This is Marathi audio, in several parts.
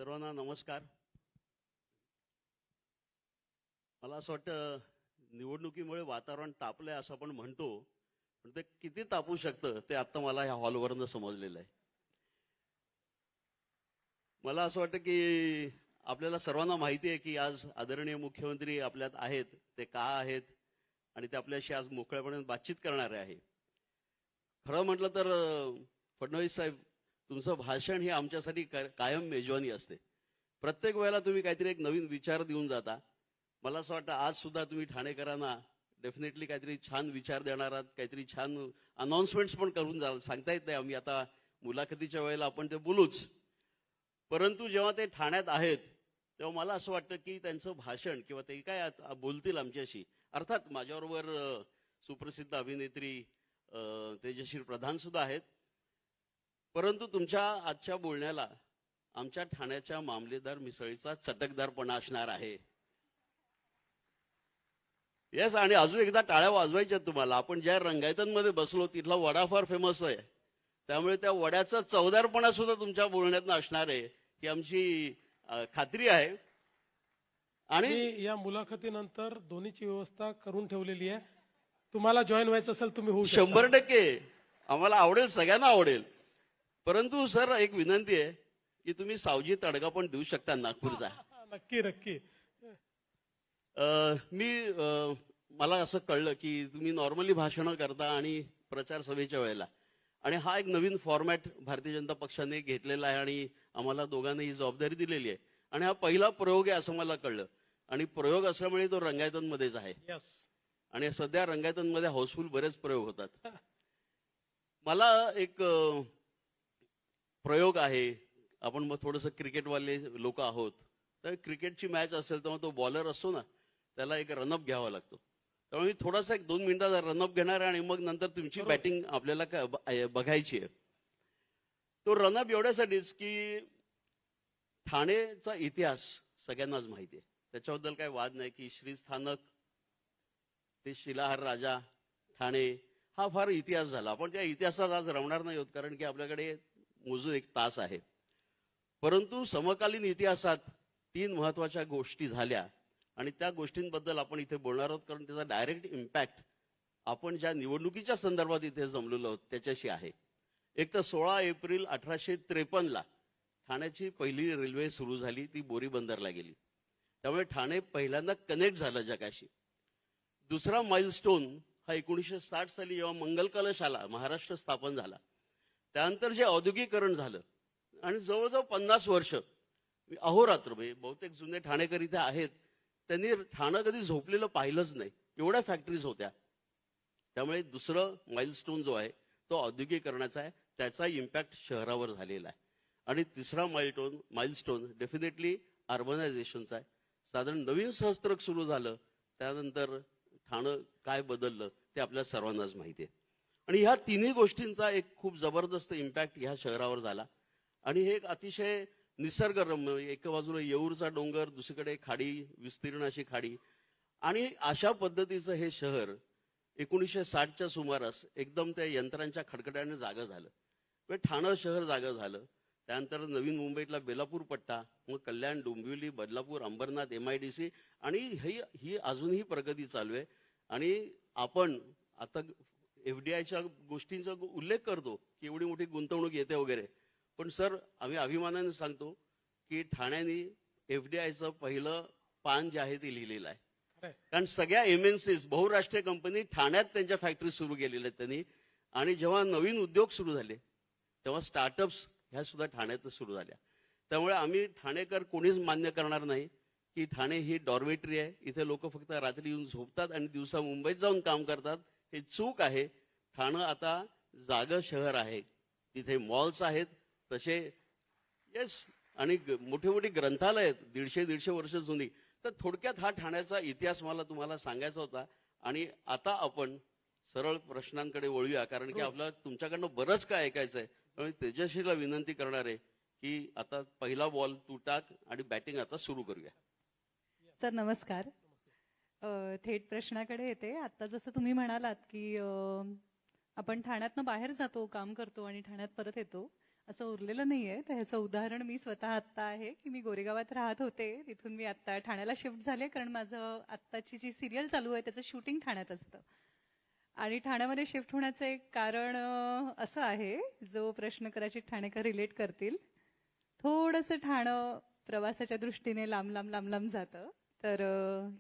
सर्वांना नमस्कार. मला असं वाटतं निवडणुकीमुळे वातावरण तापलंय असं आपण म्हणतो, पण ते किती तापू शकतं ते आता मला ह्या हॉलवरनं समजलेलं आहे. मला असं वाटतं की आपल्याला सर्वांना माहिती आहे की आज आदरणीय मुख्यमंत्री आपल्यात आहेत, ते का आहेत आणि ते आपल्याशी आज मोकळ्यापणे बातचीत करणारे आहे. खरं म्हटलं तर फडणवीस साहेब, तुमचं भाषण हे आमच्यासाठी कायम मेजवानी असते. प्रत्येक वेळेला तुम्ही काहीतरी एक नवीन विचार देऊन जाता. मला असं वाटतं आज सुद्धा तुम्ही ठाणेकरांना डेफिनेटली काहीतरी छान विचार देणार आहात, काहीतरी छान अनाउन्समेंट्स पण करून जाल. सांगता येत नाही, आम्ही आता मुलाखतीच्या वेळेला आपण ते बोलूच. परंतु जेव्हा ते ठाण्यात आहेत तेव्हा मला असं वाटतं की त्यांचं भाषण किंवा ते काय बोलतील आमच्याशी. अर्थात माझ्याबरोबर सुप्रसिद्ध अभिनेत्री तेजश्री प्रधान सुद्धा आहेत. परंतु तुमच्या आजच्या बोलण्याला आमच्या ठाण्याच्या मामलेदार मिसळीचा चटकदारपणा असणार आहे. येस, आणि अजून एकदा टाळ्या वाजवायच्या तुम्हाला. आपण ज्या रंगायतांमध्ये बसलो तिथला वडा फार फेमस आहे, त्यामुळे त्या वड्याचा चवदारपणा सुद्धा तुमच्या बोलण्यातनं असणार आहे ही आमची खात्री आहे. आणि या मुलाखतीनंतर दोन्हीची व्यवस्था करून ठेवलेली आहे. तुम्हाला जॉईन व्हायचं असेल तुम्ही होऊ शकता. 100% आम्हाला आवडेल, सगळ्यांना आवडेल. परंतु सर एक विनंती आहे की तुम्ही सावजी तडका पण देऊ शकता नागपूरचा. नक्की नक्की. मला असं कळलं की तुम्ही नॉर्मली भाषणं करता आणि प्रचार सभेच्या वेळेला, आणि हा एक नवीन फॉर्मॅट भारतीय जनता पक्षाने घेतलेला आहे आणि आम्हाला दोघांना ही जबाबदारी दिलेली आहे. आणि हा पहिला प्रयोग आहे असं मला कळलं, आणि प्रयोग असल्यामुळे तो रंगायतांमध्येच आहे. आणि सध्या रंगायतांमध्ये हाऊसफुल बरेच प्रयोग होतात. मला एक प्रयोग आहे. आपण मग थोडंसं क्रिकेटवाले लोक आहोत, तर क्रिकेटची मॅच असेल तेव्हा तो बॉलर असतो ना, त्याला एक रनअप घ्यावा लागतो. त्यामुळे मी थोडासा एक 2 मिनिटाचा रनअप घेणार आहे आणि मग नंतर तुमची बॅटिंग आपल्याला बघायची आहे. तो रनअप एवढ्यासाठीच की ठाणेचा इतिहास सगळ्यांनाच माहिती आहे, त्याच्याबद्दल काही वाद नाही की श्रीस्थानक ते शिलाहार राजा ठाणे हा फार इतिहास झाला. आपण त्या इतिहासात आज रमणार नाही होत, कारण की आपल्याकडे मोजून 1 तास आहे. परंतु समकालीन इतिहासात 3 महत्वाच्या गोष्टी झाल्या आणि त्या गोष्टींबद्दल आपण इथे बोलणार आहोत, कारण त्याचा डायरेक्ट इम्पॅक्ट आपण ज्या निवडणुकीच्या संदर्भात इथे जमलेलो आहोत त्याच्याशी आहे. एक तर 16 एप्रिल 1853ला ठाण्याची पहिली रेल्वे सुरू झाली, ती बोरी बंदरला गेली. त्यामुळे ठाणे पहिल्यांदा कनेक्ट झालं जगाशी. दुसरा माइलस्टोन हा 1960 साली जेव्हा मंगल कलश आला, महाराष्ट्र स्थापन झाला, त्यानंतर जे औद्योगिकरण झालं आणि जवळजवळ 50 वर्ष अहोरात्र, बहुतेक जुने ठाणेकर इथे आहेत, त्यांनी ठाणं कधी झोपलेलं पाहिलंच नाही, एवढ्या फॅक्टरीज होत्या. त्यामुळे दुसरं माइलस्टोन जो आहे तो औद्योगिकरणाचा आहे, त्याचा इम्पॅक्ट शहरावर झालेला आहे. आणि तिसरा माइलस्टोन डेफिनेटली अर्बनायझेशनचा आहे. साधारण नवीन सहस्त्रक सुरू झालं, त्यानंतर ठाणं काय बदललं ते आपल्या सर्वांनाच माहिती आहे. आणि ह्या तिन्ही गोष्टींचा एक खूप जबरदस्त इम्पॅक्ट ह्या शहरावर झाला. आणि हे एक अतिशय निसर्गरम्य, एका बाजूला येऊरचा डोंगर, दुसरीकडे खाडी, विस्तीर्ण अशी खाडी, आणि अशा पद्धतीचं हे शहर 1960च्या सुमारास एकदम त्या यंत्रांच्या खडखड्याने जागं झालं. ठाणं शहर जागं झालं. त्यानंतर नवीन मुंबईतला बेलापूर पट्टा, मग कल्याण, डोंबिवली, बदलापूर, अंबरनाथ, MIDC, आणि ही अजूनही प्रगती चालू आहे. आणि आपण आता FDIच्या गोष्टींचा उल्लेख करतो की एवढी मोठी गुंतवणूक येते वगैरे, पण सर आम्ही अभिमानाने सांगतो की ठाण्याने FDIचं पहिलं पान जे आहे ते लिहिलेलं आहे. कारण सगळ्या MNCs, बहुराष्ट्रीय कंपनी ठाण्यात त्यांच्या फॅक्टरी सुरू केलेल्या आहेत त्यांनी. आणि जेव्हा नवीन उद्योग सुरू झाले तेव्हा स्टार्टअप्स ह्या सुद्धा ठाण्यातच सुरू झाल्या. त्यामुळे आम्ही ठाणेकर कोणीच मान्य करणार नाही की ठाणे ही डॉर्मेटरी आहे, इथे लोक फक्त रात्री येऊन झोपतात आणि दिवसा मुंबईत जाऊन काम करतात. हे चूक आहे. ठाणं आता जागं शहर आहे, तिथे मॉल्स आहेत तसे, येस, आणि मोठी मोठी ग्रंथालय आहेत 150-150 वर्ष जुनी. तर थोडक्यात हा ठाण्याचा इतिहास मला तुम्हाला सांगायचा होता. आणि आता आपण सरळ प्रश्नांकडे वळूया, कारण की आपल्याला तुमच्याकडनं बरंच काय ऐकायचं आहे. त्यामुळे तेजस्वीला विनंती करणार आहे की आता पहिला बॉल तू टाक आणि बॅटिंग आता सुरू करूया. सर नमस्कार. थेट प्रश्नाकडे येते. आता जसं तुम्ही म्हणालात की आपण ठाण्यातनं बाहेर जातो, काम करतो आणि ठाण्यात परत येतो, असं उरलेलं नाहीये. तर ह्याचं उदाहरण मी स्वतः आत्ता आहे की मी गोरेगावात राहत होते, तिथून मी आत्ता ठाण्याला शिफ्ट झाले, कारण माझं आत्ताची जी सिरियल चालू आहे त्याचं शूटिंग ठाण्यात असतं. आणि ठाण्यामध्ये शिफ्ट होण्याचं एक कारण असं आहे, जो प्रश्न कदाचित ठाणेकर रिलेट करतील. थोडंसं ठाणं प्रवासाच्या दृष्टीने लांब लांब लांब लांब जातं. तर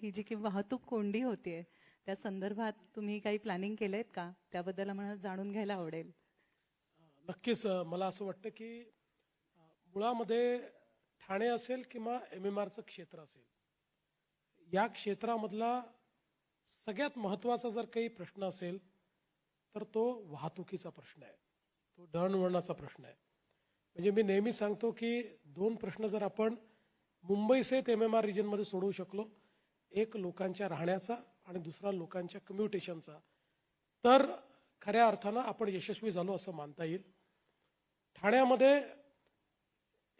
ही जी की वाहतूक कोंडी होतीये त्या संदर्भात तुम्ही काही प्लॅनिंग केलंय का? त्याबद्दल आम्हाला जाणून घ्यायला आवडेल. नक्कीच मला असं वाटतं की मुळामध्ये ठाणे असेल किंवा MMRचं क्षेत्र असेल, या क्षेत्रामधला सगळ्यात महत्वाचा जर काही प्रश्न असेल तर तो वाहतुकीचा प्रश्न आहे, तो दळणवळणाचा प्रश्न आहे. म्हणजे मी नेहमी सांगतो की दोन प्रश्न जर आपण मुंबईसहित MMR रिजनमध्ये सोडवू शकलो, एक लोकांच्या राहण्याचा आणि दुसरा लोकांच्या कम्युटेशनचा, तर खऱ्या अर्थानं आपण यशस्वी झालो असं मानता येईल. ठाण्यामध्ये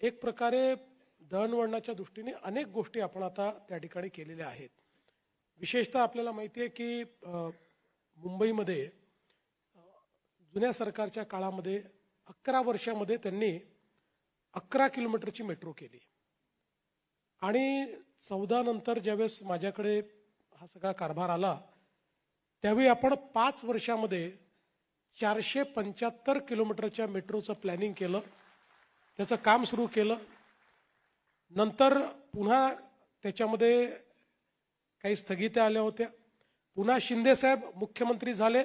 एक प्रकारे दळणवळणाच्या दृष्टीने अनेक गोष्टी आपण आता त्या ठिकाणी केलेल्या आहेत. विशेषतः आपल्याला माहिती आहे की मुंबईमध्ये जुन्या सरकारच्या काळामध्ये 11 वर्षामध्ये त्यांनी 11 किलोमीटरची मेट्रो केली आणि 14 नंतर ज्यावेळेस माझ्याकडे हा सगळा कारभार आला त्यावेळी आपण 5 वर्षामध्ये 475 किलोमीटरच्या मेट्रोचं प्लॅनिंग केलं, त्याचं काम सुरू केलं. नंतर पुन्हा त्याच्यामध्ये काही स्थगित्या आल्या होत्या, पुन्हा शिंदे साहेब मुख्यमंत्री झाले,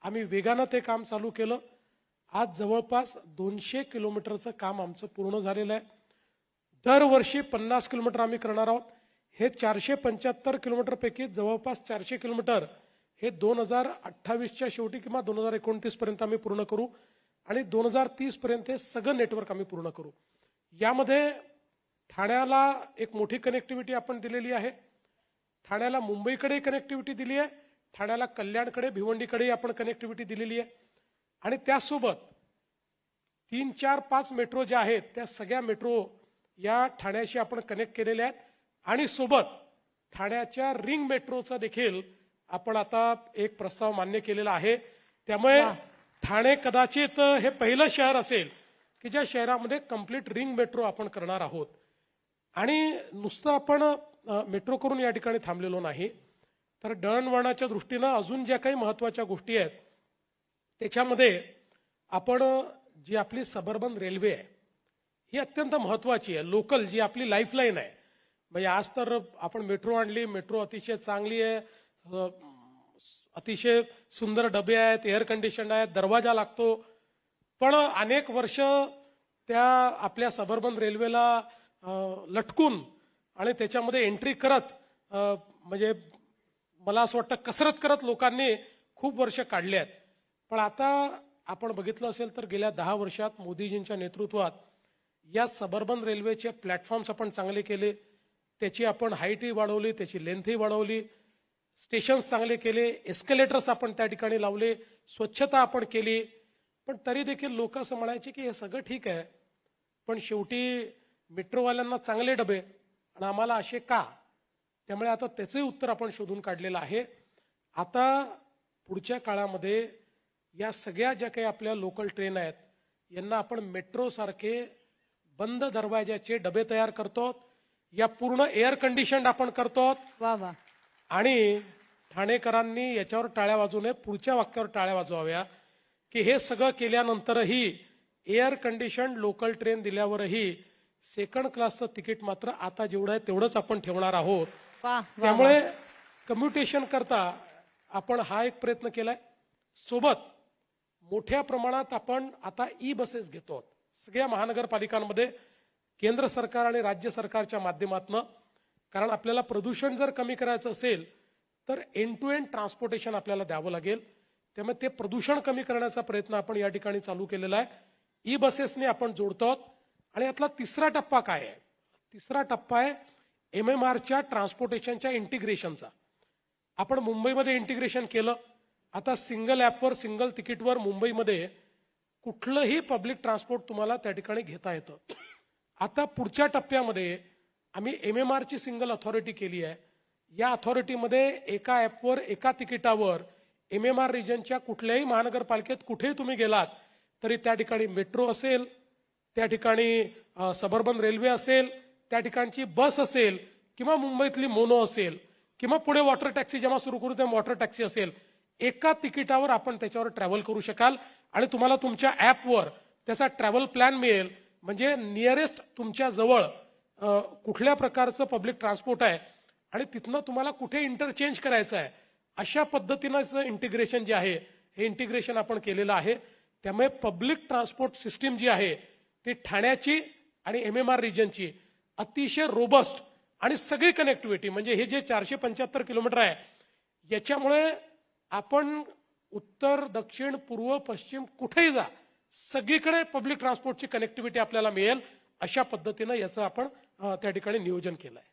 आम्ही वेगानं ते काम चालू केलं. आज जवळपास 200 किलोमीटरचं काम आमचं पूर्ण झालेलं आहे. दरवर्षी 50 किलोमीटर आम्ही करणार आहोत. हे 475 किलोमीटरपैकी जवळपास 400 किलोमीटर हे 2028च्या शेवटी किंवा 2029 पर्यंत आम्ही पूर्ण करू आणि 2030 पर्यंत हे सगळं नेटवर्क आम्ही पूर्ण करू. यामध्ये ठाण्याला एक मोठी कनेक्टिव्हिटी आपण दिलेली आहे, ठाण्याला मुंबईकडे कनेक्टिव्हिटी दिली आहे, ठाण्याला कल्याणकडे भिवंडीकडे आपण कनेक्टिव्हिटी दिलेली आहे आणि त्यासोबत 3, 4, 5 मेट्रो ज्या आहेत त्या सगळ्या मेट्रो या ठाण्याशी आपण कनेक्ट केलेल्या आहेत आणि सोबत ठाण्याच्या रिंग मेट्रोचा देखील आपण आता एक प्रस्ताव मान्य केलेला आहे. त्यामुळे ठाणे कदाचित हे पहिलं शहर असेल की ज्या शहरामध्ये कंप्लीट रिंग मेट्रो आपण करणार आहोत. आणि नुसतं आपण मेट्रो करून या ठिकाणी थांबलेलो नाही, तर दळणवळणाच्या दृष्टीनं अजून ज्या काही महत्वाच्या गोष्टी आहेत त्याच्यामध्ये आपण जी आपली सबर्बन रेल्वे आहे ही अत्यंत महत्वाची आहे. लोकल जी आपली लाईफलाईन आहे, म्हणजे आज तर आपण मेट्रो आणली, मेट्रो अतिशय चांगली आहे, अतिशय सुंदर डबे आहेत, एअर कंडिशन आहेत, दरवाजा लागतो, पण अनेक वर्ष त्या आपल्या सबर्बन रेल्वेला लटकून आणि त्याच्यामध्ये एंट्री करत म्हणजे मला असं वाटतं कसरत करत लोकांनी खूप वर्ष काढली आहेत. पण आता आपण बघितलं असेल तर गेल्या 10 वर्षात मोदीजींच्या नेतृत्वात या सबर्बन रेल्वेचे प्लॅटफॉर्म्स आपण चांगले केले, त्याची आपण हाईटही वाढवली, त्याची लेंथही वाढवली, स्टेशन्स चांगले केले, एस्केलेटर्स आपण त्या ठिकाणी लावले, स्वच्छता आपण केली. पण तरी देखील लोक असं म्हणायचे की हे सगळं ठीक आहे, पण शेवटी मेट्रोवाल्यांना चांगले डबे आणि आम्हाला असे का? त्यामुळे आता त्याचंही उत्तर आपण शोधून काढलेलं आहे. आता पुढच्या काळामध्ये या सगळ्या ज्या काही आपल्या लोकल ट्रेन आहेत यांना आपण मेट्रो सारखे बंद दरवाजाचे डबे तयार करतो, या पूर्ण एअर कंडिशन आपण करतो. वा वा. आणि ठाणेकरांनी याच्यावर टाळ्या वाजवू नये, पुढच्या वाक्यावर टाळ्या वाजवाव्या की हे सगळं केल्यानंतरही एअर कंडिशन लोकल ट्रेन दिल्यावरही सेकंड क्लासचं तिकीट मात्र आता जेवढं आहे तेवढंच आपण ठेवणार आहोत. त्यामुळे कम्युटेशन करता आपण हा एक प्रयत्न केलाय. सोबत मोठ्या प्रमाणात आपण आता ई बसेस घेतो सगळ्या महानगरपालिकांमध्ये, केंद्र सरकार आणि राज्य सरकारच्या माध्यमातून. कारण आपल्याला प्रदूषण जर कमी करायचं असेल तर एंड टू एंड ट्रान्सपोर्टेशन आपल्याला द्यावं लागेल. त्यामुळे ते प्रदूषण कमी करण्याचा प्रयत्न आपण या ठिकाणी चालू केलेला आहे. ई बसेसने आपण जोडतो. आणि यातला तिसरा टप्पा काय आहे? तिसरा टप्पा आहे MMRच्या ट्रान्सपोर्टेशनच्या इंटिग्रेशनचा. आपण मुंबईमध्ये इंटिग्रेशन केलं, आता सिंगल ॲपवर सिंगल तिकीटवर मुंबईमध्ये कुठलंही पब्लिक ट्रान्सपोर्ट तुम्हाला त्या ठिकाणी घेता येतं. आता पुढच्या टप्प्यामध्ये आम्ही MMRची सिंगल अथॉरिटी केली आहे. या अथॉरिटीमध्ये एका ॲपवर एका तिकिटावर MMR रिजनच्या कुठल्याही महानगरपालिकेत कुठेही तुम्ही गेलात तरी त्या ठिकाणी मेट्रो असेल, त्या ठिकाणी सबर्बन रेल्वे असेल, त्या ठिकाणची बस असेल, किंवा मुंबईतली मोनो असेल, किंवा पुढे वॉटर टॅक्सी जेव्हा सुरू करू तेव्हा वॉटर टॅक्सी असेल, एका तिकिटावर आपण त्याच्यावर ट्रॅव्हल करू शकाल आणि तुम्हाला तुमच्या ॲपवर त्याचा ट्रॅव्हल प्लॅन मिळेल. म्हणजे नियरेस्ट तुमच्या जवळ कुठल्या प्रकारचं पब्लिक ट्रान्सपोर्ट आहे आणि तिथनं तुम्हाला कुठे इंटरचेंज करायचं आहे, अशा पद्धतीनं इंटिग्रेशन जे आहे हे इंटिग्रेशन आपण केलेलं आहे. त्यामुळे पब्लिक ट्रान्सपोर्ट सिस्टीम जी आहे ती ठाण्याची आणि MMR रिजनची अतिशय रोबस्ट आणि सगळी कनेक्टिव्हिटी, म्हणजे हे जे 475 किलोमीटर आहे याच्यामुळे आपण उत्तर, दक्षिण, पूर्व, पश्चिम कुठेही जा, सगळीकडे पब्लिक ट्रान्सपोर्टची कनेक्टिव्हिटी आपल्याला मिळेल, अशा पद्धतीनं याचं आपण त्या ठिकाणी नियोजन केलं आहे.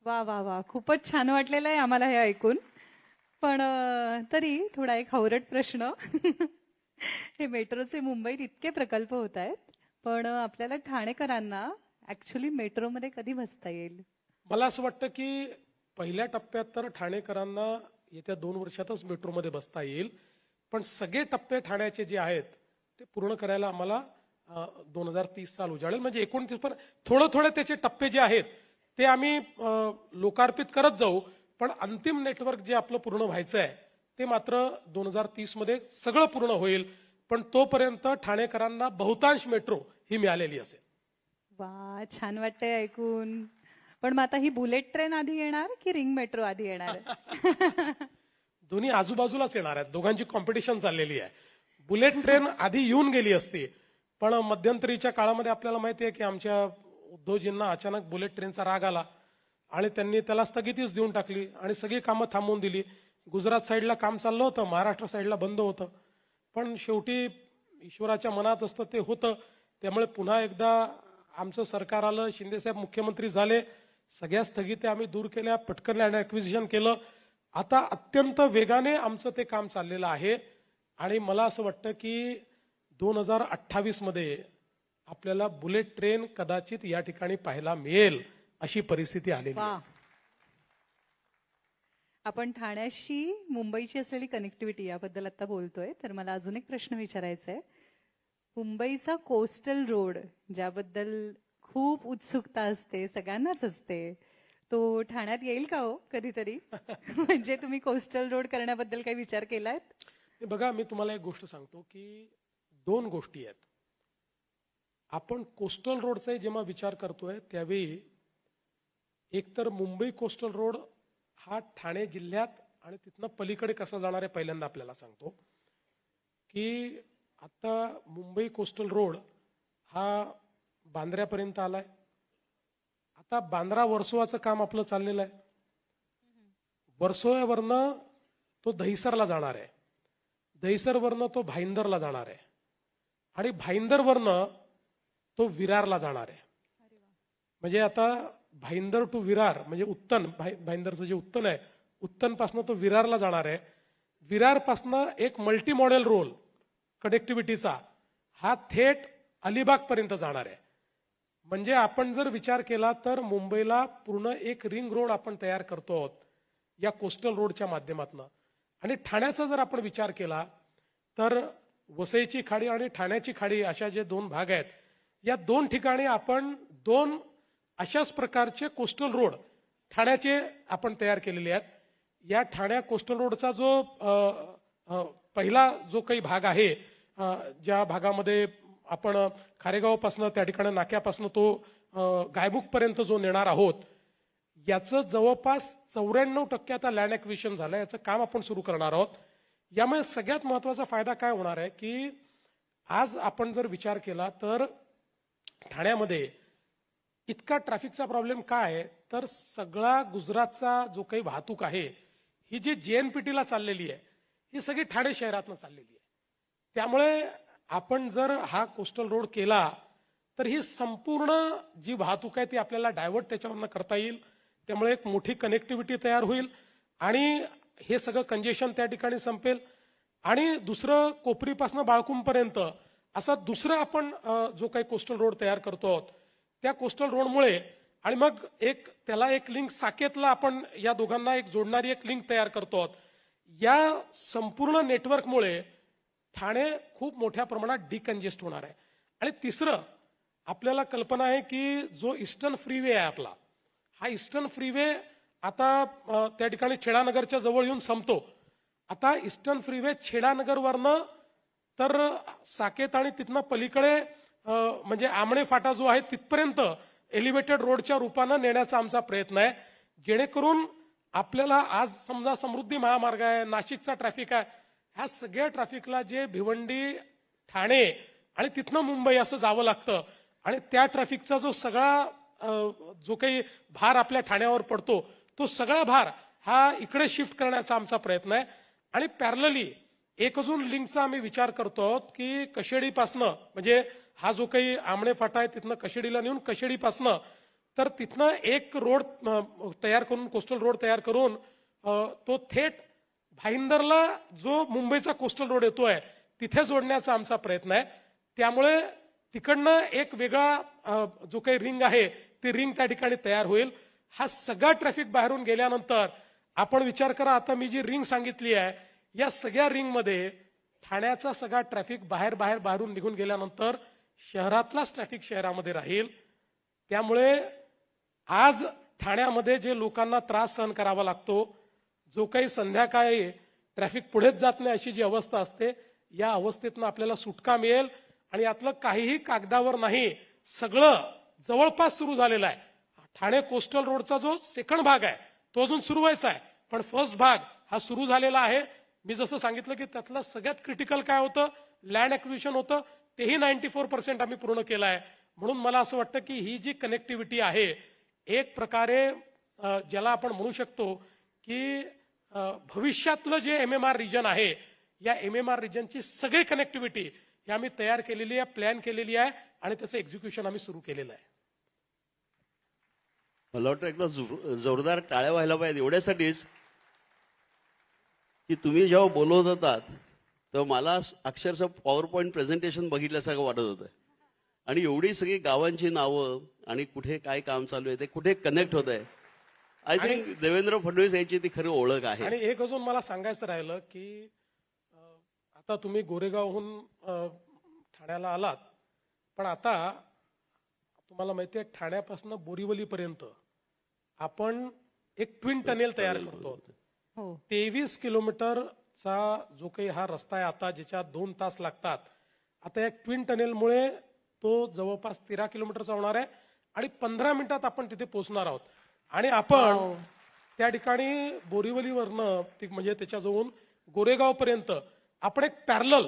वा वा वा, खूपच छान वाटलेलं आहे आम्हाला हे ऐकून. पण तरी थोडा एक हवरट प्रश्न. हे मेट्रोचे मुंबईत इतके प्रकल्प होत आहेत, पण आपल्याला ठाणेकरांना ऍक्च्युली मेट्रोमध्ये कधी बसता येईल? मला असं वाटतं की पहिल्या टप्प्यात तर ठाणेकरांना येत्या 2 वर्षातच मेट्रोमध्ये बसता येईल, पण सगळे टप्पे ठाण्याचे जे आहेत ते पूर्ण करायला आम्हाला 2030 साल उजाडेल. म्हणजे 29 पण थोडं त्याचे टप्पे जे आहेत ते आम्ही लोकार्पित करत जाऊ, पण अंतिम नेटवर्क जे आपलं पूर्ण व्हायचं आहे ते मात्र 2030 मध्ये सगळं पूर्ण होईल. पण तोपर्यंत ठाणेकरांना बहुतांश मेट्रो ही मिळालेली असेल. वा, छान वाटतंय ऐकून. पण मग आता ही बुलेट ट्रेन आधी येणार की रिंग मेट्रो आधी येणार? दोन्ही आजूबाजूलाच येणार आहेत, दोघांची कॉम्पिटिशन चाललेली आहे. बुलेट ट्रेन आधी येऊन गेली असती, पण मध्यंतरीच्या काळामध्ये आपल्याला माहिती आहे की आमच्या उद्धवजींना अचानक बुलेट ट्रेनचा राग आला आणि त्यांनी त्याला स्थगितीच देऊन टाकली आणि सगळी कामं थांबवून दिली. गुजरात साईडला काम चाललं होतं, महाराष्ट्र साईडला बंद होतं, पण शेवटी ईश्वराच्या मनात असतं ते होतं. त्यामुळे पुन्हा एकदा आमचं सरकार आलं, शिंदेसाहेब मुख्यमंत्री झाले, सगळ्या स्थगित्या आम्ही दूर केल्या, पटकन लँड ॲक्विजिशन केलं. आता अत्यंत वेगाने आमचं ते काम चाललेलं आहे आणि मला असं वाटतं की 2028 मध्ये आपल्याला बुलेट ट्रेन कदाचित या ठिकाणी पाहायला मिळेल, अशी परिस्थिती आलेली आहे. वा. आपण ठाण्याशी मुंबईची असलेली कनेक्टिव्हिटी याबद्दल आता बोलतोय, तर मला अजून एक प्रश्न विचारायचा आहे. मुंबईचा कोस्टल रोड, ज्याबद्दल खूप उत्सुकता असते, सगळ्यांनाच असते, तो ठाण्यात येईल का हो कधीतरी? म्हणजे तुम्ही कोस्टल रोड करण्याबद्दल काही विचार केलायत? बघा, मी तुम्हाला एक गोष्ट सांगतो की 2 गोष्टी आहेत. आपण कोस्टल रोडचा जेव्हा विचार करतोय त्यावेळी एकतर मुंबई कोस्टल रोड हा ठाणे जिल्ह्यात आणि तिथनं पलीकडे कसा जाणार आहे पहिल्यांदा आपल्याला सांगतो की आता मुंबई कोस्टल रोड हा बांद्र्यापर्यंत आलाय. आता बांद्रा वर्सोवाचं काम आपलं चाललेलं आहे. वर्सोव्यावरनं तो दहिसरला जाणार आहे, दहिसरवरनं तो भाईंदरला जाणार आहे आणि भाईंदरवरनं तो विरारला जाणार आहे. म्हणजे आता भाईंदर टू विरार म्हणजे उत्तन, भाईंदरचं जे उत्तन आहे, उत्तनपासनं तो विरारला जाणार आहे. विरारपासनं एक मल्टी मॉडेल रोल कनेक्टिव्हिटीचा हा थेट अलिबागपर्यंत जाणार आहे. म्हणजे आपण जर विचार केला तर मुंबईला पूर्ण एक रिंग रोड आपण तयार करतो आहोत या कोस्टल रोडच्या माध्यमातून. आणि ठाण्याचा जर आपण विचार केला तर वसईची खाडी आणि ठाण्याची खाडी अशा जे 2 भाग आहेत, या 2 ठिकाणी आपण 2 अशाच प्रकारचे कोस्टल रोड ठाण्याचे आपण तयार केलेले आहेत. या ठाण्या कोस्टल रोडचा जो पहिला जो काही भाग आहे, ज्या भागामध्ये आपण खारेगावपासनं त्या ठिकाणी नाक्यापासनं तो गायमुखपर्यंत जो नेणार आहोत, याचं जवळपास 94% आता लँड ॲक्विजिशन झालं. याचं काम आपण सुरू करणार आहोत. यामुळे सगळ्यात महत्वाचा फायदा काय होणार आहे की आज आपण जर विचार केला तर ठाण्यामध्ये इतका ट्रॅफिकचा प्रॉब्लेम काय आहे, तर सगळा गुजरातचा जो काही वाहतूक आहे ही जी JNPTला चाललेली आहे ही सगळी ठाणे शहरातनं चाललेली आहे. त्यामुळे आपण जर हा कोस्टल रोड केला तर ही संपूर्ण जी वाहतूक आहे ती आपल्याला डायव्हर्ट त्याच्यावरनं करता येईल. त्यामुळे एक मोठी कनेक्टिव्हिटी तयार होईल आणि हे सगळं कंजेशन त्या ठिकाणी संपेल. आणि दुसरं कोपरीपासून बाळकुंपर्यंत असा दुसरा आपण जो काही कोस्टल रोड तयार करतो आहोत, त्या कोस्टल रोडमुळे आणि मग त्याला एक लिंक साकेतला आपण या दोघांना एक जोडणारी एक लिंक तयार करतो आहोत. या संपूर्ण नेटवर्कमुळे ठाणे खूप मोठ्या प्रमाणात डिकंजेस्ट होणार आहे. आणि तिसरं, आपल्याला कल्पना आहे की जो ईस्टर्न फ्रीवे आहे आपला, हा ईस्टर्न फ्रीवे आता त्या ठिकाणी छेडानगरच्या जवळ येऊन संपतो. आता ईस्टर्न फ्रीवे छेडानगरवरनं तर साकेत आणि तिथनं पलीकडे म्हणजे आमणे फाटा जो आहे तिथपर्यंत एलिव्हेटेड रोडच्या रूपानं नेण्याचा आमचा प्रयत्न आहे, जेणेकरून आपल्याला आज समजा समृद्धी महामार्ग आहे, नाशिकचा ट्रॅफिक आहे, ह्या सगळ्या ट्रॅफिकला जे भिवंडी, ठाणे आणि तिथनं मुंबई असं जावं लागतं आणि त्या ट्रॅफिकचा जो सगळा जो काही भार आपल्या ठाण्यावर पडतो तो सगळा भार हा इकडे शिफ्ट करण्याचा आमचा प्रयत्न आहे. आणि पॅरलली एक अजून लिंकचा आम्ही विचार करतो आहोत की कशेडीपासनं, म्हणजे हा जो काही आमणे फाटा आहे तिथनं कशेडीला नेऊन कशेडीपासनं तर तिथनं एक रोड तयार करून, कोस्टल रोड तयार करून तो थेट भाईंदरला जो मुंबईचा कोस्टल रोड येतोय तिथे जोडण्याचा आमचा प्रयत्न आहे. त्यामुळे तिकडनं एक वेगळा जो काही रिंग आहे ती रिंग त्या ठिकाणी तयार होईल. हा सगळा ट्रॅफिक बाहेरून गेल्यानंतर आपण विचार करा, आता मी जी रिंग सांगितली आहे या सगळ्या रिंगमध्ये ठाण्याचा सगळा ट्रॅफिक बाहेरून निघून गेल्यानंतर शहरातलाच ट्रॅफिक शहरामध्ये राहील. त्यामुळे आज ठाण्यामध्ये जे लोकांना त्रास सहन करावा लागतो, जो काही संध्याकाळी ट्रॅफिक पुढेच जात नाही अशी जी अवस्था असते, या अवस्थेतनं आपल्याला सुटका मिळेल. आणि यातलं काहीही कागदावर नाही, सगळं जवळपास सुरू झालेलं आहे. ठाणे कोस्टल रोडचा जो सेकंड भाग आहे तो अजून सुरू व्हायचा आहे, पण फर्स्ट भाग हा सुरू झालेला आहे. मी जसं सांगितलं की त्यातलं सगळ्यात क्रिटिकल काय होतं, लँड ॲक्विजिशन होतं, तेही 94% आम्ही पूर्ण केलं आहे. म्हणून मला असं वाटतं की ही जी कनेक्टिव्हिटी आहे एक प्रकारे ज्याला आपण म्हणू शकतो की भविष्यातलं जे MMR रिजन आहे या MMR रिजनची सगळी कनेक्टिव्हिटी ही आम्ही तयार केलेली आहे, प्लॅन केलेली आहे आणि त्याचं एक्झिक्युशन आम्ही सुरू केलेलं आहे. मला वाटतं एकदा जोरदार टाळ्या व्हायला पाहिजे एवढ्यासाठीच की तुम्ही जेव्हा बोलवत होतात तेव्हा मला अक्षरशः पॉवर पॉईंट प्रेझेंटेशन बघितल्यासारखं वाटत होतं. आणि एवढी सगळी गावांची नावं आणि कुठे काय काम चालू आहे ते कुठे कनेक्ट होत आहे. आय थिंक देवेंद्र फडणवीस यांची ती खरी ओळख आहे. आणि एक अजून मला सांगायचं राहिलं की आता तुम्ही गोरेगावहून ठाण्याला आलात, पण आता तुम्हाला माहिती आहे ठाण्यापासून बोरिवलीपर्यंत आपण एक ट्विन टनेल तयार करतो. 23 किलोमीटरचा जो काही हा रस्ता आहे आता, ज्याच्यात 2 तास लागतात, आता या ट्विन टनेलमुळे तो जवळपास 13 किलोमीटरचा होणार आहे आणि 15 मिनिटात आपण तिथे पोहोचणार आहोत. आणि आपण त्या ठिकाणी बोरिवलीवरनं म्हणजे त्याच्याजवळून गोरेगावपर्यंत आपण एक पॅरलल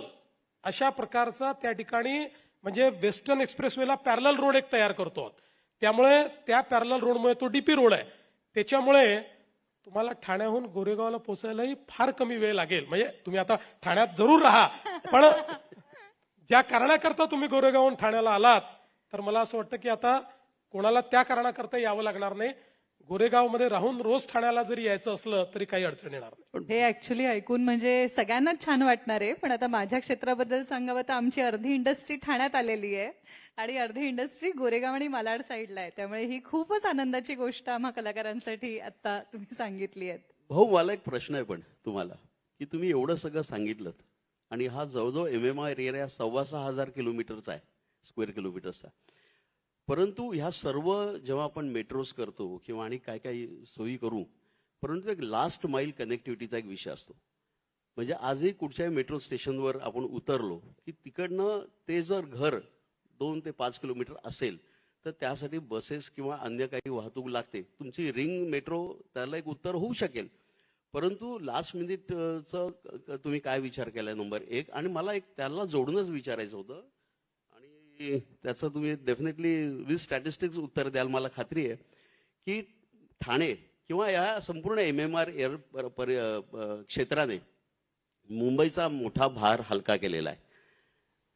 अशा प्रकारचा त्या ठिकाणी म्हणजे वेस्टर्न एक्सप्रेसवेला पॅरलल रोड एक तयार करतो. त्यामुळे त्या पॅरलल रोडमुळे तो डीपी रोड आहे, त्याच्यामुळे तुम्हाला ठाण्याहून गोरेगावला पोहोचायलाही फार कमी वेळ लागेल. म्हणजे तुम्ही आता ठाण्यात जरूर राहा, पण ज्या कारणाकरता तुम्ही गोरेगावहून ठाण्याला आलात तर मला असं वाटतं की आता कोणाला त्या कारणाकरता यावं लागणार नाही. गोरेगावमध्ये राहून रोज ठाण्याला जरी यायचं असलं तरी काही अडचण येणार नाही. हे ऍक्च्युली ऐकून म्हणजे सगळ्यांनाच छान वाटणार आहे. पण आता माझ्या क्षेत्राबद्दल सांगावं तर आमची अर्धी इंडस्ट्री ठाण्यात आलेली आहे आणि अर्धी इंडस्ट्री गोरेगाव आणि मालाड साईडला आहे. त्यामुळे ही खूपच आनंदाची गोष्ट आम्हा कलाकारांसाठी आता तुम्ही सांगितली आहे. भाऊ, मला एक प्रश्न आहे पण तुम्हाला, की तुम्ही एवढं सगळं सांगितलं आणि हा जवळजवळ MMR एरिया 6,500 किलोमीटरचा आहे, स्क्वेअर किलोमीटरचा. परंतु ह्या सर्व जेव्हा आपण मेट्रोज करतो किंवा आणि काय काय सोयी करू, परंतु एक लास्ट माईल कनेक्टिव्हिटीचा एक विषय असतो. म्हणजे आजही कुठच्याही मेट्रो स्टेशनवर आपण उतरलो की तिकडनं ते जर घर 2 ते 5 किलोमीटर असेल तर त्यासाठी बसेस किंवा अन्य काही वाहतूक लागते. तुमची रिंग मेट्रो त्याला एक उत्तर होऊ शकेल, परंतु लास्ट मिनिटचं तुम्ही काय विचार केलाय नंबर 1. आणि मला एक त्याला जोडूनच विचारायचं होतं आणि त्याचं तुम्ही डेफिनेटली विथ स्टॅटिस्टिक्स उत्तर द्याल मला खात्री आहे की ठाणे किंवा या संपूर्ण MMR क्षेत्राने मुंबईचा मोठा भार हलका केलेला आहे.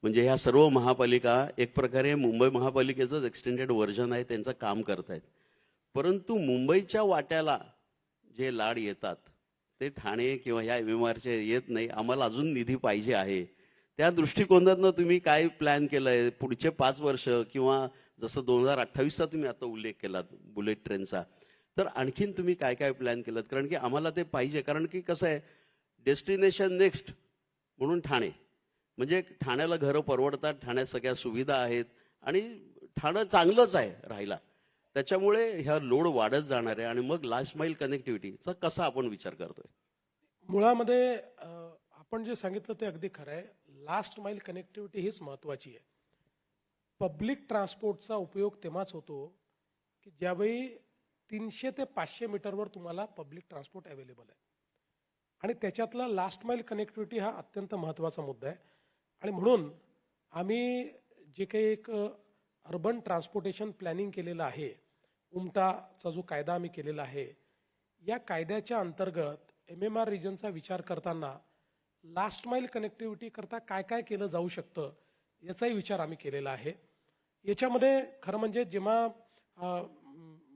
म्हणजे ह्या सर्व महापालिका एक प्रकारे मुंबई महापालिकेचंच एक्सटेंडेड व्हर्जन आहे, त्यांचं काम करतायत. परंतु मुंबईच्या वाट्याला जे लाड येतात ते ठाणे किंवा ह्या MMRचे येत नाही. आम्हाला अजून निधी पाहिजे आहे. त्या दृष्टिकोनातनं तुम्ही काय प्लॅन केलंय पुढचे 5 वर्ष किंवा जसं 2028चा तुम्ही आता उल्लेख केलात बुलेट ट्रेनचा, तर आणखीन तुम्ही काय काय प्लॅन केलात? कारण की आम्हाला ते पाहिजे. कारण की कसं आहे, डेस्टिनेशन नेक्स्ट म्हणून ठाणे, म्हणजे ठाण्याला घरं परवडतात, ठाण्यात सगळ्या सुविधा आहेत आणि ठाणं चांगलंच आहे राहायला. त्याच्यामुळे ह्या लोड वाढत जाणार आहे आणि मग लास्ट माईल कनेक्टिव्हिटीचा कसा आपण विचार करतोय? मुळामध्ये आपण जे सांगितलं ते अगदी खरं आहे. लास्ट माईल कनेक्टिव्हिटी हीच महत्वाची आहे. पब्लिक ट्रान्सपोर्टचा उपयोग तेव्हाच होतो की ज्यावेळी 300 ते 500 मीटरवर तुम्हाला पब्लिक ट्रान्सपोर्ट अवेलेबल आहे आणि त्याच्यातला लास्ट माईल कनेक्टिव्हिटी हा अत्यंत महत्त्वाचा मुद्दा आहे. आणि म्हणून आम्ही जे काही एक अर्बन ट्रान्सपोर्टेशन प्लॅनिंग केलेलं आहे, उमटाचा जो कायदा आम्ही केलेला आहे, या कायद्याच्या अंतर्गत MMR रिजनचा विचार करताना लास्ट माईल कनेक्टिव्हिटी करता काय काय केलं जाऊ शकतं याचाही विचार आम्ही केलेला आहे. याच्यामध्ये खरं म्हणजे जेव्हा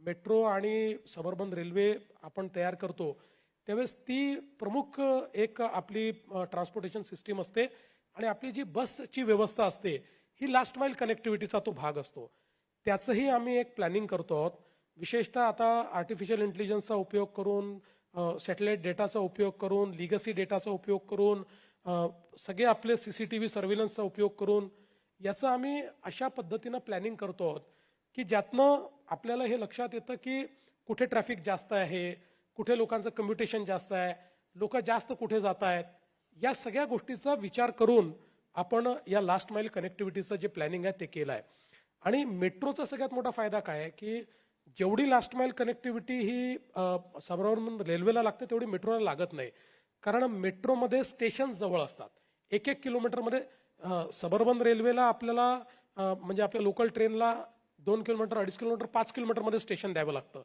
मेट्रो आणि सबअर्बन रेल्वे आपण तयार करतो त्यावेळेस ती प्रमुख एक आपली ट्रान्सपोर्टेशन सिस्टीम असते आणि आपली जी बसची व्यवस्था असते ही लास्ट माईल कनेक्टिव्हिटीचा तो भाग असतो. त्याचंही आम्ही एक प्लॅनिंग करतो आहोत. विशेषतः आता आर्टिफिशियल इंटेलिजन्सचा उपयोग करून, सॅटेलाइट डेटाचा उपयोग करून, लिगसी डेटाचा उपयोग करून, सगळे आपले CCTV सर्व्हिलन्सचा उपयोग करून याचं आम्ही अशा पद्धतीनं प्लॅनिंग करतो आहोत की ज्यातनं आपल्याला हे लक्षात येतं की कुठे ट्रॅफिक जास्त आहे, कुठे लोकांचं कम्युटेशन जास्त आहे, लोक जास्त कुठे जात आहेत, या सगळ्या गोष्टीचा विचार करून आपण या लास्ट माईल कनेक्टिव्हिटीचं जे प्लॅनिंग आहे ते केलं आहे. आणि मेट्रोचा सगळ्यात मोठा फायदा काय आहे की जेवढी लास्ट माईल कनेक्टिव्हिटी ही सबअर्बन रेल्वेला लागते तेवढी मेट्रोला लागत नाही. कारण मेट्रोमध्ये स्टेशन जवळ असतात. 1-1 किलोमीटरमध्ये सबअर्बन रेल्वेला आपल्याला म्हणजे आपल्या लोकल ट्रेनला 2 किलोमीटर, 2.5 किलोमीटर, 5 किलोमीटरमध्ये स्टेशन द्यावं लागतं.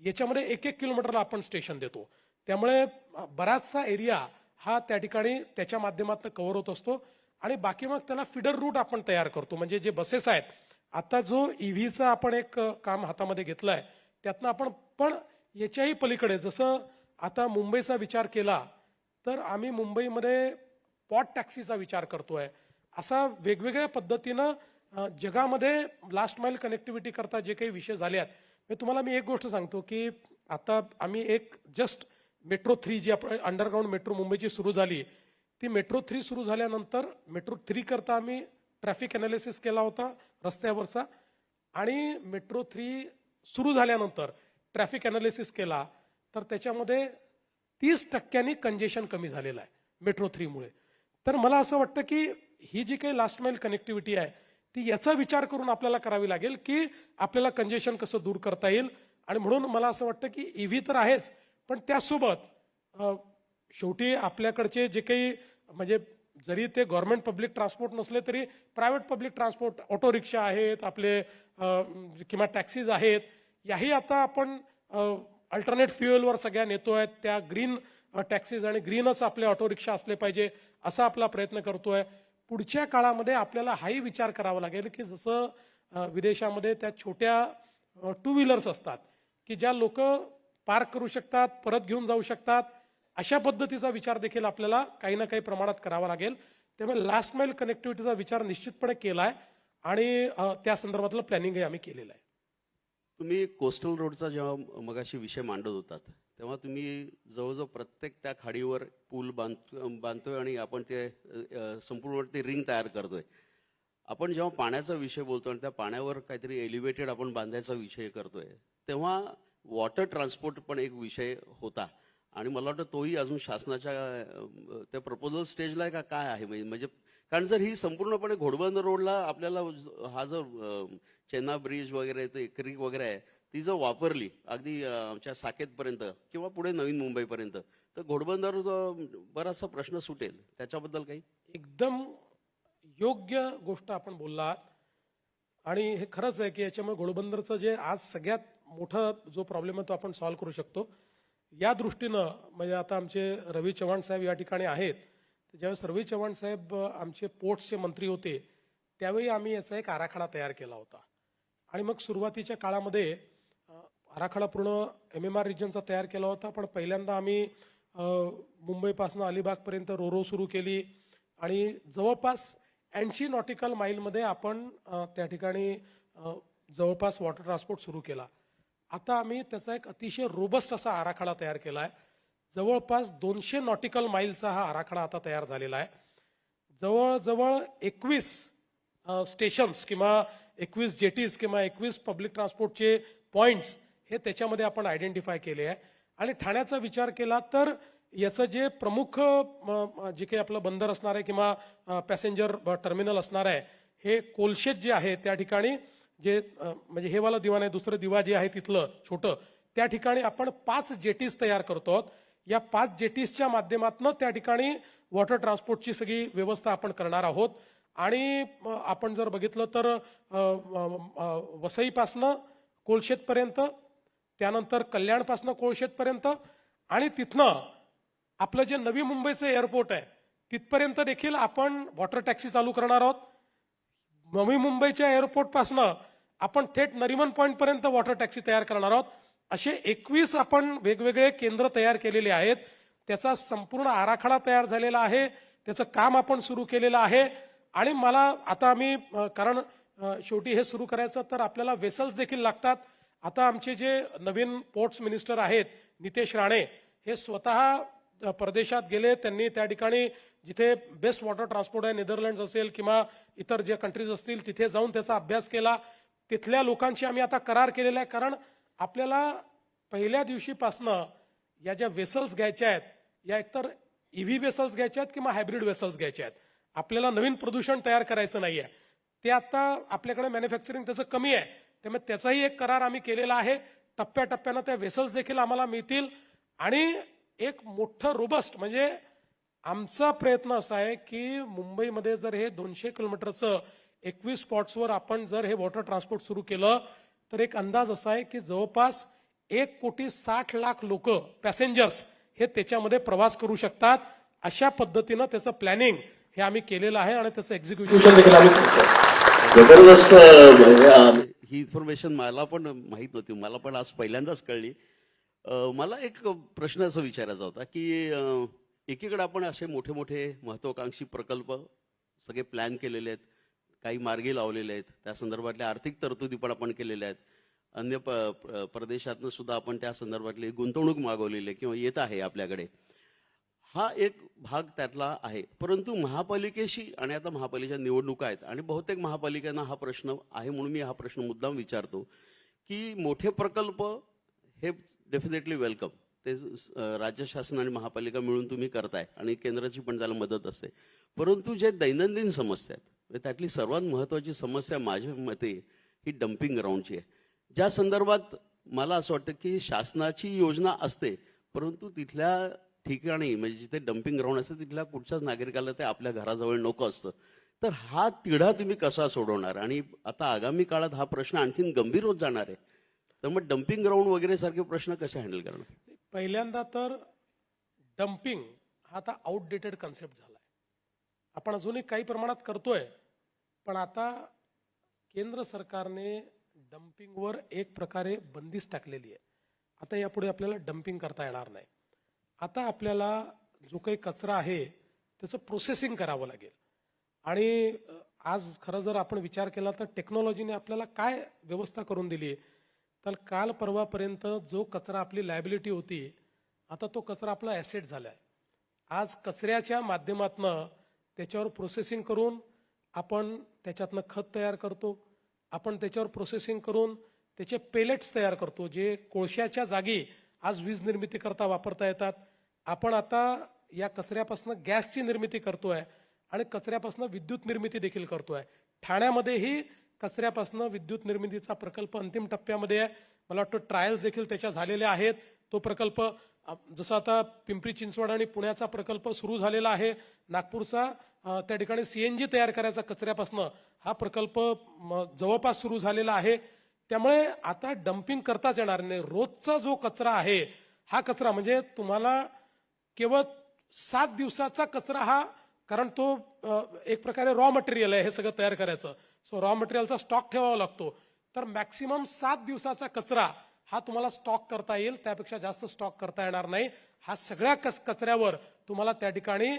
याच्यामध्ये 1-1 किलोमीटरला आपण स्टेशन देतो. त्यामुळे बराचसा एरिया हा त्या ठिकाणी त्याच्या माध्यमातून कव्हर होत असतो आणि बाकी मग त्याला फिडर रूट आपण तयार करतो. म्हणजे जे बसेस आहेत, आता जो EVचा आपण एक काम हातामध्ये घेतलाय त्यातनं आपण पण याच्याही पलीकडे जसं आता मुंबईचा विचार केला तर आम्ही मुंबईमध्ये पॉट टॅक्सीचा विचार करतोय. असा वेगवेगळ्या पद्धतीनं जगामध्ये लास्ट माईल कनेक्टिव्हिटी करता जे काही विषय झाले आहेत, तुम्हाला मी एक गोष्ट सांगतो की आता आम्ही एक जस्ट मेट्रो 3 जी आपण अंडरग्राऊंड मेट्रो मुंबईची सुरू झाली, ती मेट्रो 3 सुरू झाल्यानंतर मेट्रो 3 करता आम्ही ट्रॅफिक अनालिसिस केला होता रस्त्यावरचा आणि मेट्रो 3 सुरू झाल्यानंतर ट्रॅफिक अनालिसिस केला तर त्याच्यामध्ये 30% कंजेशन कमी झालेलं आहे मेट्रो 3 मुळे. तर मला असं वाटतं की ही जी काही लास्ट माईल कनेक्टिव्हिटी आहे ती याचा विचार करून आपल्याला करावी लागेल की आपल्याला कंजेशन कसं दूर करता येईल. आणि म्हणून मला असं वाटतं की EV तर आहेच, पण त्यासोबत शेवटी आपल्याकडचे जे काही म्हणजे जरी ते गव्हर्नमेंट पब्लिक ट्रान्सपोर्ट नसले तरी private public transport, auto rickshaw आहेत आपले किंवा टॅक्सीज आहेत, याही आता आपण अल्टरनेट फ्युएलवर सगळ्या नेतोय. त्या ग्रीन टॅक्सीज आणि ग्रीनच आपले ऑटो रिक्षा असले पाहिजे असा आपला प्रयत्न करतोय. पुढच्या काळामध्ये आपल्याला हाही विचार करावा लागेल की जसं विदेशामध्ये त्या छोट्या 2 व्हीलर्स असतात की ज्या लोक पार्क करू शकतात, परत घेऊन जाऊ शकतात, अशा पद्धतीचा विचार देखील आपल्याला काही ना काही प्रमाणात करावा लागेल. त्यामुळे लास्ट माईल कनेक्टिव्हिटीचा विचार निश्चितपणे केलाय आणि त्या संदर्भातलं प्लॅनिंगही आम्ही केलेलं आहे. तुम्ही कोस्टल रोडचा जेव्हा मगाशी विषय मांडत होतात तेव्हा तुम्ही जवळजवळ प्रत्येक त्या खाडीवर पूल बांधतोय आणि आपण ते संपूर्ण ते रिंग तयार करतोय. आपण जेव्हा पाण्याचा विषय बोलतो आणि त्या पाण्यावर काहीतरी एलिव्हेटेड आपण बांधायचा विषय करतोय तेव्हा वॉटर ट्रान्सपोर्ट पण एक विषय होता आणि मला वाटतं तोही अजून शासनाच्या त्या प्रपोजल स्टेजला आहे का काय आहे? म्हणजे कारण जर ही संपूर्णपणे घोडबंदर रोडला आपल्याला हा जो चेन्ना ब्रिज वगैरे ते क्रीक वगैरे आहे ती जर वापरली अगदी आमच्या साकेतपर्यंत किंवा पुढे नवीन मुंबईपर्यंत तर घोडबंदर बराचसा प्रश्न सुटेल. त्याच्याबद्दल काही? एकदम योग्य गोष्ट आपण बोललात आणि हे खरंच आहे की याच्यामुळे घोडबंदरचं जे आज सगळ्यात मोठा जो प्रॉब्लेम आहे तो आपण सॉल्व्ह करू शकतो. या दृष्टीनं म्हणजे आता आमचे रवी चव्हाण साहेब या ठिकाणी आहेत. ज्यावेळेस रवी चव्हाण साहेब आमचे पोर्ट्सचे मंत्री होते त्यावेळी आम्ही याचा एक आराखडा तयार केला होता आणि मग सुरुवातीच्या काळामध्ये आराखडा पूर्ण MMR रिजनचा तयार केला होता. पण पहिल्यांदा आम्ही मुंबईपासून अलिबागपर्यंत रोरो सुरू केली आणि जवळपास 80 नॉटिकल माईलमध्ये आपण त्या ठिकाणी जवळपास वॉटर ट्रान्सपोर्ट सुरू केला. आता आम्ही त्याचा एक अतिशय रोबस्ट असा आराखडा तयार केला आहे. जवळपास 200 नॉटिकल माईलचा हा आराखडा आता तयार झालेला आहे. जवळजवळ 21 स्टेशन्स किंवा 21 जेटीज किंवा 21 पब्लिक ट्रान्सपोर्टचे पॉइंट्स हे त्याच्यामध्ये आपण आयडेंटिफाय केले आहे. आणि ठाण्याचा विचार केला तर याचं जे प्रमुख जे काही आपलं बंदर असणार आहे किंवा पॅसेंजर टर्मिनल असणार आहे हे कोलशेत जे आहे त्या ठिकाणी जे म्हणजे हे वाला दिवा नाही, दुसरं दिवा जे आहे तिथलं छोटं, त्या ठिकाणी आपण 5 जेटीज तयार करतो आहोत. या 5 जेटीजच्या माध्यमातून त्या ठिकाणी वॉटर ट्रान्सपोर्टची सगळी व्यवस्था आपण करणार आहोत. आणि आपण जर बघितलं तर वसईपासनं कोळशेतपर्यंत, त्यानंतर कल्याणपासनं कोळशेतपर्यंत आणि तिथनं आपलं जे नवी मुंबईचं एअरपोर्ट आहे तिथपर्यंत देखील आपण वॉटर टॅक्सी चालू करणार आहोत. नवी मुंबईच्या एअरपोर्ट पासनं आपण थेट नरिमन पॉइंट पर्यंत वॉटर टॅक्सी तयार करणार आहोत. असे 21 आपण वेगवेगळे केंद्र तयार केलेले आहेत. त्याचा संपूर्ण आराखडा तयार झालेला आहे, त्याचं काम आपण सुरू केलेलं आहे. आणि मला आता आम्ही कारण शेवटी हे सुरू करायचं तर आपल्याला वेसल्स देखील लागतात. आता आमचे जे नवीन पोर्ट्स मिनिस्टर आहेत नितेश राणे, हे स्वतः परदेशात गेले. त्यांनी त्या ठिकाणी जिथे बेस्ट वॉटर ट्रान्सपोर्ट आहे, नेदरलँड्स असेल किंवा इतर जे कंट्रीज असतील, तिथे जाऊन त्याचा अभ्यास केला. तिथल्या लोकांशी आम्ही आता करार केलेला आहे. कारण आपल्याला पहिल्या दिवशीपासनं या ज्या वेसल्स घ्यायच्या आहेत, या एकतर ईव्ही वेसल्स घ्यायच्या आहेत किंवा हायब्रिड वेसल्स घ्यायच्या आहेत. आपल्याला नवीन प्रदूषण तयार करायचं नाहीये. ते आता आपल्याकडे मॅन्युफॅक्चरिंग त्याचं कमी आहे, त्यामुळे त्याचाही एक करार आम्ही केलेला आहे. टप्प्याटप्प्यानं त्या वेसल्स देखील आम्हाला मिळतील. आणि एक मोठं रोबस्ट म्हणजे आमचा प्रयत्न असा आहे की मुंबईमध्ये जर हे 200 किलोमीटरचं 21 स्पॉट्सवर आपण जर हे वॉटर ट्रान्सपोर्ट सुरू केलं तर एक अंदाज असा आहे की जवळपास 1,60,00,000 लोक पॅसेंजर्स हे त्याच्यामध्ये प्रवास करू शकतात. अशा पद्धतीनं त्याचं प्लॅनिंग हे आम्ही केलेलं आहे आणि त्याचं एक्झिक्युशन देखील आम्ही करतो. जबरदस्त. ही इन्फॉर्मेशन मला पण माहित नव्हती, मला पण आज पहिल्यांदाच कळली. मला एक प्रश्न असा विचारायचा होता की एकीकडे आपण असे मोठे मोठे महत्वाकांक्षी प्रकल्प सगळे प्लॅन केलेले आहेत, काही मार्गी लावलेले आहेत, त्या संदर्भातल्या आर्थिक तरतुदी पण आपण केलेल्या आहेत. अन्य प्रदेशातनं सुद्धा आपण त्या संदर्भातली गुंतवणूक मागवलेली आहे किंवा येत आहे आपल्याकडे. हा एक भाग त्यातला आहे. परंतु महापालिकेशी आणि आता महापालिकेच्या निवडणुका आहेत आणि बहुतेक महापालिकांना हा प्रश्न आहे, म्हणून मी हा प्रश्न मुद्दाम विचारतो की मोठे प्रकल्प हे डेफिनेटली वेलकम, ते राज्य शासन आणि महापालिका मिळून तुम्ही करताय आणि केंद्राची पण त्याला मदत असते. परंतु जे दैनंदिन समस्या आहेत त्यातली सर्वात महत्वाची समस्या माझ्या मते ही डम्पिंग ग्राउंडची आहे, ज्या संदर्भात मला असं वाटतं की शासनाची योजना असते परंतु तिथल्या ठिकाणी म्हणजे जिथे डम्पिंग ग्राउंड असते तिथल्या कुठच्याच नागरिकाला ते आपल्या घराजवळ नको असतं. तर हा तिढा तुम्ही कसा सोडवणार? आणि आता आगामी काळात हा प्रश्न आणखीन गंभीर होत जाणार आहे, तर मग डम्पिंग ग्राउंड वगैरे सारखे प्रश्न कसे हँडल करणार? पहिल्यांदा तर डम्पिंग हा आता आउटडेटेड कन्सेप्ट झालाय. आपण अजूनही काही प्रमाणात करतोय, पण आता केंद्र सरकारने डम्पिंगवर एक प्रकारे बंदिस्त टाकलेली आहे. आता यापुढे आपल्याला डम्पिंग करता येणार नाही. आता आपल्याला जो काही कचरा आहे त्याचं प्रोसेसिंग करावं लागेल. आणि आज खरं जर आपण विचार केला तर टेक्नॉलॉजीने आपल्याला काय व्यवस्था करून दिली, तर काल परवापर्यंत जो कचरा आपली लायबिलिटी होती, आता तो कचरा आपला ॲसेट झालाय. आज कचऱ्याच्या माध्यमातनं त्याच्यावर प्रोसेसिंग करून आपण त्याच्यातनं खत तयार करतो, आपण त्याच्यावर प्रोसेसिंग करून त्याचे पेलेट्स तयार करतो, जे कोळशाच्या जागी आज वीज निर्मिती करता वापरता येतात. आपण आता या कचऱ्यापासून गॅसची निर्मिती करतोय आणि कचऱ्यापासून विद्युत निर्मिती देखील करतोय. ठाण्यामध्येही कचऱ्यापासून विद्युत निर्मितीचा प्रकल्प अंतिम टप्प्यामध्ये आहे. मला वाटतं ट्रायल्स देखील त्याच्या झालेल्या आहेत. तो प्रकल्प जसं आता पिंपरी चिंचवड आणि पुण्याचा प्रकल्प सुरू झालेला आहे, नागपूरचा त्या ठिकाणी सीएनजी तयार करायचा कचऱ्यापासून हा प्रकल्प जवळपास सुरू झालेला आहे. त्यामुळे आता डम्पिंग करताच येणार नाही. रोजचा जो कचरा आहे हा कचरा म्हणजे तुम्हाला केवळ 7 दिवसाचा कचरा हा, कारण तो एक प्रकारे रॉ मटेरियल आहे हे सगळं तयार करायचं, सो रॉ मटेरियलचा स्टॉक ठेवावा लागतो. तर मॅक्सिमम 7 दिवसाचा कचरा हा तुम्हाला स्टॉक करता येईल, त्यापेक्षा जास्त स्टॉक करता येणार नाही. हा सगळ्या कचऱ्यावर तुम्हाला त्या ठिकाणी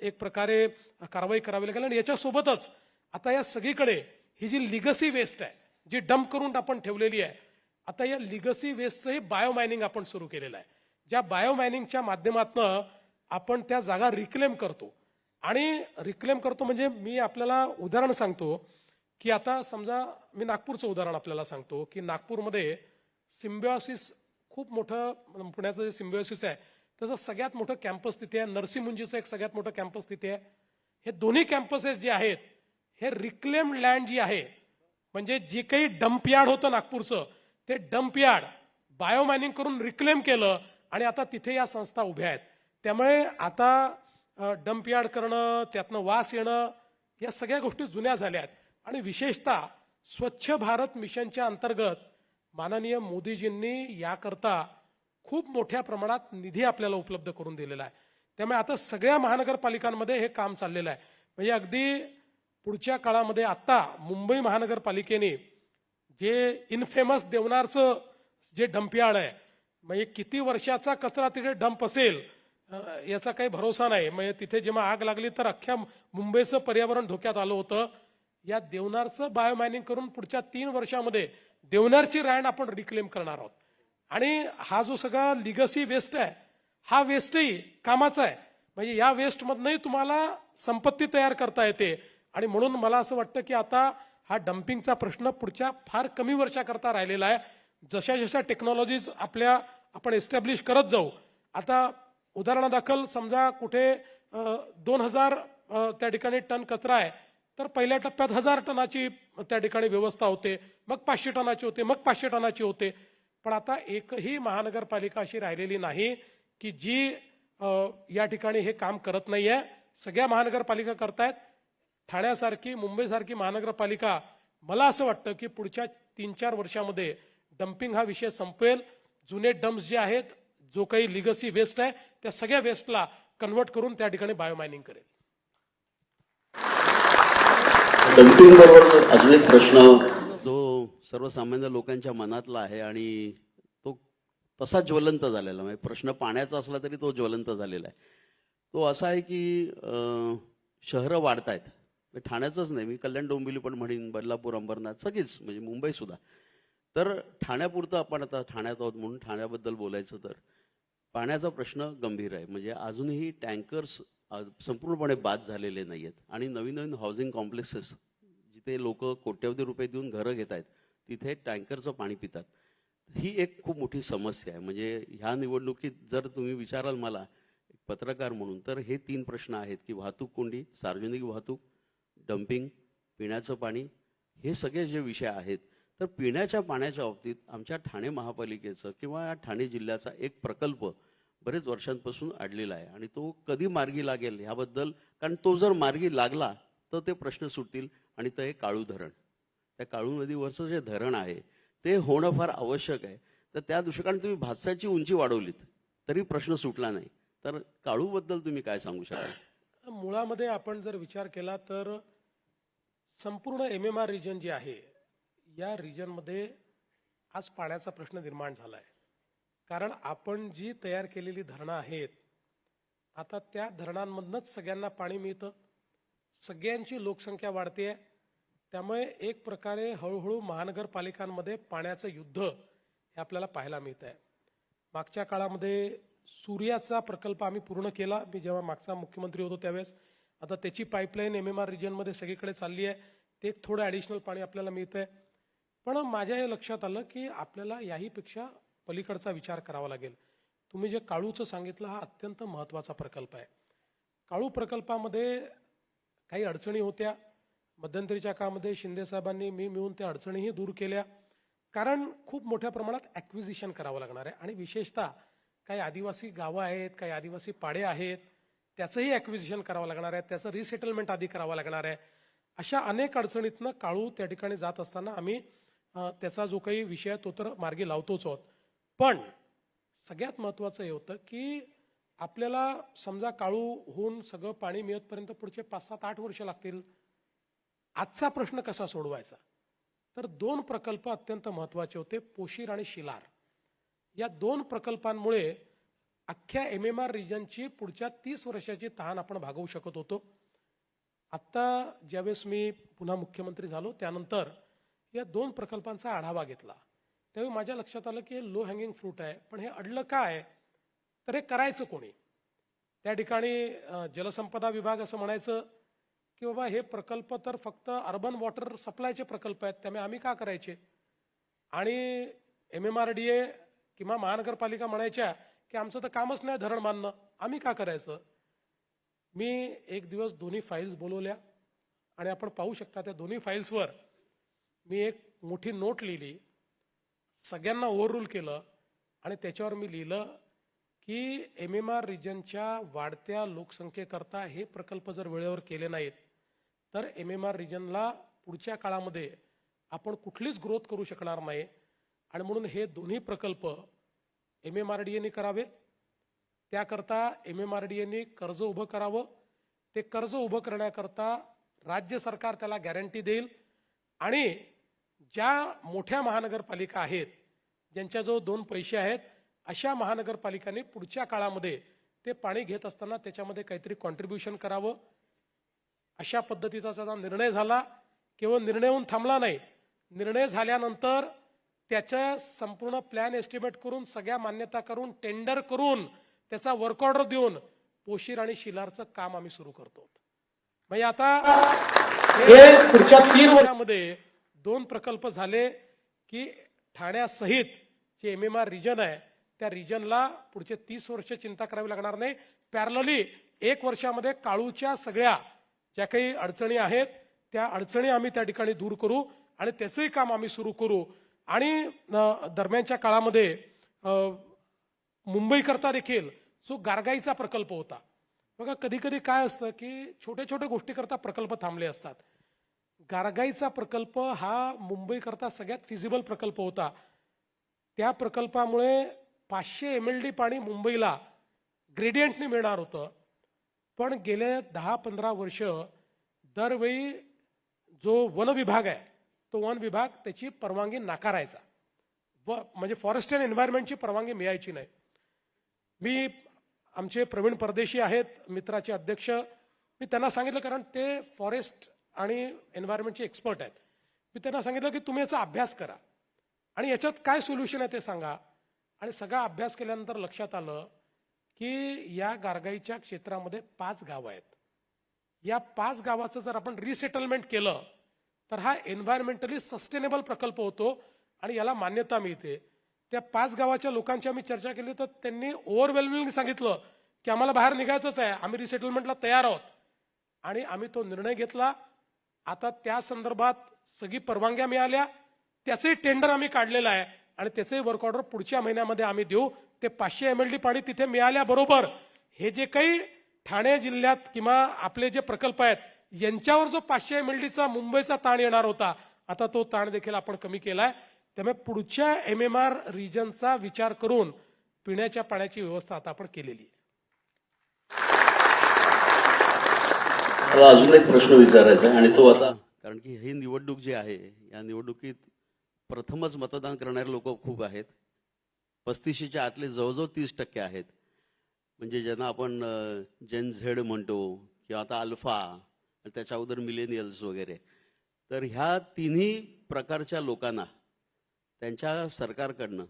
एक प्रकारे कारवाई करावी लागेल. आणि याच्यासोबतच आता या सगळीकडे ही जी लिगसी वेस्ट आहे जी डंप करून आपण ठेवलेली आहे, आता या लिगसी वेस्टचंही बायोमायनिंग आपण सुरू केलेलं आहे. ज्या बायोमायनिंगच्या माध्यमातून आपण त्या जागा रिक्लेम करतो. आणि रिक्लेम करतो म्हणजे मी आपल्याला उदाहरण सांगतो की आता समजा मी नागपूरचं उदाहरण आपल्याला सांगतो की नागपूरमध्ये सिम्बिओसिस खूप मोठं, पुण्याचं जे सिम्बिओसिस आहे त्याचं सगळ्यात मोठं कॅम्पस तिथे आहे. नरसिंहमुंजीचं एक सगळ्यात मोठं कॅम्पस तिथे आहे. हे दोन्ही कॅम्पसेस जे आहेत हे रिक्लेम लँड जी आहे, म्हणजे जे काही डम्प यार्ड होतं नागपूरचं, ते डम्प यार्ड बायोमायनिंग करून रिक्लेम केलं आणि आता तिथे या संस्था उभ्या आहेत. त्यामुळे आता डम्प यार्ड करणं, त्यातनं वास येणं, या सगळ्या गोष्टी जुन्या झाल्या आहेत. आणि विशेषतः स्वच्छ भारत मिशनच्या अंतर्गत माननीय मोदीजींनी याकरता खूप मोठ्या प्रमाणात निधी आपल्याला उपलब्ध करून दिलेला आहे. त्यामुळे आता सगळ्या महानगरपालिकांमध्ये हे काम चाललेलं आहे. म्हणजे अगदी पुढच्या काळामध्ये आता मुंबई महानगरपालिकेने जे इनफेमस देवनारचं जे डम्पयार्ड आहे, म्हणजे किती वर्षाचा कचरा तिथे डंप असेल याचा काही भरोसा नाही. म्हणजे तिथे जेव्हा आग लागली तर अख्ख्या मुंबईचं पर्यावरण धोक्यात आलं होतं. या देवनारचं बायोमायनिंग करून पुढच्या 3 वर्षामध्ये देवनारची रँड आपण रिक्लेम करणार आहोत. आणि हा जो सगळा लिगसी वेस्ट आहे, हा वेस्टही कामाचा आहे. म्हणजे या वेस्टमधनंही तुम्हाला संपत्ती तयार करता येते. आणि म्हणून मला असं वाटतं की आता हा डम्पिंगचा प्रश्न पुढच्या फार कमी वर्षाकरता राहिलेला आहे. जशा जशा टेक्नॉलॉजीज आपण एस्टॅब्लिश करत जाऊ. आता उदाहरणादाखल समजा कुठे 2000 त्या ठिकाणी टन कचरा आहे, तर पहिल्या टप्प्यात 1000 टनाची त्या ठिकाणी व्यवस्था होते, मग 500 टनाची होते, मग 500 टनाची होते. पण आता एकही महानगरपालिका अशी राहिलेली नाही की जी या ठिकाणी हे काम करत नाहीये. सगळ्या महानगरपालिका करतायत. ठाण्यासारखी, मुंबईसारखी महानगरपालिका, मला असं वाटतं की पुढच्या 3-4 वर्षामध्ये डम्पिंग हा विषय संपेल. जुने डम्प्स जे आहेत, जो काही लिगसी वेस्ट आहे, त्या सगळ्या वेस्टला कन्वर्ट करून त्या ठिकाणी बायोमायनिंग करेल. डम्पिंग बरोबर अजून एक प्रश्न जो सर्वसामान्य लोकांच्या मनातला आहे आणि तो तसा ज्वलंत झालेला, म्हणजे प्रश्न पाण्याचा असला तरी तो ज्वलंत झालेला आहे. तो असा आहे की शहरं वाढत आहेत. ठाण्याचंच नाही, मी कल्याण डोंबिवली पण म्हणेन, बदलापूर, अंबरनाथ, सगळीच म्हणजे मुंबई सुद्धा. तर ठाण्यापुरतं आपण आता ठाण्यात आहोत म्हणून ठाण्याबद्दल बोलायचं तर पाण्याचा प्रश्न गंभीर आहे. म्हणजे अजूनही टँकर्स संपूर्णपणे बाद झालेले नाही आहेत. आणि नवीन नवीन हाऊसिंग कॉम्प्लेक्सेस जिथे लोक कोट्यवधी रुपये देऊन घरं घेत आहेत, तिथे टँकरचं पाणी पितात. ही एक खूप मोठी समस्या आहे. म्हणजे ह्या निवडणुकीत जर तुम्ही विचाराल मला एक पत्रकार म्हणून, तर हे 3 प्रश्न आहेत की वाहतूक कोंडी, सार्वजनिक वाहतूक, डम्पिंग, पिण्याचं पाणी, हे सगळे जे विषय आहेत. तर पिण्याच्या पाण्याच्या बाबतीत आमच्या ठाणे महापालिकेचं किंवा ठाणे जिल्ह्याचा एक प्रकल्प बरेच वर्षांपासून अडलेला आहे. आणि तो कधी मार्गी लागेल ह्याबद्दल, कारण तो जर मार्गी लागला तर ते प्रश्न सुटतील. आणि ते हे काळू धरण, त्या काळू नदीवरचं जे धरण आहे ते होणं फार आवश्यक आहे. तर त्या दृष्टीने तुम्ही भातसाची उंची वाढवलीत तरी प्रश्न सुटला नाही. तर काळूबद्दल तुम्ही काय सांगू शकाल? मुळामध्ये आपण जर विचार केला तर संपूर्ण MMR रिजन जे आहे, या रिजनमध्ये आज पाण्याचा प्रश्न निर्माण झाला आहे. कारण आपण जी तयार केलेली धरणं आहेत, आता त्या धरणांमधनंच सगळ्यांना पाणी मिळतं. सगळ्यांची लोकसंख्या वाढते. त्यामुळे एक प्रकारे हळूहळू महानगरपालिकांमध्ये पाण्याचं युद्ध हे आपल्याला पाहायला मिळत आहे. मागच्या काळामध्ये सूर्याचा प्रकल्प आम्ही पूर्ण केला. मी जेव्हा मागचा मुख्यमंत्री होतो त्यावेळेस. आता त्याची पाईपलाईन MMR रिजनमध्ये सगळीकडे चालली आहे. ते थोडं ॲडिशनल पाणी आपल्याला मिळतंय. पण माझ्या हे लक्षात आलं की आपल्याला याहीपेक्षा पलीकडचा विचार करावा लागेल. तुम्ही जे काळूचं सांगितलं, हा अत्यंत महत्त्वाचा प्रकल्प आहे. काळू प्रकल्पामध्ये काही अडचणी होत्या. मध्यंतरीच्या काळामध्ये शिंदे साहेबांनी मी मिळून त्या अडचणीही दूर केल्या. कारण खूप मोठ्या प्रमाणात ॲक्विजिशन करावं लागणार आहे. आणि विशेषतः काही आदिवासी गावं आहेत, काही आदिवासी पाडे आहेत, त्याचंही ॲक्विजिशन करावं लागणार आहे. त्याचं रिसेटलमेंट आधी करावं लागणार आहे. अशा अनेक अडचणीतनं काळू त्या ठिकाणी जात असताना आम्ही त्याचा जो काही विषय आहे तो तर मार्गी लावतोच आहोत. पण सगळ्यात महत्त्वाचं हे होतं की आपल्याला समजा काळू होऊन सगळं पाणी मिळतपर्यंत पुढचे 5-7-8 वर्ष लागतील. आजचा प्रश्न कसा सोडवायचा? तर 2 प्रकल्प अत्यंत महत्त्वाचे होते, पोशीर आणि शिलार. या 2 प्रकल्पांमुळे अख्ख्या MMR रिजनची पुढच्या 30 वर्षाची तहान आपण भागवू शकत होतो. आत्ता ज्यावेळेस मी पुन्हा मुख्यमंत्री झालो त्यानंतर या 2 प्रकल्पांचा आढावा घेतला. त्यावेळी माझ्या लक्षात आलं की हे लो हँगिंग फ्रूट आहे. पण हे अडलं काय? तर हे करायचं कोणी? त्या ठिकाणी जलसंपदा विभाग असं म्हणायचं की बाबा हे प्रकल्प तर फक्त अर्बन वॉटर सप्लायचे प्रकल्प आहेत, त्यामुळे आम्ही का करायचे. आणि MMRDA किंवा महानगरपालिका म्हणायच्या की आमचं तर कामच नाही धरण बांधणं, आम्ही का करायचं. मी एक दिवस दोन्ही फाईल्स बोलवल्या आणि आपण पाहू शकता त्या दोन्ही फाईल्सवर मी एक मोठी नोट लिहिली, सगळ्यांना ओव्हररूल केलं आणि त्याच्यावर मी लिहिलं की MMR रिजनच्या वाढत्या लोकसंख्येकरता हे प्रकल्प जर वेळेवर केले नाहीत तर MMR रिजनला पुढच्या काळामध्ये आपण कुठलीच ग्रोथ करू शकणार नाही. आणि म्हणून हे दोन्ही प्रकल्प MMRDAने करावे. त्याकरता MMRDAने कर्ज उभं करावं. ते कर्ज उभं करण्याकरता राज्य सरकार त्याला गॅरंटी देईल आणि ज्या मोठ्या महानगरपालिका आहेत ज्यांच्याजवळ 2 पैसे आहेत अशा महानगरपालिकांनी पुढच्या काळामध्ये ते पाणी घेत असताना त्याच्यामध्ये काहीतरी कॉन्ट्रीब्युशन करावं. अशा पद्धतीचा त्याचा निर्णय झाला. केवळ निर्णय होऊन थांबला नाही, निर्णय झाल्यानंतर त्याचा संपूर्ण प्लॅन एस्टिमेट करून सगळ्या मान्यता करून टेंडर करून त्याचा वर्क ऑर्डर देऊन पोशीर आणि शिलारचं काम आम्ही सुरू करतो. म्हणजे आता हे पुढच्या 3 वर्षामध्ये 2 प्रकल्प झाले की ठाण्यासहित जे MMR रिजन आहे त्या रिजनला पुढचे 30 वर्ष चिंता करावी लागणार नाही. पॅरलली 1 वर्षामध्ये काळूच्या सगळ्या ज्या काही अडचणी आहेत त्या अडचणी आम्ही त्या ठिकाणी दूर करू आणि त्याचंही काम आम्ही सुरू करू. आणि दरम्यानच्या काळामध्ये मुंबईकरता देखील जो गारगाईचा प्रकल्प होता, बघा कधी कधी काय असतं की छोट्या छोट्या गोष्टीकरता प्रकल्प थांबले असतात. गारगाईचा प्रकल्प हा मुंबईकरता सगळ्यात फिजिबल प्रकल्प होता. त्या प्रकल्पामुळे 500 MLD पाणी मुंबईला ग्रेडियंटने मिळणार होतं. पण गेले 10-15 वर्ष दरवेळी जो वन विभाग आहे तो वन विभाग त्याची परवानगी नाकारायचा म्हणजे फॉरेस्ट अँड एन्व्हायरमेंटची परवानगी मिळायची नाही. मी आमचे प्रवीण परदेशी आहेत मित्राचे अध्यक्ष, मी त्यांना सांगितलं कारण ते फॉरेस्ट आणि एन्व्हायरमेंटचे एक्सपर्ट आहेत. मी त्यांना सांगितलं की तुम्ही याचा अभ्यास करा आणि याच्यात काय सोल्युशन आहे ते सांगा. आणि सगळा अभ्यास केल्यानंतर लक्षात आलं की या गारगाईच्या क्षेत्रामध्ये 5 गावं आहेत. या 5 गावाचं जर आपण रिसेटलमेंट केलं तर हा एन्व्हायरमेंटली सस्टेनेबल प्रकल्प होतो आणि याला मान्यता मिळते. त्या 5 गावाच्या लोकांची आम्ही चर्चा केली तर त्यांनी ओव्हरवेल्मिंगली सांगितलं की आम्हाला बाहेर निघायचंच आहे, आम्ही रिसेटलमेंटला तयार आहोत. आणि आम्ही तो निर्णय घेतला. आता त्या संदर्भात सगळी परवानग्या मिळाल्या, त्याचंही टेंडर आम्ही काढलेलं आहे आणि त्याचंही वर्क ऑर्डर पुढच्या महिन्यामध्ये आम्ही देऊ. ते 500 MLD पाणी तिथे मिळाल्याबरोबर हे जे काही ठाणे जिल्ह्यात किंवा आपले जे प्रकल्प आहेत यांच्यावर जो 500 MLDचा मुंबईचा ताण येणार होता आता तो ताण देखील आपण कमी केलाय. त्यामुळे पुढच्या MMR रिजनचा विचार करून पिण्याच्या पाण्याची व्यवस्था आता आपण केलेली आहे. मला अजून एक प्रश्न विचारायचा आहे आणि तो आता, कारण की ही निवडणूक जी आहे या निवडणुकीत प्रथमच मतदान करणारे लोक खूप आहेत. 35च्या आतले जवळजवळ 30% आहेत. म्हणजे ज्यांना आपण जेन झेड म्हणतो किंवा आता अल्फा, त्याच्या अगोदर मिलेनियल्स वगैरे. तर ह्या तिन्ही प्रकारच्या लोकांना त्यांच्या सरकारकडनं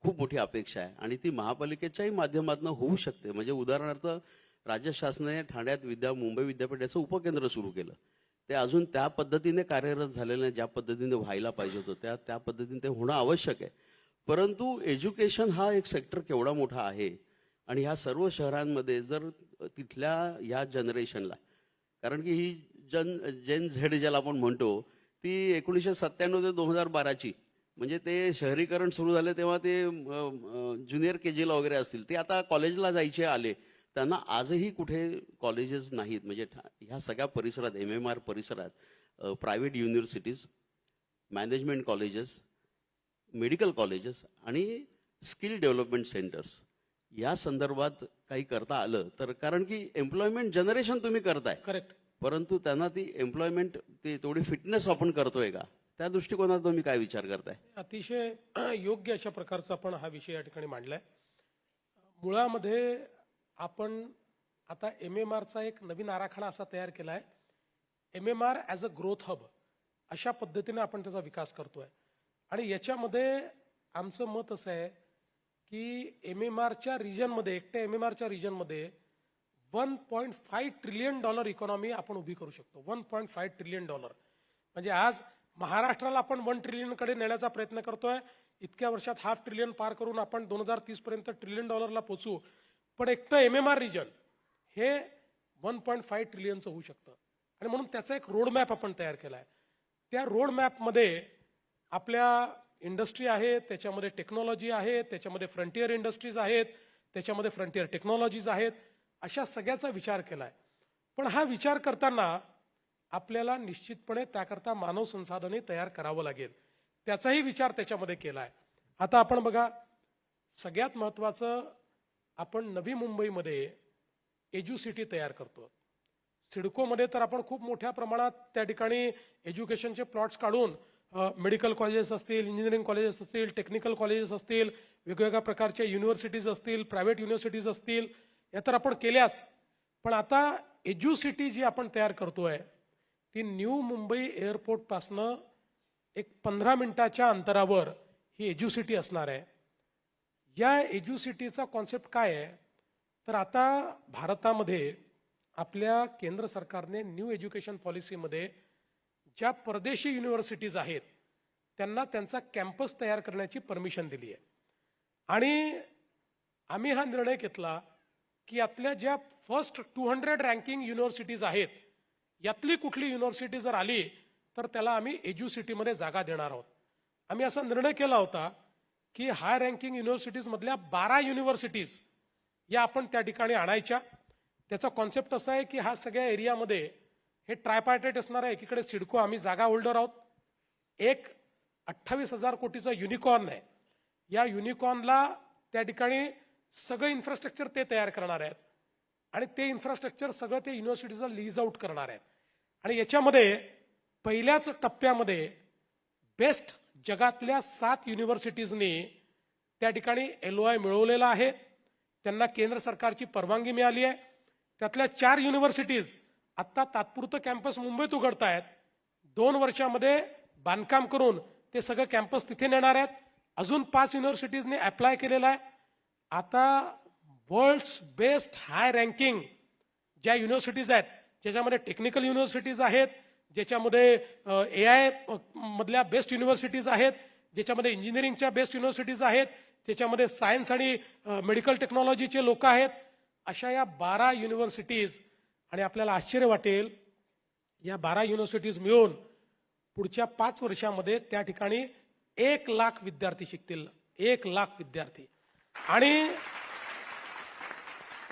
खूप मोठी अपेक्षा आहे आणि ती महापालिकेच्याही माध्यमातून होऊ शकते. म्हणजे उदाहरणार्थ राज्य शासनाने ठाण्यात मुंबई विद्यापीठाचं उपकेंद्र सुरू केलं. ते अजून त्या पद्धतीने कार्यरत झालेलं नाही ज्या पद्धतीने व्हायला पाहिजे होतं. त्या पद्धतीने ते होणं आवश्यक आहे. परंतु एज्युकेशन हा एक सेक्टर केवढा मोठा आहे आणि ह्या सर्व शहरांमध्ये जर तिथल्या ह्या जनरेशनला, कारण की ही जेन झेड ज्याला आपण म्हणतो ती 1997 ते 2012ची, म्हणजे ते शहरीकरण सुरू झाले तेव्हा ते ज्युनियर KGला वगैरे असतील, ते आता कॉलेजला जायचे आले, त्यांना आजही कुठे कॉलेजेस नाहीत. म्हणजे ह्या सगळ्या परिसरात MMR परिसरात private universities, management colleges, medical colleges आणि स्किल डेव्हलपमेंट सेंटर्स या संदर्भात काही करता आलं तर, कारण की एम्प्लॉयमेंट जनरेशन तुम्ही करताय करेक्ट, परंतु त्यांना ती एम्प्लॉयमेंट ती तेवढी फिटनेस आपण करतोय का, त्या दृष्टिकोनात तुम्ही काय विचार करताय? अतिशय योग्य अशा प्रकारचा आपण हा विषय या ठिकाणी मांडलाय. मुळामध्ये आपण आता MMRचा एक नवीन आराखडा असा तयार केलाय, MMR as a growth hub अशा पद्धतीने आपण त्याचा विकास करतोय. आणि याच्यामध्ये आमचं मत असं आहे की MMRच्या रिजनमध्ये, एकट्या MMRच्या रिजनमध्ये $1.5 ट्रिलियन इकॉनॉमी आपण उभी करू शकतो. $1.5 ट्रिलियन. म्हणजे आज महाराष्ट्राला आपण 1 ट्रिलियन कडे नेण्याचा प्रयत्न करतोय. इतक्या वर्षात $500 बिलियन पार करून आपण 2030 पर्यंत $1 ट्रिलियन पोहोचू. पण एकटं MMR रिजन हे 1.5 ट्रिलियनचं होऊ शकतं. आणि म्हणून त्याचा एक रोडमॅप आपण तयार केला आहे. त्या रोडमॅपमध्ये आपल्या इंडस्ट्री आहे, त्याच्यामध्ये टेक्नॉलॉजी आहे, त्याच्यामध्ये फ्रंटियर इंडस्ट्रीज आहेत, त्याच्यामध्ये फ्रंटियर टेक्नॉलॉजीज आहेत, अशा सगळ्याचा विचार केलाय. पण हा विचार करताना आपल्याला निश्चितपणे त्याकरता मानव संसाधने तयार करावं लागेल. त्याचाही विचार त्याच्यामध्ये केलाय. आता आपण बघा, सगळ्यात महत्वाचं, आपण नवी मुंबईमध्ये एज्युसिटी तयार करतो. सिडकोमध्ये तर आपण खूप मोठ्या प्रमाणात त्या ठिकाणी एज्युकेशनचे प्लॉट्स काढून मेडिकल कॉलेजेस असतील, इंजिनिअरिंग कॉलेजेस असतील, टेक्निकल कॉलेजेस असतील, वेगवेगळ्या प्रकारच्या युनिव्हर्सिटीज असतील, प्रायव्हेट युनिव्हर्सिटीज असतील, या तर आपण केल्याच. पण आता एज्युसिटी जी आपण तयार करतोय ती न्यू मुंबई एअरपोर्ट पासनं एक 15 मिनिटाच्या अंतरावर ही एज्युसिटी असणार आहे. या एज्युसिटीचा कॉन्सेप्ट काय आहे, तर आता भारतामध्ये आपल्या केंद्र सरकारने न्यू एज्युकेशन पॉलिसीमध्ये ज्या परदेशी युनिव्हर्सिटीज आहेत त्यांना त्यांचा कॅम्पस तयार करण्याची परमिशन दिली आहे. आणि आम्ही हा निर्णय घेतला की यातल्या ज्या फर्स्ट 200 रँकिंग युनिव्हर्सिटीज आहेत, यातली कुठली युनिव्हर्सिटी जर आली तर त्याला आम्ही एज्युसिटीमध्ये जागा देणार आहोत. आम्ही असा निर्णय केला होता की हाय रँकिंग युनिव्हर्सिटीज मधल्या 12 युनिव्हर्सिटीज या आपण त्या ठिकाणी आणायच्या. त्याचा कॉन्सेप्ट असा आहे की हा सगळ्या एरियामध्ये हे ट्रायपार्टेट असणार आहे. एकीकडे सिडको, आम्ही जागा होल्डर आहोत. एक 28,000 कोटीचा युनिकॉर्न आहे. या युनिकॉर्नला त्या ठिकाणी सगळं इन्फ्रास्ट्रक्चर ते तयार करणार आहेत आणि ते इन्फ्रास्ट्रक्चर सगळं ते युनिव्हर्सिटीजला लीज आउट करणार आहेत. आणि याच्यामध्ये पहिल्याच टप्प्यामध्ये बेस्ट जगातल्या 7 युनिव्हर्सिटीजनी त्या ठिकाणी LOI मिळवलेला आहे. त्यांना केंद्र सरकारची परवानगी मिळाली आहे. त्यातल्या 4 युनिव्हर्सिटीज आता तात्पुरतं कॅम्पस मुंबईत उघडतायत. 2 वर्षामध्ये बांधकाम करून ते सगळं कॅम्पस तिथे नेणार आहेत. अजून 5 युनिव्हर्सिटीजने अप्लाय केलेला आहे. आता वर्ल्ड्स बेस्ट हाय रँकिंग ज्या युनिव्हर्सिटीज आहेत, ज्याच्यामध्ये टेक्निकल युनिव्हर्सिटीज आहेत, ज्याच्यामध्ये AI मधल्या बेस्ट युनिव्हर्सिटीज आहेत, ज्याच्यामध्ये इंजिनिअरिंगच्या बेस्ट युनिव्हर्सिटीज आहेत, त्याच्यामध्ये सायन्स आणि मेडिकल टेक्नॉलॉजीचे लोक आहेत, अशा या 12 युनिव्हर्सिटीज. आणि आपल्याला आश्चर्य वाटेल, या 12 युनिव्हर्सिटीज मिळून पुढच्या 5 वर्षामध्ये त्या ठिकाणी 1 लाख विद्यार्थी शिकतील. 1 लाख विद्यार्थी. आणि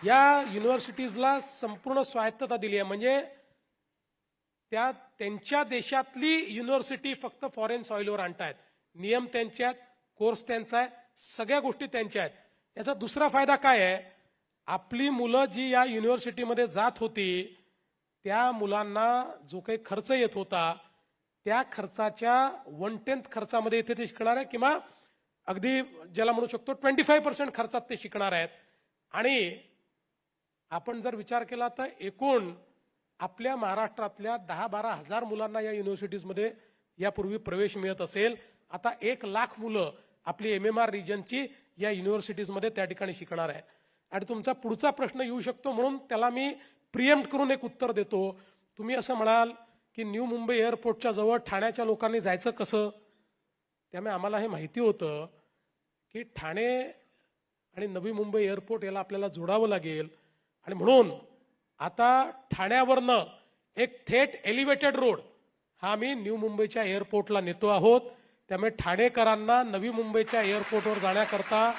या युनिव्हर्सिटीजला संपूर्ण स्वायत्तता दिली आहे. म्हणजे त्यांच्या देशातली युनिव्हर्सिटी फक्त फॉरेन सॉइलवर आणतायत. नियम त्यांचे आहेत, कोर्स त्यांचा आहे, सगळ्या गोष्टी त्यांच्या आहेत. याचा दुसरा फायदा काय आहे, आपली मुलं जी या युनिव्हर्सिटीमध्ये जात होती त्या मुलांना जो काही खर्च येत होता त्या खर्चाच्या 1/10 खर्चामध्ये इथे ते शिकणार आहे, किंवा अगदी ज्याला म्हणू शकतो 25% खर्चात ते शिकणार आहेत. आणि आपण जर विचार केला तर एकूण आपल्या महाराष्ट्रातल्या 10-12 हजार मुलांना या युनिव्हर्सिटीजमध्ये यापूर्वी प्रवेश मिळत असेल. आता 1 लाख मुलं आपली MMR रिजनची या युनिव्हर्सिटीजमध्ये त्या ठिकाणी शिकणार आहेत. आणि तुमचा पुढचा प्रश्न येऊ शकतो, म्हणून त्याला मी प्रिएम्प्ट करून एक उत्तर देतो. तुम्ही असं म्हणाल की न्यू मुंबई एअरपोर्टच्या जवळ ठाण्याच्या लोकांनी जायचं कसं. त्यामुळे आम्हाला हे माहिती होतं की ठाणे आणि नवी मुंबई एअरपोर्ट याला आपल्याला जोडावं लागेल. आणि म्हणून आता ठाण्यावरनं एक थेट एलिव्हेटेड रोड हा आम्ही न्यू मुंबईच्या एअरपोर्टला नेतो आहोत. त्यामुळे ठाणेकरांना नवी मुंबईच्या एअरपोर्टवर जाण्याकरता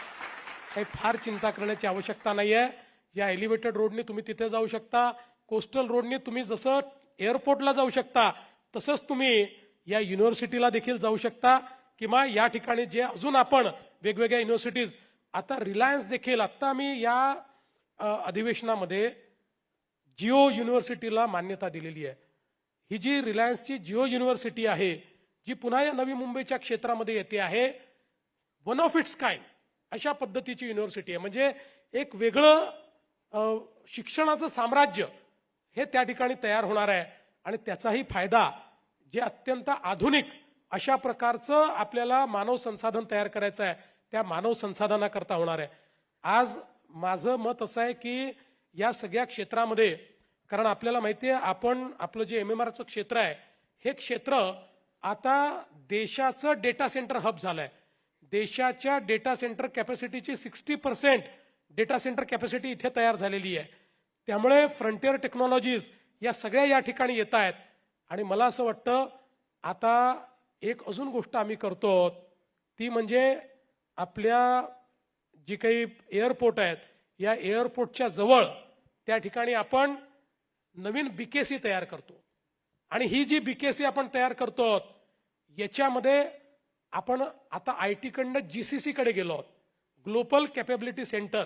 काही फार चिंता करण्याची आवश्यकता नाहीये. या एलिव्हेटेड रोडने तुम्ही तिथे जाऊ शकता. कोस्टल रोडने तुम्ही जसं एअरपोर्टला जाऊ शकता तसंच तुम्ही या युनिव्हर्सिटीला देखील जाऊ शकता. किंवा या ठिकाणी जे अजून आपण वेगवेगळ्या युनिव्हर्सिटीज, आता रिलायन्स देखील, आता आम्ही या अधिवेशनामध्ये जिओ युनिव्हर्सिटीला मान्यता दिलेली आहे. ही जी रिलायन्सची जिओ युनिव्हर्सिटी आहे, जी पुन्हा या नवी मुंबईच्या क्षेत्रामध्ये येते आहे, वन ऑफ इट्स काइंड अशा पद्धतीची युनिव्हर्सिटी आहे. म्हणजे एक वेगळं शिक्षणाचं साम्राज्य हे त्या ठिकाणी तयार होणार आहे. आणि त्याचाही फायदा जे अत्यंत आधुनिक अशा प्रकारचं आपल्याला मानव संसाधन तयार करायचं आहे त्या मानव संसाधनाकरता होणार आहे. आज माझं मत असं आहे की या सगळ्या क्षेत्रामध्ये, कारण आपल्याला माहिती आहे आपण आपलं जे MMRचं क्षेत्र आहे हे क्षेत्र आता देशाचं डेटा सेंटर हब झालंय. देशाच्या डेटा सेंटर कॅपॅसिटीची 60% डेटा सेंटर कॅपॅसिटी इथे तयार झालेली आहे. त्यामुळे फ्रंटियर टेक्नॉलॉजीज या सगळ्या या ठिकाणी येत आहेत. आणि मला असं वाटतं आता एक अजून गोष्ट आम्ही करतो ती म्हणजे आपल्या जी काही एअरपोर्ट आहेत या एअरपोर्टच्या जवळ त्या ठिकाणी आपण नवीन BKC तयार करतो. आणि ही जी BKC आपण तयार करतो याच्यामध्ये आपण आता IT कडनं GCC कडे गेलो आहोत, ग्लोबल कॅपेबिलिटी सेंटर.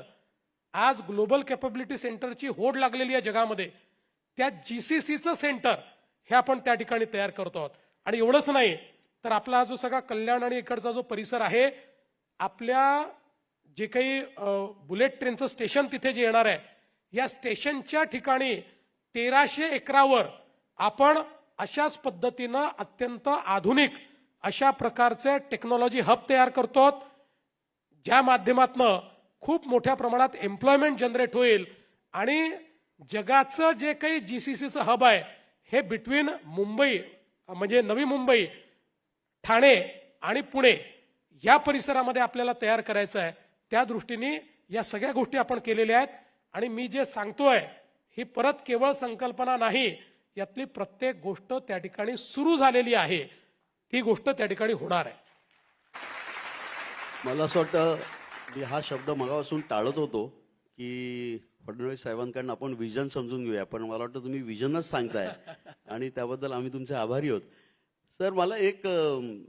आज ग्लोबल कॅपेबिलिटी सेंटरची होड लागलेली आहे जगामध्ये. त्या GCCचं सेंटर हे आपण त्या ठिकाणी तयार करतो आहोत. आणि एवढंच नाही तर आपला हा जो सगळा कल्याण आणि इकडचा जो परिसर आहे, आपल्या जे काही बुलेट ट्रेनचं स्टेशन तिथे जे येणार आहे या स्टेशनच्या ठिकाणी 1300 एकरावर आपण अशाच पद्धतीनं अत्यंत आधुनिक अशा प्रकारचे टेक्नॉलॉजी हब तयार करतो, ज्या माध्यमातून खूप मोठ्या प्रमाणात एम्प्लॉयमेंट जनरेट होईल. आणि जगाचं जे काही GCCचं हब आहे हे बिटवीन मुंबई म्हणजे नवी मुंबई, ठाणे आणि पुणे या परिसरामध्ये आपल्याला तयार करायचं आहे. त्या दृष्टीने या सगळ्या गोष्टी आपण केलेल्या आहेत. आणि मी जे सांगतोय ही परत केवळ संकल्पना नाही, यातली प्रत्येक गोष्ट त्या ठिकाणी सुरू झालेली आहे, ती गोष्ट त्या ठिकाणी होणार आहे. मला असं वाटतं मी हा शब्द मगापासून टाळत होतो की फडणवीस साहेबांकडून आपण विजन समजून घेऊया, पण मला वाटतं तुम्ही विजनच सांगताय आणि त्याबद्दल आम्ही तुमचे आभारी आहोत. सर मला एक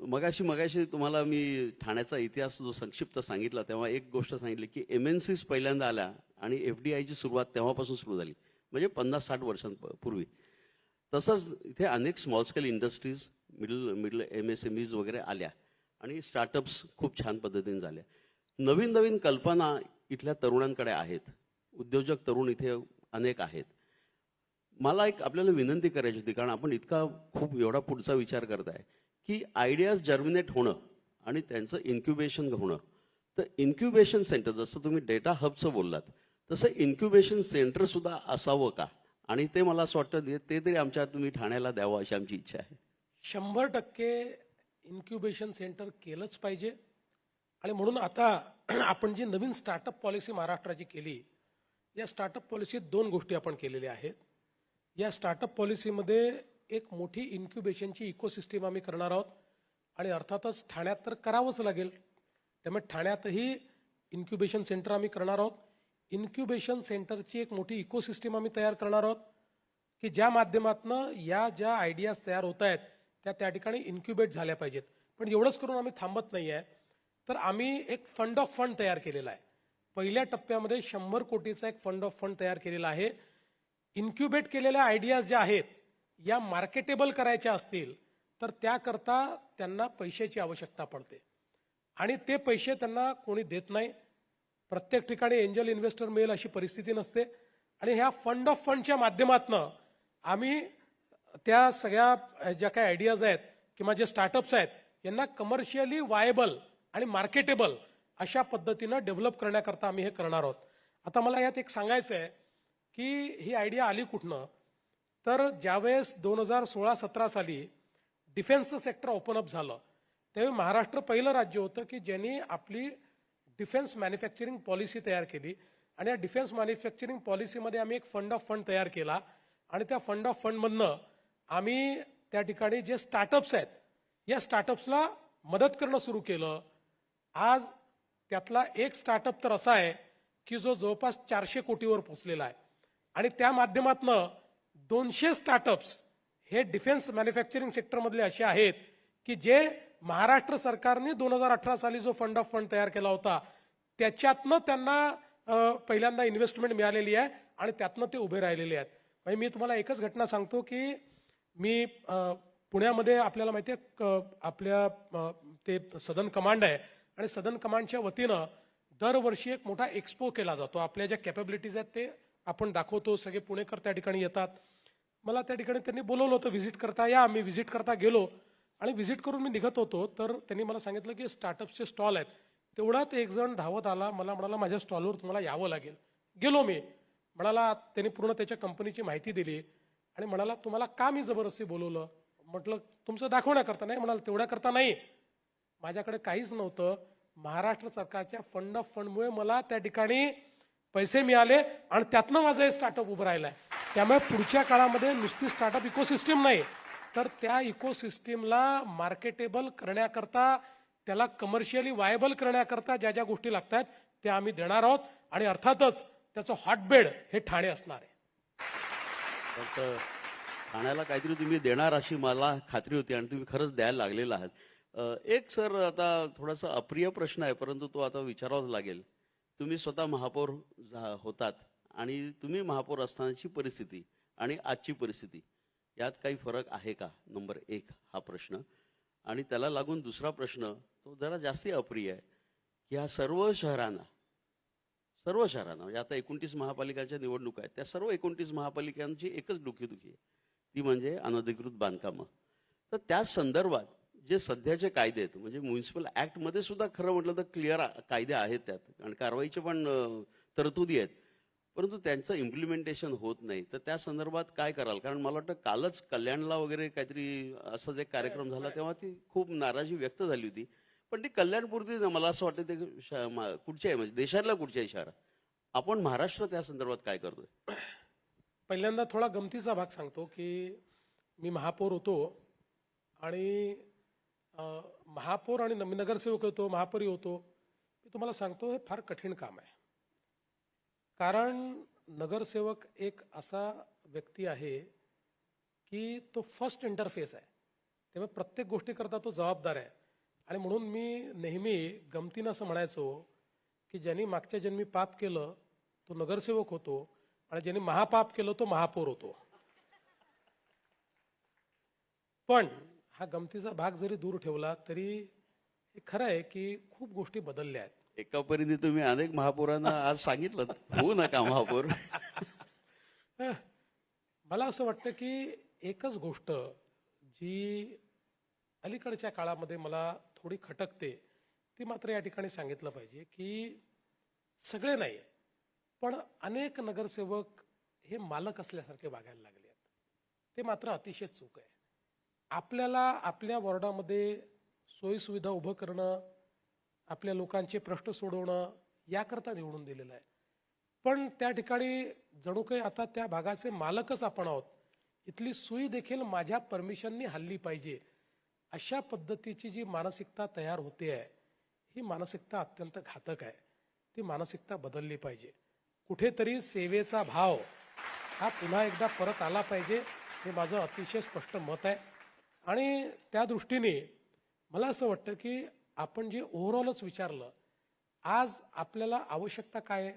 मगाशी तुम्हाला मी ठाण्याचा इतिहास जो संक्षिप्त सांगितला तेव्हा एक गोष्ट सांगितली की MNCs पहिल्यांदा आल्या आणि FDIची सुरुवात तेव्हापासून सुरू झाली, म्हणजे 50-60 वर्षांपूर्वी. तसंच इथे अनेक small scale industries, middle MSMEs वगैरे आल्या आणि स्टार्टअप्स खूप छान पद्धतीने झाल्या. नवीन नवीन कल्पना इथल्या तरुणांकडे आहेत, उद्योजक तरुण इथे अनेक आहेत. मला एक आपल्याला विनंती करायची होती, कारण आपण इतका खूप एवढा पुढचा विचार करताय की आयडियाज जर्मिनेट होणं आणि त्यांचं इन्क्युबेशन होणं. तर इन्क्युबेशन सेंटर जसं तुम्ही डेटा हबचं बोललात तसं इन्क्युबेशन सेंटर सुद्धा असावं का, आणि ते मला असं वाटतं ते तरी आमच्या तुम्ही ठाण्याला द्यावं अशी आमची इच्छा आहे. 100% इन्क्युबेशन सेंटर केलंच पाहिजे. आणि म्हणून आता आपण जी नवीन स्टार्टअप पॉलिसी महाराष्ट्राची केली, या स्टार्टअप पॉलिसीत 2 गोष्टी आपण केलेल्या आहेत. या स्टार्टअप पॉलिसीमध्ये एक मोठी इन्क्युबेशनची इकोसिस्टीम आम्ही करणार आहोत आणि अर्थातच ठाण्यात तर करावंच लागेल. त्यामुळे ठाण्यातही इन्क्युबेशन सेंटर आम्ही करणार आहोत. इन्क्युबेशन सेंटरची एक मोठी इकोसिस्टीम आम्ही तयार करणार आहोत की ज्या माध्यमातून या ज्या आयडियाज तयार होत आहेत त्या ठिकाणी इन्क्युबेट झाल्या पाहिजेत. पण एवढंच करून आम्ही थांबत नाही आहे, तर आम्ही एक फंड ऑफ फंड तयार केलेला आहे. पहिल्या टप्प्यामध्ये 100 कोटीचा एक फंड ऑफ फंड तयार केलेला आहे. इन्क्युबेट केलेल्या आयडियाज ज्या आहेत या मार्केटेबल करायच्या असतील तर त्याकरता त्यांना पैशाची आवश्यकता पडते आणि ते पैसे त्यांना कोणी देत नाही. प्रत्येक ठिकाणी एंजल इन्व्हेस्टर मिळेल अशी परिस्थिती नसते. आणि ह्या फंड ऑफ फंडच्या माध्यमातून आम्ही त्या सगळ्या ज्या काही आयडियाज आहेत किंवा जे स्टार्टअप्स आहेत यांना कमर्शियली वायबल आणि मार्केटेबल अशा पद्धतीनं डेव्हलप करण्याकरता आम्ही हे करणार आहोत. आता मला यात एक सांगायचं आहे की ही आयडिया आली कुठनं, तर ज्यावेळेस 2016-17 साली डिफेन्सचं सेक्टर ओपन अप झालं त्यावेळी महाराष्ट्र पहिलं राज्य होतं की ज्यांनी आपली डिफेन्स मॅन्युफॅक्चरिंग पॉलिसी तयार केली. आणि या डिफेन्स मॅन्युफॅक्चरिंग पॉलिसीमध्ये आम्ही एक फंड ऑफ फंड तयार केला आणि त्या फंड ऑफ फंडमधनं आम्ही त्या ठिकाणी जे स्टार्टअप्स आहेत या स्टार्टअप्सला मदत करणं सुरू केलं. आज त्यातला एक स्टार्टअप तर असा आहे की जो जवळपास 400 कोटीवर पोहोचलेला आहे आणि त्या माध्यमातनं 200 स्टार्टअप्स हे डिफेन्स मॅन्युफॅक्चरिंग सेक्टरमधले असे आहेत की जे महाराष्ट्र सरकारने 2018 साली जो फंड ऑफ फंड तयार केला होता त्याच्यातनं त्यांना पहिल्यांदा इन्व्हेस्टमेंट मिळालेली आहे आणि त्यातनं ते उभे राहिलेले आहेत. म्हणजे मी तुम्हाला एकच घटना सांगतो की मी पुण्यामध्ये आपल्याला माहिती आहे आपल्या ते सदन कमांड आहे आणि सदन कमांडच्या वतीनं दरवर्षी एक मोठा एक्सपो केला जातो. आपल्या ज्या कॅपेबिलिटीज आहेत ते आपण दाखवतो. सगळे पुणेकर त्या ठिकाणी येतात. मला त्या ठिकाणी त्यांनी बोलवलं होतं व्हिजिट करता या. मी व्हिजिट करता गेलो आणि व्हिजिट करून मी निघत होतो तर त्यांनी मला सांगितलं की स्टार्टअपचे स्टॉल आहेत. तेवढ्यात एक जण धावत आला, मला म्हणाला माझ्या स्टॉलवर तुम्हाला यावं लागेल. गेलो मी. म्हणाला, त्यांनी पूर्ण त्याच्या कंपनीची माहिती दिली आणि म्हणाला, तुम्हाला का मी जबरदस्ती बोलवलं? म्हटलं, तुमचं दाखवण्याकरता. नाही म्हणाला, तेवढ्याकरता नाही, माझ्याकडे काहीच नव्हतं, महाराष्ट्र सरकारच्या फंड ऑफ फंडमुळे मला त्या ठिकाणी पैसे मिळाले आणि त्यातनं माझं हे स्टार्टअप उभं राहिलंय. त्यामुळे पुढच्या काळामध्ये नुसती स्टार्टअप इकोसिस्टीम नाही, तर त्या इकोसिस्टीमला मार्केटेबल करण्याकरता, त्याला कमर्शियली वायबल करण्याकरता ज्या ज्या गोष्टी लागतात त्या आम्ही देणार आहोत. आणि अर्थातच त्याचं हॉटबेड हे ठाणे असणार आहे. तर ठाण्याला काहीतरी तुम्ही देणार अशी मला खात्री होती आणि तुम्ही खरंच द्यायला लागलेला आहात. एक सर, आता थोडासा अप्रिय प्रश्न आहे, परंतु तो आता विचारावाच लागेल. तुम्ही स्वतः महापौर होतात आणि तुम्ही महापौर असतानाची परिस्थिती आणि आजची परिस्थिती यात काही फरक आहे का? नंबर 1 हा प्रश्न. आणि त्याला लागून दुसरा प्रश्न, तो जरा जास्ती अप्रिय आहे, की ह्या सर्व शहरांना म्हणजे आता 29 महापालिकांच्या निवडणुका आहेत, त्या सर्व 29 महापालिकांची एकच डोकेदुखी आहे, ती म्हणजे अनधिकृत बांधकामं. तर त्या संदर्भात जे सध्याचे कायदे आहेत, म्हणजे म्युनिसिपल ऍक्टमध्ये सुद्धा खरं म्हटलं तर क्लिअर कायदे आहेत त्यात आणि कारवाईचे पण तरतुदी आहेत, परंतु त्यांचं इम्प्लिमेंटेशन होत नाही. तर त्या संदर्भात काय कराल? कारण मला वाटतं कालच कल्याणला वगैरे काहीतरी असाच एक कार्यक्रम झाला, तेव्हा ती खूप नाराजी व्यक्त झाली होती. पण ती कल्याणपुरती मला असं वाटतं ते कुठच्याही म्हणजे देशातल्या कुठच्याही शहरात. आपण महाराष्ट्र त्या संदर्भात काय करतोय? पहिल्यांदा थोडा गमतीचा भाग सांगतो की मी महापौर होतो आणि महापौर आणि नगरसेवक होतो, महापौरी होतो. मी तुम्हाला सांगतो, हे फार कठीण काम आहे. कारण नगरसेवक एक असा व्यक्ती आहे की तो फर्स्ट इंटरफेस आहे, त्यामुळे प्रत्येक गोष्टीकरता तो जबाबदार आहे. आणि म्हणून मी नेहमी गमतीनं असं म्हणायचो की ज्यांनी मागच्या जन्मी पाप केलं तो नगरसेवक होतो आणि ज्यांनी महापाप केलं तो महापौर होतो. पण हा गमतीचा भाग जरी दूर ठेवला तरी हे खरं आहे की खूप गोष्टी बदलल्या आहेत. एका परीने तुम्ही अनेक महापौरांना आज सांगितलं होऊ नका महापौर. मला असं वाटतं की एकच गोष्ट जी अलीकडच्या काळामध्ये मला थोडी खटकते ती मात्र या ठिकाणी सांगितलं पाहिजे की सगळे नाही, पण अनेक नगरसेवक हे मालक असल्यासारखे वागायला लागले आहेत. ते मात्र अतिशय चूक आहे. आपल्याला आपल्या वॉर्डामध्ये सोयीसुविधा उभं करणं, आपल्या लोकांचे प्रश्न सोडवणं याकरता निवडून दिलेलं आहे. पण त्या ठिकाणी जणू काही आता त्या भागाचे मालकच आपण आहोत, इथली सोयी देखील माझ्या परमिशननी हल्ली पाहिजे, अशा पद्धतीची जी मानसिकता तयार होते आहे, ही मानसिकता अत्यंत घातक आहे. ती मानसिकता बदलली पाहिजे. कुठेतरी सेवेचा भाव हा पुन्हा एकदा परत आला पाहिजे, हे माझं अतिशय स्पष्ट मत आहे. आणि त्या दृष्टीने मला असं वाटतं की आपण जे ओव्हरऑलच विचारलं, आज आपल्याला आवश्यकता काय आहे,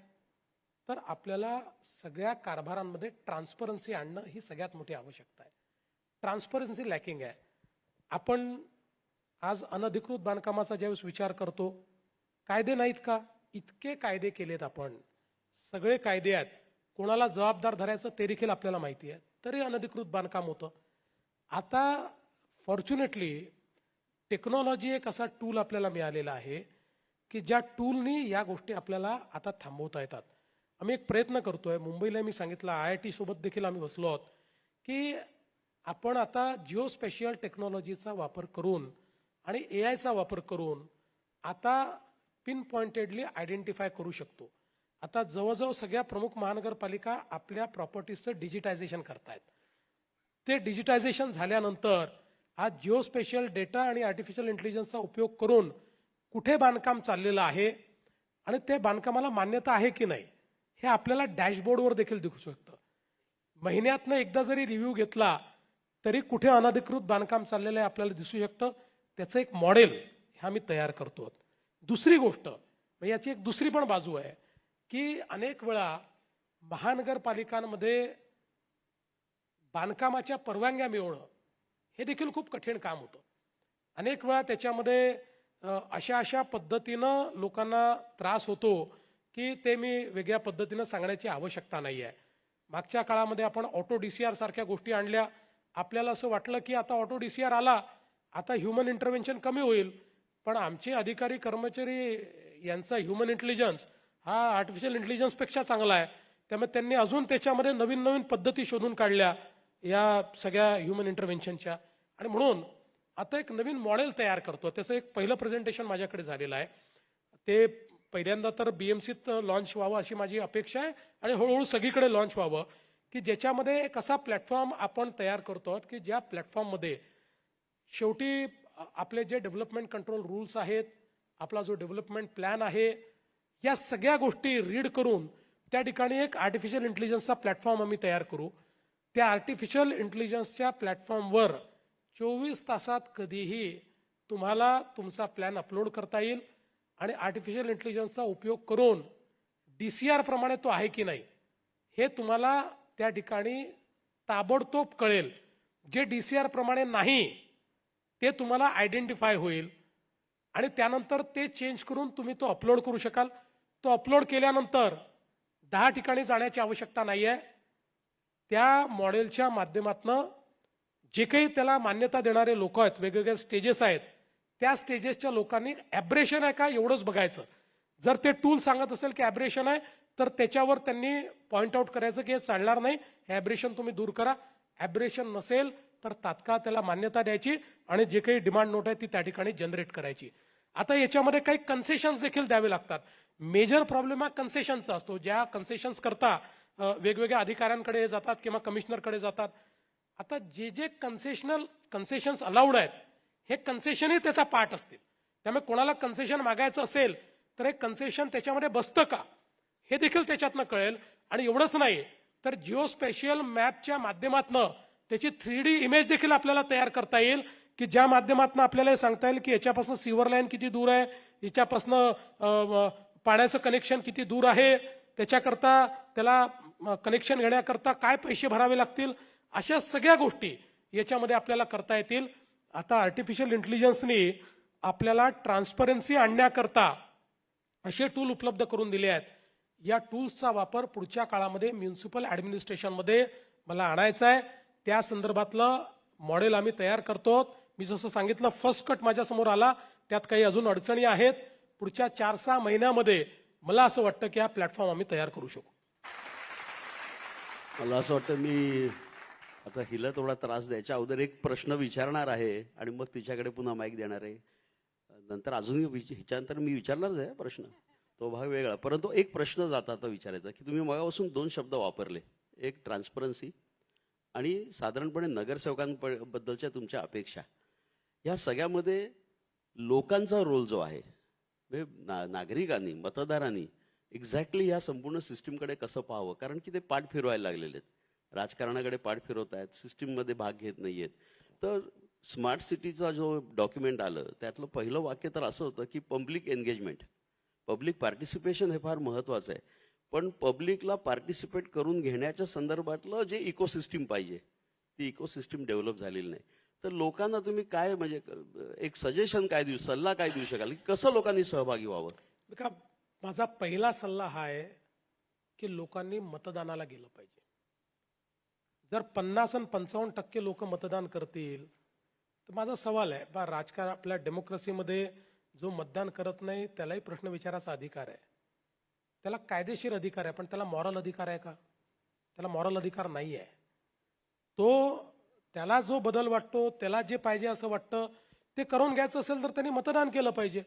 तर आपल्याला सगळ्या कारभारांमध्ये ट्रान्सपरन्सी आणणं ही सगळ्यात मोठी आवश्यकता आहे. ट्रान्सपरन्सी लॅकिंग आहे. आपण आज अनधिकृत बांधकामाचा ज्यावेळेस विचार करतो, कायदे नाहीत का? इतके कायदे केलेत आपण, सगळे कायदे आहेत, कोणाला जबाबदार धरायचं ते देखील आपल्याला माहिती आहे, तरी अनधिकृत बांधकाम होतं. आता फॉर्च्युनेटली टेक्नॉलॉजी एक असा टूल आपल्याला मिळालेला आहे की ज्या टूलनी या गोष्टी आपल्याला आता थांबवता येतात. आम्ही एक प्रयत्न करतोय. मुंबईला मी सांगितलं, IIT सोबत देखील आम्ही बसलो आहोत की आपण आता जिओस्पेशियल टेक्नॉलॉजीचा वापर करून आणि AIचा वापर करून आता पिन पॉइंटेडली आयडेंटिफाय करू शकतो. आता जवळजवळ सगळ्या प्रमुख महानगरपालिका आपल्या प्रॉपर्टीजचं डिजिटायझेशन करतायत. ते डिजिटायझेशन झाल्यानंतर आज जिओस्पेशियल डेटा आणि आर्टिफिशियल इंटेलिजन्सचा उपयोग करून कुठे बांधकाम चाललेलं आहे आणि ते बांधकामाला मान्यता आहे की नाही हे आपल्याला डॅशबोर्डवर देखील दिसू शकतं. महिन्यातनं एकदा जरी रिव्ह्यू घेतला तरी कुठे अनधिकृत बांधकाम चाललेलं आहे आपल्याला दिसू शकतं. त्याचं एक मॉडेल हे आम्ही तयार करतो. दुसरी गोष्ट, याची एक दुसरी पण बाजू आहे की अनेक वेळा महानगरपालिकांमध्ये बांधकामाच्या परवानग्या मिळवणं हे देखील खूप कठीण काम होतं. अनेक वेळा त्याच्यामध्ये अशा पद्धतीनं लोकांना त्रास होतो की ते मी वेगळ्या पद्धतीनं सांगण्याची आवश्यकता नाही आहे. मागच्या काळामध्ये आपण ऑटो DCR सारख्या गोष्टी आणल्या. आपल्याला असं वाटलं की आता ऑटो DCR आला, आता ह्युमन इंटरव्हेन्शन कमी होईल. पण आमचे अधिकारी कर्मचारी यांचा ह्युमन इंटेलिजन्स हा आर्टिफिशियल इंटेलिजन्सपेक्षा चांगला आहे. त्यामुळे त्यांनी अजून त्याच्यामध्ये नवीन नवीन पद्धती शोधून काढल्या या सगळ्या ह्युमन इंटरव्हेन्शनच्या. आणि म्हणून आता एक नवीन मॉडेल तयार करतो. त्याचं एक पहिलं प्रेझेंटेशन माझ्याकडे झालेलं आहे. ते पहिल्यांदा तर बीएमसीत लॉन्च व्हावं अशी माझी अपेक्षा आहे आणि हळूहळू सगळीकडे लॉन्च व्हावं, की ज्याच्यामध्ये एक असा प्लॅटफॉर्म आपण तयार करतो की ज्या प्लॅटफॉर्ममध्ये शेवटी आपले जे डेव्हलपमेंट कंट्रोल रूल्स आहेत, आपला जो डेव्हलपमेंट प्लॅन आहे, या सगळ्या गोष्टी रीड करून त्या ठिकाणी एक आर्टिफिशियल इंटेलिजन्सचा प्लॅटफॉर्म आम्ही तयार करू. त्या आर्टिफिशियल इंटेलिजन्सच्या प्लॅटफॉर्मवर 24 तासात कधीही तुम्हाला तुमचा प्लॅन अपलोड करता येईल आणि आर्टिफिशियल इंटेलिजन्सचा उपयोग करून DCR प्रमाणे तो आहे की नाही हे तुम्हाला त्या ठिकाणी ताबडतोब कळेल. जे DCR प्रमाणे नाही ते तुम्हाला आयडेंटिफाय होईल आणि त्यानंतर ते चेंज करून तुम्ही तो अपलोड करू शकाल. तो अपलोड केल्यानंतर 10 ठिकाणी जाण्याची आवश्यकता नाही आहे. त्या मॉडेलच्या माध्यमातून जे काही त्याला मान्यता देणारे लोक आहेत, वेगवेगळे स्टेजेस आहेत, त्या स्टेजेसच्या लोकांनी ॲब्रेशन आहे का एवढंच बघायचं. जर ते टूल सांगत असेल की ॲब्रेशन आहे तर त्याच्यावर त्यांनी पॉइंट आउट करायचं की हे चालणार नाही, हे ॲब्रेशन तुम्ही दूर करा. ॲब्रेशन नसेल तर तात्काळ त्याला मान्यता द्यायची आणि जे काही डिमांड नोट आहे ती त्या ठिकाणी जनरेट करायची. आता याच्यामध्ये काही कन्सेशन्स देखील द्यावे लागतात. मेजर प्रॉब्लेम हा कन्सेशनचा असतो. ज्या कन्सेशन्स करता वेगवेगळ्या अधिकाऱ्यांकडे जातात किंवा कमिशनरकडे जातात. आता जे जे कन्सेशन्स अलाउड आहेत हे कन्सेशनही त्याचा पार्ट असतील. त्यामुळे कोणाला कन्सेशन मागायचं असेल तर हे कन्सेशन त्याच्यामध्ये बसतं का हे देखील त्याच्यातनं कळेल. आणि एवढंच नाही तर जिओ स्पेशियल मॅपच्या माध्यमातून त्याची 3D इमेज देखील आपल्याला तयार करता येईल की ज्या माध्यमातून आपल्याला हे सांगता येईल की याच्यापासून सीवर लाईन किती दूर आहे, याच्यापासून पाण्याचं कनेक्शन किती दूर आहे, त्याच्याकरता त्याला कनेक्शन घेण्याकरता काय पैसे भरावे लागतील, अशा सगळ्या गोष्टी याच्यामध्ये आपल्याला करता येतील. आता आर्टिफिशियल इंटेलिजन्सनी आपल्याला ट्रान्सपरन्सी आणण्याकरता असे टूल उपलब्ध करून दिले आहेत. या टूल्सचा वापर पुढच्या काळामध्ये म्युनिसिपल ॲडमिनिस्ट्रेशनमध्ये मला आणायचा आहे. त्या संदर्भातलं मॉडेल आम्ही तयार करतो. मी जसं सांगितलं फर्स्ट कट माझ्यासमोर आला, त्यात काही अजून अडचणी आहेत. पुढच्या 4-6 महिन्यामध्ये मला असं वाटतं की हा प्लॅटफॉर्म आम्ही तयार करू शकू. मला असं वाटतं मी आता हिला थोडा त्रास द्यायच्या अगोदर एक प्रश्न विचारणार आहे आणि मग तिच्याकडे पुन्हा माईक देणार आहे. नंतर अजूनही हिच्यानंतर मी विचारणारच आहे प्रश्न, तो भाग वेगळा. परंतु एक प्रश्न जाता आता विचारायचा की तुम्ही मगापासून 2 शब्द वापरले, एक ट्रान्सपरन्सी आणि साधारणपणे नगरसेवकांबद्दलच्या तुमच्या अपेक्षा. या सगळ्यामध्ये लोकांचा रोल जो आहे, नागरिकांनी, मतदारांनी एक्झॅक्टली या संपूर्ण सिस्टीमकडे कसं पाहावं, कारण की ते पाठ फिरवायला लागलेले आहेत, राजकारणाकडे पाठ फिरवत आहेत, सिस्टीममध्ये भाग घेत नाहीयेत. तर स्मार्ट सिटीचा जो डॉक्युमेंट आलं त्यातलं पहिलं वाक्य तर असं होतं की पब्लिक एंगेजमेंट, पब्लिक पार्टिसिपेशन हे फार महत्वाचं आहे. पण पब्लिकला पार्टिसिपेट करून घेण्याच्या संदर्भातलं जे इकोसिस्टीम पाहिजे ती इकोसिस्टीम डेव्हलप झालेली नाही. तर लोकांना तुम्ही काय म्हणजे एक सजेशन काय देऊ, सल्ला काय देऊ शकाल की कसं लोकांनी सहभागी व्हावं? का माझा पहिला सल्ला हा आहे की लोकांनी मतदानाला गेलं पाहिजे. जर 50 आणि 55% लोक मतदान करतील तर माझा सवाल आहे, बा राजकारण आपल्या डेमोक्रेसीमध्ये जो मतदान करत नाही त्यालाही प्रश्न विचारायचा अधिकार आहे, त्याला कायदेशीर अधिकार आहे, पण त्याला मॉरल अधिकार आहे का? त्याला मॉरल अधिकार नाही आहे. त्याला जो बदल वाटतो, त्याला जे पाहिजे असं वाटतं ते करून घ्यायचं असेल तर त्यांनी मतदान केलं पाहिजे.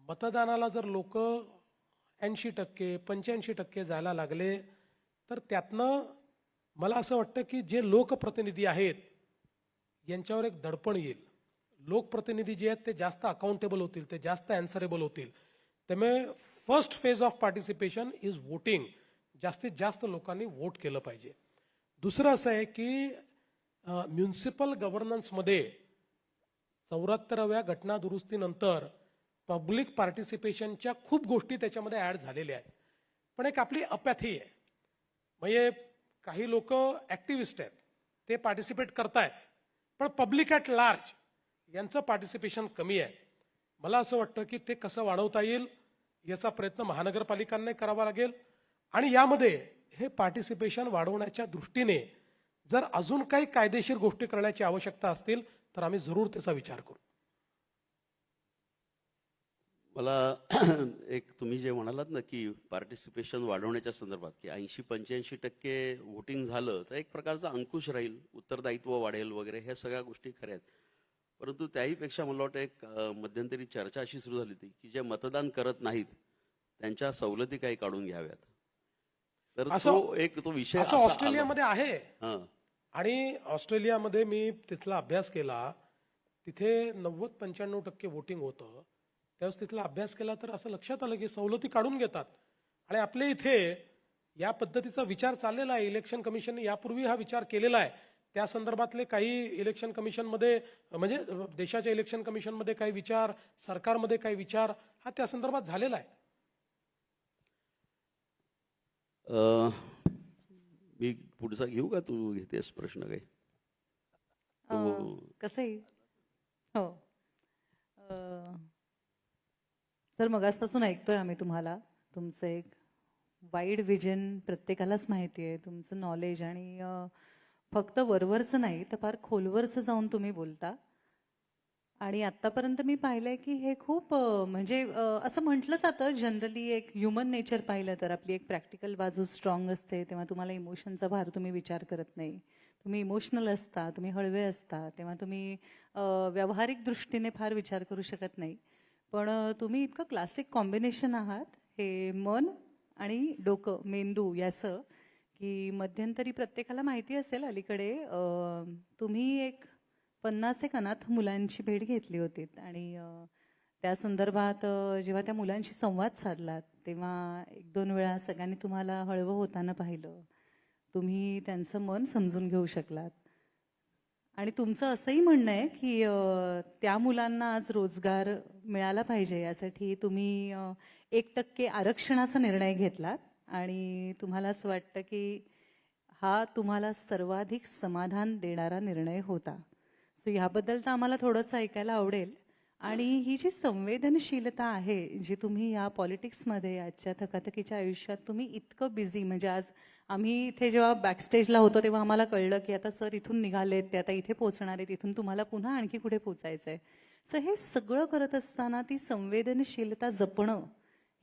मतदानाला जर लोक 80%, 85% जायला लागले तर त्यातनं मला असं वाटतं की जे लोकप्रतिनिधी आहेत यांच्यावर एक दडपण येईल. लोकप्रतिनिधी जे आहेत ते जास्त अकाउंटेबल होतील, ते जास्त अँसरेबल होतील. त्यामुळे first phase of participation is voting. जास्तीत जास्त लोकांनी वोट केलं पाहिजे. दुसरं असं आहे की म्युनिसिपल गव्हर्नन्समध्ये 74व्या घटना दुरुस्तीनंतर पब्लिक पार्टिसिपेशनच्या खूप गोष्टी त्याच्यामध्ये ऍड झालेल्या आहेत. पण एक आपली अपॅथी आहे, म्हणजे काही लोक ऍक्टिव्हिस्ट आहेत, ते पार्टिसिपेट करतायत, पण पब्लिक ॲट लार्ज यांचं पार्टिसिपेशन कमी आहे. मला असं वाटतं की ते कसं वाढवता येईल याचा प्रयत्न महानगरपालिकांनी करावा लागेल. आणि यामध्ये हे पार्टिसिपेशन वाढवण्याच्या दृष्टीने जर अजून काही कायदेशीर गोष्टी करण्याची आवश्यकता असतील तर आम्ही जरूर त्याचा विचार करू. मला एक तुम्ही जे म्हणालात ना की पार्टिसिपेशन वाढवण्याच्या संदर्भात की 80-85% वोटिंग झालं तर एक प्रकारचा अंकुश राहील, उत्तरदायित्व वाढेल वगैरे, ह्या सगळ्या गोष्टी खऱ्या आहेत. परंतु त्याही पेक्षा मला वाटतं एक मध्यंतरी चर्चा अशी सुरू झाली होती की जे मतदान करत नाहीत त्यांच्या सवलती काही काढून घ्याव्यात. तर तो विषय असं असा आला. ऑस्ट्रेलियामध्ये आहे. हं. आणि ऑस्ट्रेलियामध्ये मी तिथला अभ्यास केला. तिथे 90-95% वोटिंग होतं. त्यावेळेस तिथला अभ्यास केला तर असं लक्षात आलं की सवलती काढून घेतात. आणि आपल्या इथे या पद्धतीचा विचार चाललेला आहे. इलेक्शन कमिशनने यापूर्वी हा विचार केलेला आहे. त्या संदर्भातले काही इलेक्शन कमिशनमध्ये, म्हणजे देशाच्या इलेक्शन कमिशनमध्ये काही विचार, सरकारमध्ये काही विचार हा त्या संदर्भात झालेला आहे. मी पुढचा घेऊ का, तू घेतेस प्रश्न काही? कसंही हो. सर, मगासपासून ऐकतोय आम्ही तुम्हाला. तुमचं एक वाईड विजन प्रत्येकालाच माहिती आहे, तुमचं नॉलेज, आणि फक्त वरवरचं नाही तर फार खोलवरचं जाऊन तुम्ही बोलता. आणि आतापर्यंत मी पाहिलंय की हे खूप म्हणजे असं म्हटलं जातं जनरली, एक ह्युमन नेचर पाहिलं तर आपली एक प्रॅक्टिकल बाजू स्ट्रॉंग असते, तेव्हा तुम्हाला इमोशनचा भार तुम्ही विचार करत नाही. तुम्ही इमोशनल असता, तुम्ही हळवे असता, तेव्हा तुम्ही व्यावहारिक दृष्टीने फार विचार करू शकत नाही. पण तुम्ही इतकं क्लासिक कॉम्बिनेशन आहात, हे मन आणि डोकं, मेंदू याचं, की मध्यंतरी प्रत्येकाला माहिती असेल अलीकडे तुम्ही एक 50 एक अनाथ मुलांची भेट घेतली होती. आणि त्या संदर्भात जेव्हा त्या मुलांशी संवाद साधलात तेव्हा 1-2 वेळा सगळ्यांनी तुम्हाला हळवं होताना पाहिलं. तुम्ही त्यांचं मन समजून घेऊ शकलात. आणि तुमचं असंही म्हणणं आहे की त्या मुलांना आज रोजगार मिळाला पाहिजे यासाठी तुम्ही 1% आरक्षणाचा निर्णय घेतलात. आणि तुम्हाला असं वाटतं की हा तुम्हाला सर्वाधिक समाधान देणारा निर्णय होता. सो ह्याबद्दल तर आम्हाला थोडंसं ऐकायला आवडेल. आणि ही जी संवेदनशीलता आहे जी तुम्ही या पॉलिटिक्समध्ये आजच्या थकाथकीच्या आयुष्यात तुम्ही इतकं बिझी, म्हणजे आज आम्ही इथे जेव्हा बॅकस्टेजला होतो तेव्हा आम्हाला कळलं की आता सर इथून निघालेत, ते आता इथे पोहोचणार आहेत, इथून तुम्हाला पुन्हा आणखी कुठे पोचायचं आहे. सो हे सगळं करत असताना ती संवेदनशीलता जपणं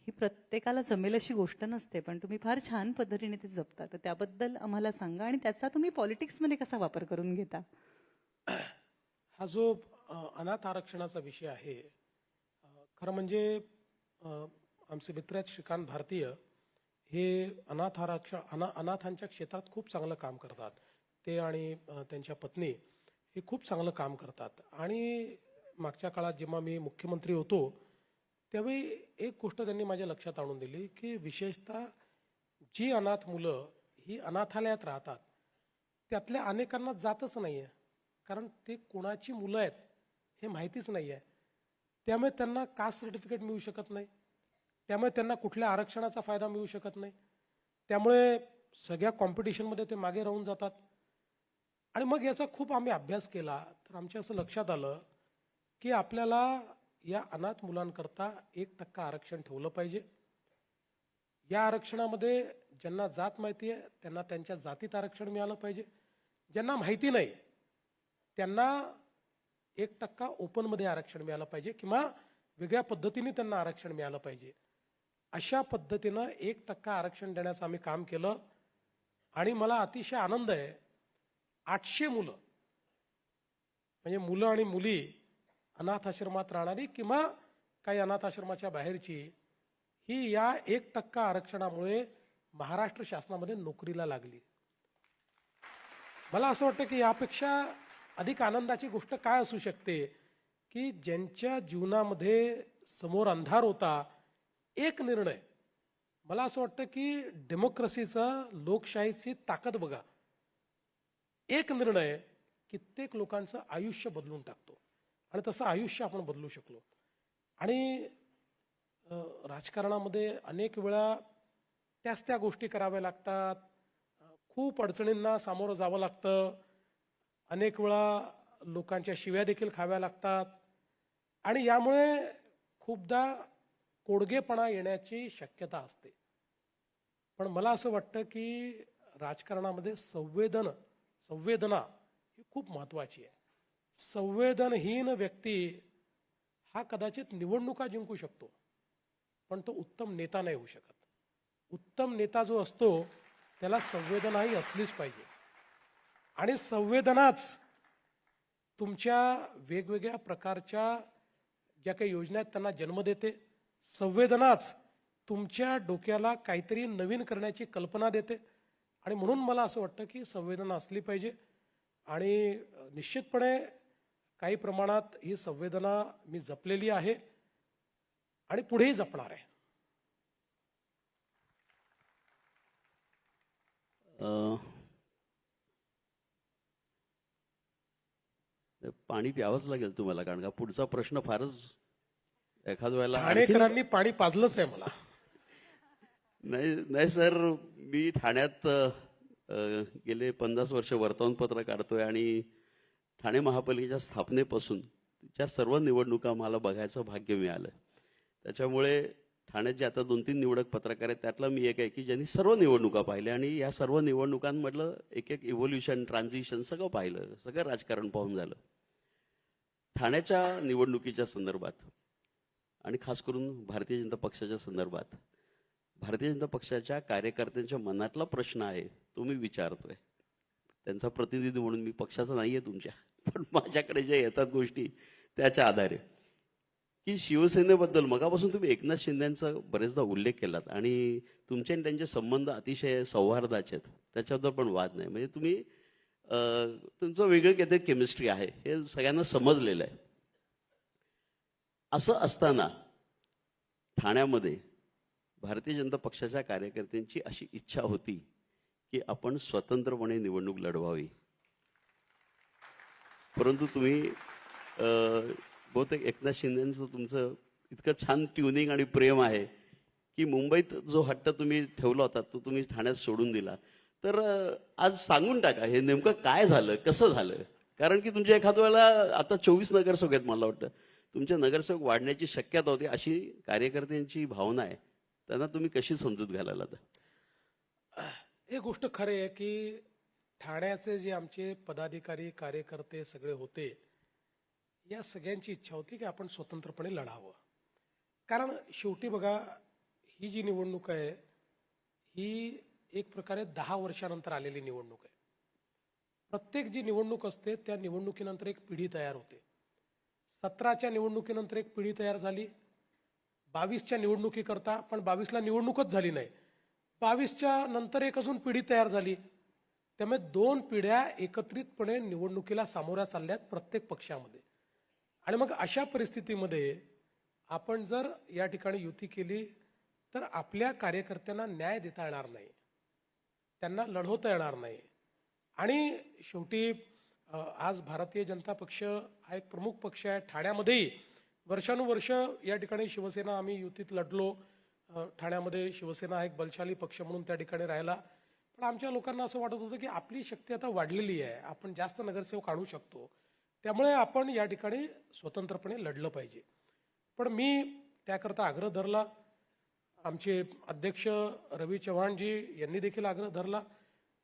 ही प्रत्येकाला जमेल अशी गोष्ट नसते, पण तुम्ही फार छान पद्धतीने ते जपता. तर त्याबद्दल आम्हाला सांगा आणि त्याचा तुम्ही पॉलिटिक्समध्ये कसा वापर करून घेता. हा जो अनाथ आरक्षणाचा विषय आहे, खरं म्हणजे आमचे मित्र आहेत श्रीकांत भारतीय, हे अनाथांच्या क्षेत्रात खूप चांगलं काम करतात. ते आणि त्यांच्या पत्नी हे खूप चांगलं काम करतात. आणि मागच्या काळात जेव्हा मी मुख्यमंत्री होतो त्यावेळी एक गोष्ट त्यांनी माझ्या लक्षात आणून दिली की विशेषतः जी अनाथ मुलं ही अनाथालयात राहतात त्यातल्या अनेकांना जातच नाही आहे, कारण ते कोणाची मुलं आहेत हे माहितीच नाही आहे. त्यामुळे त्यांना कास्ट सर्टिफिकेट मिळू शकत नाही, त्यामुळे त्यांना कुठल्या आरक्षणाचा फायदा मिळू शकत नाही. त्यामुळे सगळ्या कॉम्पिटिशनमध्ये ते मागे राहून जातात. आणि मग याचा खूप आम्ही अभ्यास केला तर आमच्या असं लक्षात आलं की आपल्याला या अनाथ मुलांकरता 1% आरक्षण ठेवलं पाहिजे. या आरक्षणामध्ये ज्यांना जात माहिती आहे त्यांना त्यांच्या जातीत आरक्षण मिळालं पाहिजे. ज्यांना माहिती नाही त्यांना 1% ओपनमध्ये आरक्षण मिळालं पाहिजे किंवा वेगळ्या पद्धतीने त्यांना आरक्षण मिळालं पाहिजे. अशा पद्धतीनं 1% आरक्षण देण्याचं आम्ही काम केलं. आणि मला अतिशय आनंद आहे, 800 मुलं, म्हणजे मुलं आणि मुली अनाथ आश्रमात राहणारी किंवा काही अनाथ आश्रमाच्या बाहेरची, ही या 1% आरक्षणामुळे महाराष्ट्र शासनामध्ये नोकरीला लागली. मला असं वाटतं की यापेक्षा अधिक आनंदाची गोष्ट काय असू शकते की ज्यांच्या जीवनामध्ये समोर अंधार होता, एक निर्णय, मला असं वाटतं की डेमोक्रेसीचा, लोकशाहीची ताकद बघा, एक निर्णय कित्येक लोकांचं आयुष्य बदलून टाकतो. आणि तसं आयुष्य आपण बदलू शकलो. आणि राजकारणामध्ये अनेक वेळा त्या गोष्टी कराव्या लागतात, खूप अडचणींना सामोरं जावं लागतं, अनेक वेळा लोकांच्या शिव्या देखील खाव्या लागतात. आणि यामुळे खूपदा कोडगेपणा येण्याची शक्यता असते. पण मला असं वाटतं की राजकारणामध्ये संवेदना ही खूप महत्त्वाची आहे. संवेदनहीन व्यक्ती हा कदाचित निवडणुका जिंकू शकतो, पण तो उत्तम नेता नाही होऊ शकत. उत्तम नेता जो असतो त्याला संवेदनाही असलीच पाहिजे. आणि संवेदनाच तुमच्या वेगवेगळ्या प्रकारच्या ज्या काही योजना आहेत त्यांना जन्म देते. संवेदनाच तुमच्या डोक्याला काहीतरी नवीन करण्याची कल्पना देते. आणि म्हणून मला असं वाटतं की संवेदना असली पाहिजे. आणि निश्चितपणे काही प्रमाणात ही संवेदना मी जपलेली आहे आणि पुढेही जपणार आहे. पाणी प्यावंच लागेल तुम्हाला, कारण का पुढचा प्रश्न फारच एखाद वेळेला ठाणेकरांनी पाणी पाजलंच आहे मला. नाही नाही सर, मी ठाण्यात गेले 50 वर्ष वर्तमानपत्र काढतोय आणि ठाणे महापालिकेच्या स्थापनेपासून त्या सर्व निवडणुका मला बघायचं भाग्य मिळालं. त्याच्यामुळे ठाण्यात जे आता 2-3 निवडक पत्रकार आहेत त्यातला मी एक आहे की ज्यांनी सर्व निवडणुका पाहिल्या आणि या सर्व निवडणुकांमधलं एक एक इव्होल्युशन, ट्रान्झिशन सगळं पाहिलं, सगळं राजकारण पाहून झालं. ठाण्याच्या निवडणुकीच्या संदर्भात आणि खास करून भारतीय जनता पक्षाच्या संदर्भात भारतीय जनता पक्षाच्या कार्यकर्त्यांच्या मनातला प्रश्न आहे तो मी विचारतोय. त्यांचा प्रतिनिधी म्हणून, मी पक्षाचा नाहीये तुमच्या, पण माझ्याकडे ज्या येतात गोष्टी त्याच्या आधारे की शिवसेनेबद्दल मगापासून तुम्ही एकनाथ शिंदेंचा बरेचदा उल्लेख केलात आणि तुमचे आणि त्यांचे संबंध अतिशय सौहार्दाचे आहेत, त्याच्याबद्दल पण वाद नाही. म्हणजे तुम्ही तुमचं वेगळं काहीतरी केमिस्ट्री आहे हे सगळ्यांना समजलेलं आहे. असं असताना ठाण्यामध्ये भारतीय जनता पक्षाच्या कार्यकर्त्यांची अशी इच्छा होती की आपण स्वतंत्रपणे निवडणूक लढवावी. परंतु तुम्ही बहुतेक एकनाथ शिंदेंचं तुमचं इतकं छान ट्युनिंग आणि प्रेम आहे की मुंबईत जो हट्ट तुम्ही ठेवला होता तो तुम्ही ठाण्यात सोडून दिला. तर आज सांगून टाका हे नेमकं काय झालं, कसं झालं. कारण की तुमच्या एखाद्या वेळेला आता 24 नगरसेवक आहेत, मला वाटतं तुमचे नगरसेवक वाढण्याची शक्यता होती, अशी कार्यकर्त्यांची भावना आहे. त्यांना तुम्ही कशी समजूत घालायला? एक गोष्ट खरी आहे की ठाण्याचे जे आमचे पदाधिकारी कार्यकर्ते सगळे होते, या सगळ्यांची इच्छा होती की आपण स्वतंत्रपणे लढावं. कारण शेवटी बघा, ही जी निवडणूक आहे ही एक प्रकारे 10 वर्षानंतर आलेली निवडणूक आहे. प्रत्येक जी निवडणूक असते त्या निवडणुकीनंतर एक पिढी तयार होते. 17च्या निवडणुकीनंतर एक पिढी तयार झाली. 22च्या निवडणुकीकरता, पण 22ला निवडणूकच झाली नाही. 22च्या नंतर एक अजून पिढी तयार झाली. त्यामुळे 2 पिढ्या एकत्रितपणे निवडणुकीला सामोऱ्या चालल्यात प्रत्येक पक्षामध्ये. आणि मग अशा परिस्थितीमध्ये आपण जर या ठिकाणी युती केली तर आपल्या कार्यकर्त्यांना न्याय देता येणार नाही, त्यांना लढवता येणार नाही. आणि शेवटी आज भारतीय जनता पक्ष हा एक प्रमुख पक्ष आहे. ठाण्यामध्येही वर्षानुवर्ष या ठिकाणी शिवसेना आम्ही युतीत लढलो. ठाण्यामध्ये शिवसेना एक बलशाली पक्ष म्हणून त्या ठिकाणी राहिला. पण आमच्या लोकांना असं वाटत होतं की आपली शक्ती आता वाढलेली आहे, आपण जास्त नगरसेवक आणू शकतो, त्यामुळे आपण या ठिकाणी स्वतंत्रपणे लढलं पाहिजे. पण मी त्याकरता आग्रह धरला. आमचे अध्यक्ष रवी चव्हाणजी यांनी देखील आग्रह धरला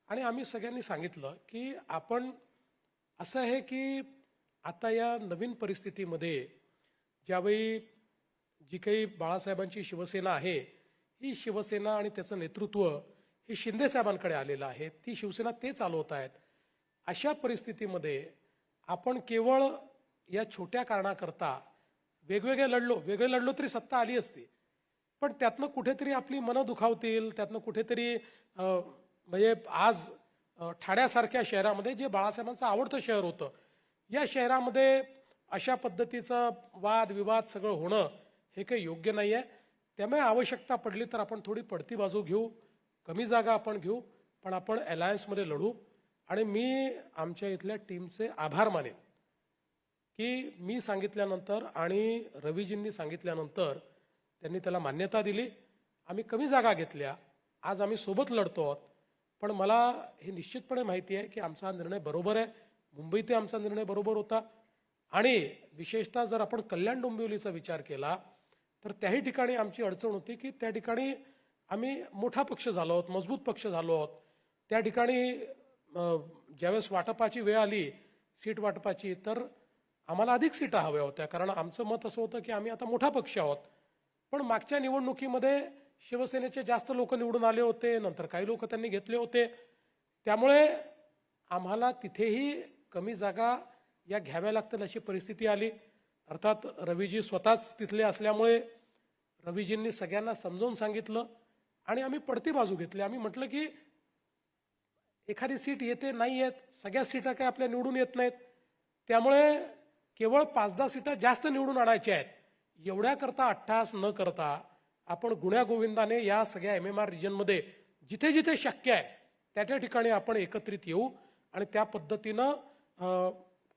आणि आम्ही सगळ्यांनी सांगितलं की आपण असं आहे की आता या नवीन परिस्थितीमध्ये ज्यावेळी जी काही बाळासाहेबांची शिवसेना आहे, ही शिवसेना आणि त्याचं नेतृत्व हे शिंदे साहेबांकडे आलेलं आहे, ती शिवसेना ते चालवत आहेत. अशा परिस्थितीमध्ये आपण केवळ या छोट्या कारणाकरता वेगळे लढलो तरी सत्ता आली असती, पण त्यातनं कुठेतरी आपली मनं दुखावतील, त्यातनं कुठेतरी म्हणजे आज ठाण्यासारख्या शहरामध्ये जे बाळासाहेबांचं आवडतं शहर होतं, या शहरामध्ये अशा पद्धतीचं वाद विवाद सगळं होणं हे काही योग्य नाही आहे. त्यामुळे आवश्यकता पडली तर आपण थोडी पडती बाजू घेऊ, कमी जागा आपण घेऊ, पण आपण अलायन्समध्ये लढू. आणि मी आमच्या इथल्या टीमचे आभार मानेन की मी सांगितल्यानंतर आणि रवीजींनी सांगितल्यानंतर त्यांनी त्याला मान्यता दिली. आम्ही कमी जागा घेतल्या, आज आम्ही सोबत लढतो आहोत. पण मला हे निश्चितपणे माहिती आहे की आमचा हा निर्णय बरोबर आहे. मुंबईतही आमचा निर्णय बरोबर होता. आणि विशेषतः जर आपण कल्याण डोंबिवलीचा विचार केला तर त्याही ठिकाणी आमची अडचण होती की त्या ठिकाणी आम्ही मोठा पक्ष झालो आहोत, मजबूत पक्ष झालो आहोत. त्या ठिकाणी ज्यावेळेस वाटपाची वेळ आली, सीट वाटपाची, तर आम्हाला अधिक सीटा हव्या होत्या, कारण आमचं मत असं होतं की आम्ही आता मोठा पक्ष आहोत. पण मागच्या निवडणुकीमध्ये शिवसेनेचे जास्त लोक निवडून आले होते, नंतर काही लोक त्यांनी घेतले होते. त्यामुळे आम्हाला तिथेही कमी जागा या घ्याव्या लागतील अशी परिस्थिती आली. अर्थात रवीजी स्वतःच तिथले असल्यामुळे रवीजींनी सगळ्यांना समजावून सांगितलं आणि आम्ही पडती बाजू घेतली. आम्ही म्हटलं की एखादी सीट येते नाही येत, सगळ्या सीटा काय आपल्या निवडून येत नाहीत, त्यामुळे केवळ 5-10 सीटा जास्त निवडून आणायच्या आहेत. एवढ्या करता अट्टहास न करता आपण गुण्यागोविंदाने या सगळ्या MMR रिजनमध्ये जिथे जिथे शक्य आहे त्या त्या ठिकाणी आपण एकत्रित येऊ आणि त्या पद्धतीनं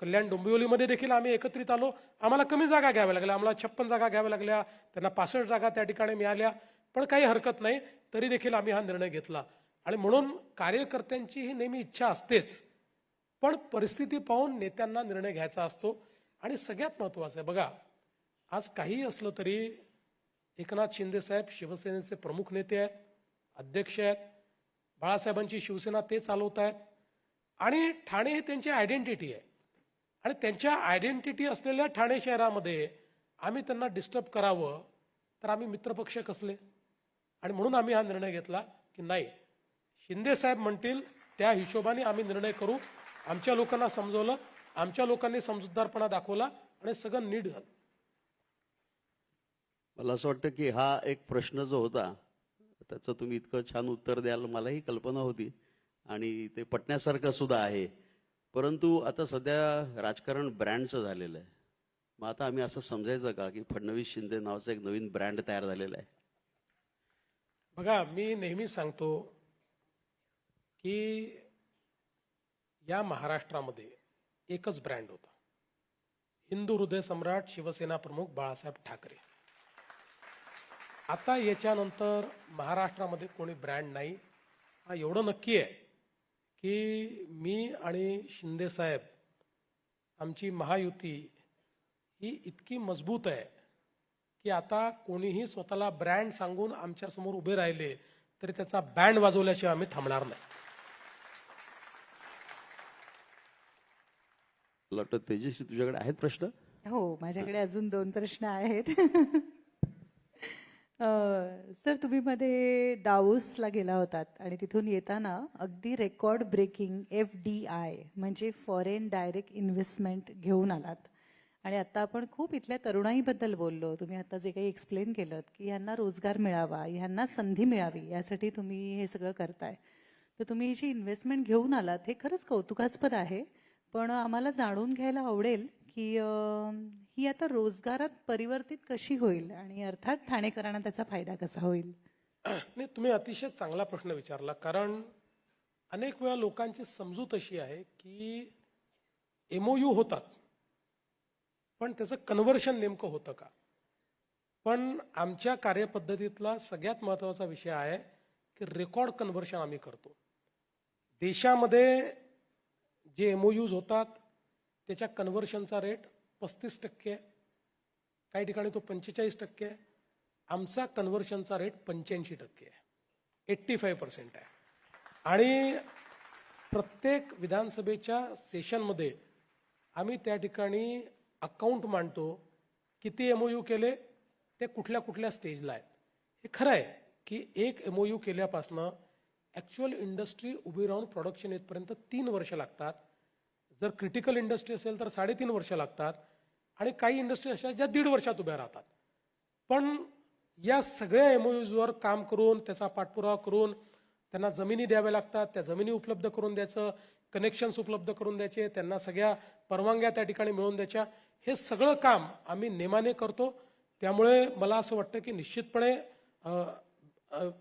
कल्याण डोंबिवलीमध्ये देखील आम्ही एकत्रित आलो. आम्हाला कमी जागा घ्याव्या लागल्या, आम्हाला 56 जागा घ्याव्या लागल्या, त्यांना 65 जागा त्या ठिकाणी मिळाल्या, पण काही हरकत नाही, तरी देखील आम्ही हा निर्णय घेतला. आणि म्हणून कार्यकर्त्यांची ही नेहमी इच्छा असतेच, पण परिस्थिती पाहून नेत्यांना निर्णय घ्यायचा असतो. आणि सगळ्यात महत्वाचं आहे बघा, आज काही असलं तरी एकनाथ शिंदे साहेब शिवसेनेचे प्रमुख नेते आहेत, अध्यक्ष आहेत, बाळासाहेबांची शिवसेना ते चालवत आहेत आणि ठाणे ही त्यांची आयडेंटिटी आहे. आणि त्यांच्या आयडेंटिटी असलेल्या ठाणे शहरामध्ये आम्ही त्यांना डिस्टर्ब करावं तर आम्ही मित्रपक्ष कसले. आणि म्हणून आम्ही हा निर्णय घेतला की नाही, शिंदे साहेब म्हणतील त्या हिशोबाने आम्ही निर्णय करू. आमच्या लोकांना समजवलं, आमच्या लोकांनी समजूतदारपणा दाखवला आणि सगळं नीट झालं. मला असं वाटतं की हा एक प्रश्न जो होता त्याचं तुम्ही इतकं छान उत्तर द्याल मलाही कल्पना होती आणि ते पटण्यासारखं सुद्धा आहे. परंतु आता सध्या राजकारण ब्रँडचं झालेलं आहे. मग आता आम्ही असं समजायचं का की फडणवीस शिंदे नावाचा एक नवीन ब्रँड तयार झालेला आहे? बघा, मी नेहमी सांगतो की या महाराष्ट्रामध्ये एकच ब्रँड होता, हिंदू हृदय सम्राट शिवसेना प्रमुख बाळासाहेब ठाकरे. आता याच्यानंतर महाराष्ट्रामध्ये कोणी ब्रँड नाही. हा एवढं नक्की आहे की मी आणि शिंदे साहेब आमची महायुती ही इतकी मजबूत आहे की आता कोणीही स्वतःला ब्रँड सांगून आमच्या समोर उभे राहिले तरी त्याचा बँड वाजवल्याशिवाय आम्ही थांबणार नाही. मला वाटतं तेजस्वी तुझ्याकडे आहेत प्रश्न? हो, माझ्याकडे अजून 2 प्रश्न आहेत. सर, तुम्ही मध्ये डावोसला गेला होतात आणि तिथून येताना अगदी रेकॉर्ड ब्रेकिंग FDI म्हणजे फॉरेन डायरेक्ट इन्व्हेस्टमेंट घेऊन आलात. आणि आता आपण खूप इथल्या तरुणाईबद्दल बोललो. तुम्ही आता जे काही एक्सप्लेन केलं की ह्यांना रोजगार मिळावा, ह्यांना संधी मिळावी, यासाठी तुम्ही हे सगळं करताय. तर तुम्ही ही जी इन्व्हेस्टमेंट घेऊन आलात हे खरंच कौतुकास्पद आहे. पण आम्हाला जाणून घ्यायला आवडेल की ही आता रोजगारात परिवर्तित कशी होईल आणि अर्थात ठाणेकरांना त्याचा फायदा कसा होईल? नाही, तुम्ही अतिशय चांगला प्रश्न विचारला. कारण अनेक वेळा लोकांची समजूत अशी आहे की MOU होतात पण त्याचं कन्व्हर्शन नेमकं होतं का. पण आमच्या कार्यपद्धतीतला सगळ्यात महत्वाचा विषय आहे की रेकॉर्ड कन्व्हर्शन आम्ही करतो. देशामध्ये जे MOUs होतात त्याच्या कन्व्हर्शनचा रेट 35% आहे, काही ठिकाणी तो 45% आहे. आमचा कन्व्हर्शनचा रेट 85% आहे, 85% आहे. आणि प्रत्येक विधानसभेच्या सेशनमध्ये आम्ही त्या ठिकाणी अकाउंट मांडतो, किती MOU केले, ते कुठल्या कुठल्या स्टेजला आहेत. हे खरं आहे की एक MOU केल्यापासनं ॲक्च्युअल इंडस्ट्री उभी राहून प्रोडक्शन येतपर्यंत 3 वर्ष लागतात. जर क्रिटिकल इंडस्ट्री असेल तर 3.5 वर्ष लागतात आणि काही इंडस्ट्री अशा ज्या 1.5 वर्षात उभ्या राहतात. पण या सगळ्या MOUsवर काम करून त्याचा पाठपुरावा करून त्यांना जमिनी द्याव्या लागतात, त्या जमिनी उपलब्ध करून द्यायचं, कनेक्शन्स उपलब्ध करून द्यायचे, त्यांना सगळ्या परवानग्या त्या ठिकाणी मिळवून द्यायच्या. हे सगळं काम आम्ही नेमाने करतो. त्यामुळे मला असं वाटतं की निश्चितपणे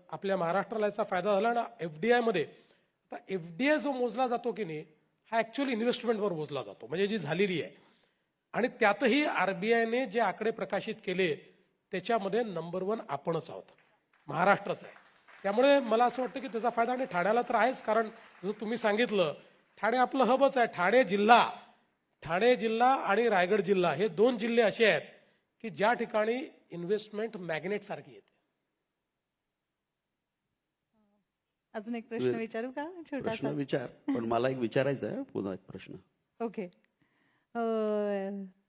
आपल्या महाराष्ट्राला याचा फायदा झाला. ना FDI मध्ये आता FDI जो मोजला जातो की नाही हा ॲक्च्युअली इन्व्हेस्टमेंटवर मोजला जातो, म्हणजे जी झालेली आहे. आणि त्यातही RBIने जे आकडे प्रकाशित केले त्याच्यामध्ये नंबर 1 आपणच आहोत, महाराष्ट्रच आहे. त्यामुळे मला असं वाटतं की त्याचा फायदा आणि ठाण्याला तर आहेच. कारण जसं तुम्ही सांगितलं ठाणे आपलं हबच आहे. ठाणे जिल्हा आणि रायगड जिल्हा हे 2 जिल्हे असे आहेत की ज्या ठिकाणी इन्व्हेस्टमेंट मॅग्नेट सारखी येते. अजून एक प्रश्न विचारू का? प्रश्न छोटासा विचार, पण मला एक विचारायचा आहे पुन्हा एक प्रश्न. ओके.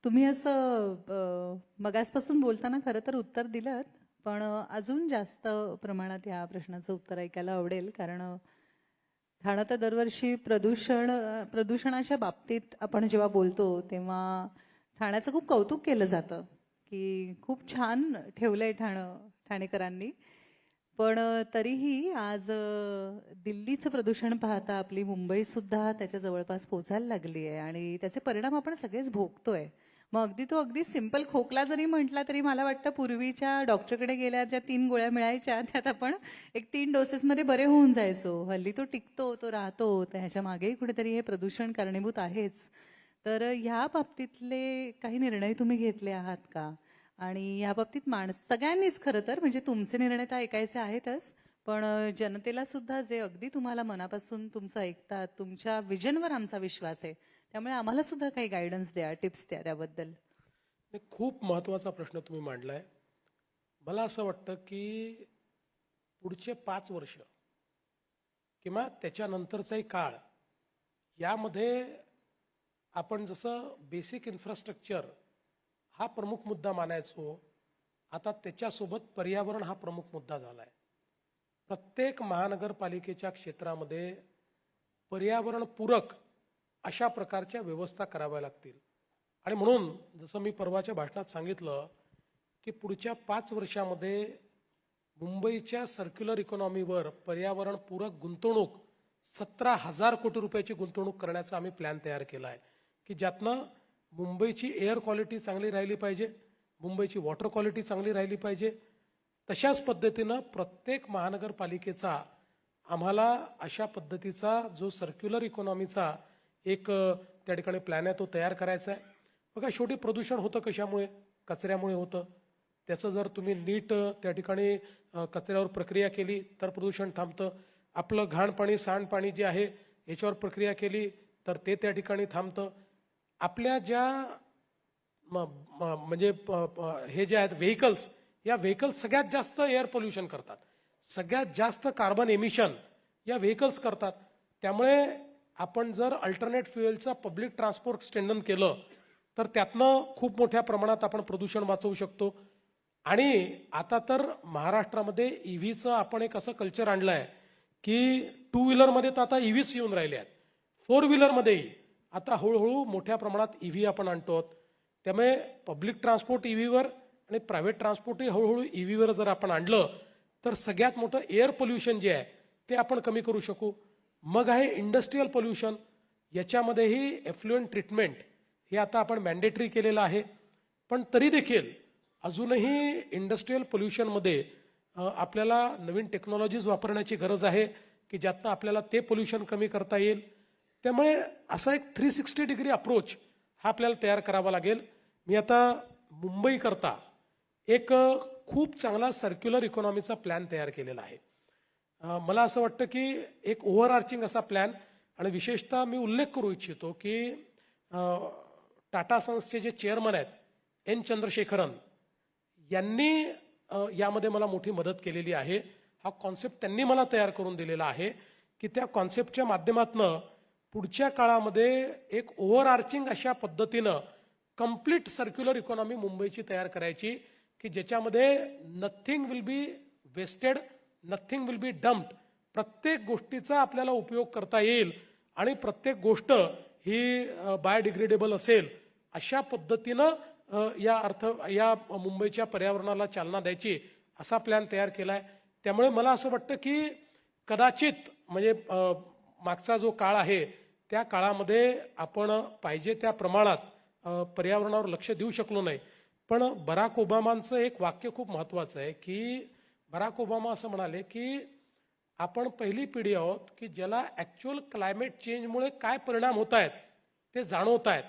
तुम्ही असं मगासपासून बोलताना खरं तर उत्तर दिलं, पण अजून जास्त प्रमाणात या प्रश्नाचं उत्तर ऐकायला आवडेल, कारण ठाणं तर दरवर्षी प्रदूषणाच्या बाबतीत आपण जेव्हा बोलतो तेव्हा ठाण्याचं खूप कौतुक केलं जातं की खूप छान ठेवलंय ठाणेकरांनी. पण तरीही आज दिल्लीचं प्रदूषण पाहता आपली मुंबई सुद्धा त्याच्या जवळपास पोचायला लागली आहे आणि त्याचे परिणाम आपण सगळेच भोगतोय. मग अगदी सिंपल खोकला जरी म्हटला तरी मला वाटतं पूर्वीच्या डॉक्टरकडे गेल्या ज्या 3 गोळ्या मिळायच्या त्यात आपण एक 3 डोसेसमध्ये बरे होऊन जायचो. हल्ली तो टिकतो, तो राहतो. तर ह्याच्या मागेही कुठेतरी हे प्रदूषण कारणीभूत आहेच. तर ह्या बाबतीतले काही निर्णय तुम्ही घेतले आहात का? आणि या बाबतीत सगळ्यांनीच खरं तर, म्हणजे तुमचे निर्णय तर ऐकायचे आहेतच, पण जनतेला सुद्धा जे अगदी तुम्हाला मनापासून तुमचं ऐकतात, तुमच्या विजनवर आमचा विश्वास आहे, त्यामुळे आम्हाला सुद्धा काही गायडन्स द्या, टिप्स द्या त्याबद्दल. खूप महत्वाचा प्रश्न तुम्ही मांडलाय. मला असं वाटतं की पुढचे 5 वर्ष किंवा त्याच्यानंतरचाही काळ यामध्ये आपण जसं बेसिक इन्फ्रास्ट्रक्चर हा प्रमुख मुद्दा मानायचो, आता त्याच्यासोबत पर्यावरण हा प्रमुख मुद्दा झालाय. प्रत्येक महानगरपालिकेच्या क्षेत्रामध्ये पर्यावरणपूरक अशा प्रकारच्या व्यवस्था कराव्या लागतील. आणि म्हणून जसं मी परवाच्या भाषणात सांगितलं की पुढच्या 5 वर्षामध्ये मुंबईच्या सर्क्युलर इकॉनॉमीवर पर्यावरणपूरक गुंतवणूक 17,000 कोटी रुपयाची गुंतवणूक करण्याचा आम्ही प्लॅन तयार केला आहे की ज्यातनं मुंबईची एअर क्वालिटी चांगली राहिली पाहिजे, मुंबईची वॉटर क्वालिटी चांगली राहिली पाहिजे. तशाच पद्धतीनं प्रत्येक महानगरपालिकेचा आम्हाला अशा पद्धतीचा जो सर्क्युलर इकॉनॉमीचा एक त्या ठिकाणी प्लॅन आहे तो तयार करायचा आहे. बघा, शेवटी प्रदूषण होतं कशामुळे? कचऱ्यामुळे होतं. त्याचं जर तुम्ही नीट त्या ठिकाणी कचऱ्यावर प्रक्रिया केली तर प्रदूषण थांबतं. आपलं घाण पाणी, सांडपाणी जे आहे याच्यावर प्रक्रिया केली तर ते त्या ठिकाणी थांबतं. आपल्या ज्या म्हणजे हे जे आहेत व्हेकल्स, या व्हेकल्स सगळ्यात जास्त एअर पोल्युशन करतात, सगळ्यात जास्त कार्बन एमिशन या व्हेकल्स करतात. त्यामुळे आपण जर अल्टरनेट फ्युएलचं पब्लिक ट्रान्सपोर्ट स्ट्रेंथन केलं तर त्यातनं खूप मोठ्या प्रमाणात आपण प्रदूषण वाचवू शकतो. आणि आता तर महाराष्ट्रामध्ये ईव्हीचं आपण एक असं कल्चर आणलं आहे की 2 व्हीलरमध्ये तर आता ईव्हीच येऊन राहिले आहेत, 4 व्हीलरमध्येही आता हळूहळू मोठ्या प्रमाणात ईव्ही आपण आणतो. त्यामुळे पब्लिक ट्रान्सपोर्ट ईव्हीवर आणि प्रायव्हेट ट्रान्सपोर्टही हळूहळू ईव्हीवर जर आपण आणलं तर सगळ्यात मोठं एअर पोल्युशन जे आहे ते आपण कमी करू शकू. मग आहे इंडस्ट्रीयल पोल्युशन, याच्यामध्येही एफ्लुएंट ट्रीटमेंट हे आता आपण मॅन्डेटरी केलेलं आहे. पण तरी देखील अजूनही इंडस्ट्रीयल पोल्युशनमध्ये आपल्याला नवीन टेक्नॉलॉजीज वापरण्याची गरज आहे की ज्यातनं आपल्याला ते पोल्युशन कमी करता येईल. त्यामुळे असा एक 360 डिग्री अप्रोच हा आपल्याला तयार करावा लागेल. मी आता मुंबईकरता एक खूप चांगला सर्क्युलर इकॉनॉमीचा प्लॅन तयार केलेला आहे. मला असं वाटतं की एक ओव्हरआर्चिंग असा प्लॅन, आणि विशेषतः मी उल्लेख करू इच्छितो की टाटा सन्सचे जे चेअरमन आहेत एन चंद्रशेखरन यांनी यामध्ये मला मोठी मदत केलेली आहे. हा कॉन्सेप्ट त्यांनी मला तयार करून दिलेला आहे की त्या कॉन्सेप्टच्या माध्यमातून पुढच्या काळामध्ये एक ओव्हरआर्चिंग अशा पद्धतीनं कंप्लीट सर्क्युलर इकॉनॉमी मुंबईची तयार करायची की ज्याच्यामध्ये nothing will be wasted, nothing will be dumped. प्रत्येक गोष्टीचा आपल्याला उपयोग करता येईल आणि प्रत्येक गोष्ट ही बायोडिग्रेडेबल असेल, अशा पद्धतीनं या मुंबईच्या पर्यावरणाला चालना द्यायची असा प्लॅन तयार केलाय. त्यामुळे मला असं वाटतं की कदाचित म्हणजे मागचा जो काळ आहे त्या काळामध्ये आपण पाहिजे त्या प्रमाणात पर्यावरणावर लक्ष देऊ शकलो नाही. पण बराक ओबामांचं एक वाक्य खूप महत्वाचं आहे की बराक ओबामा असं म्हणाले की आपण पहिली पिढी आहोत की ज्याला ऍक्च्युअल क्लायमेट चेंजमुळे काय परिणाम होत आहेत ते जाणवत आहेत.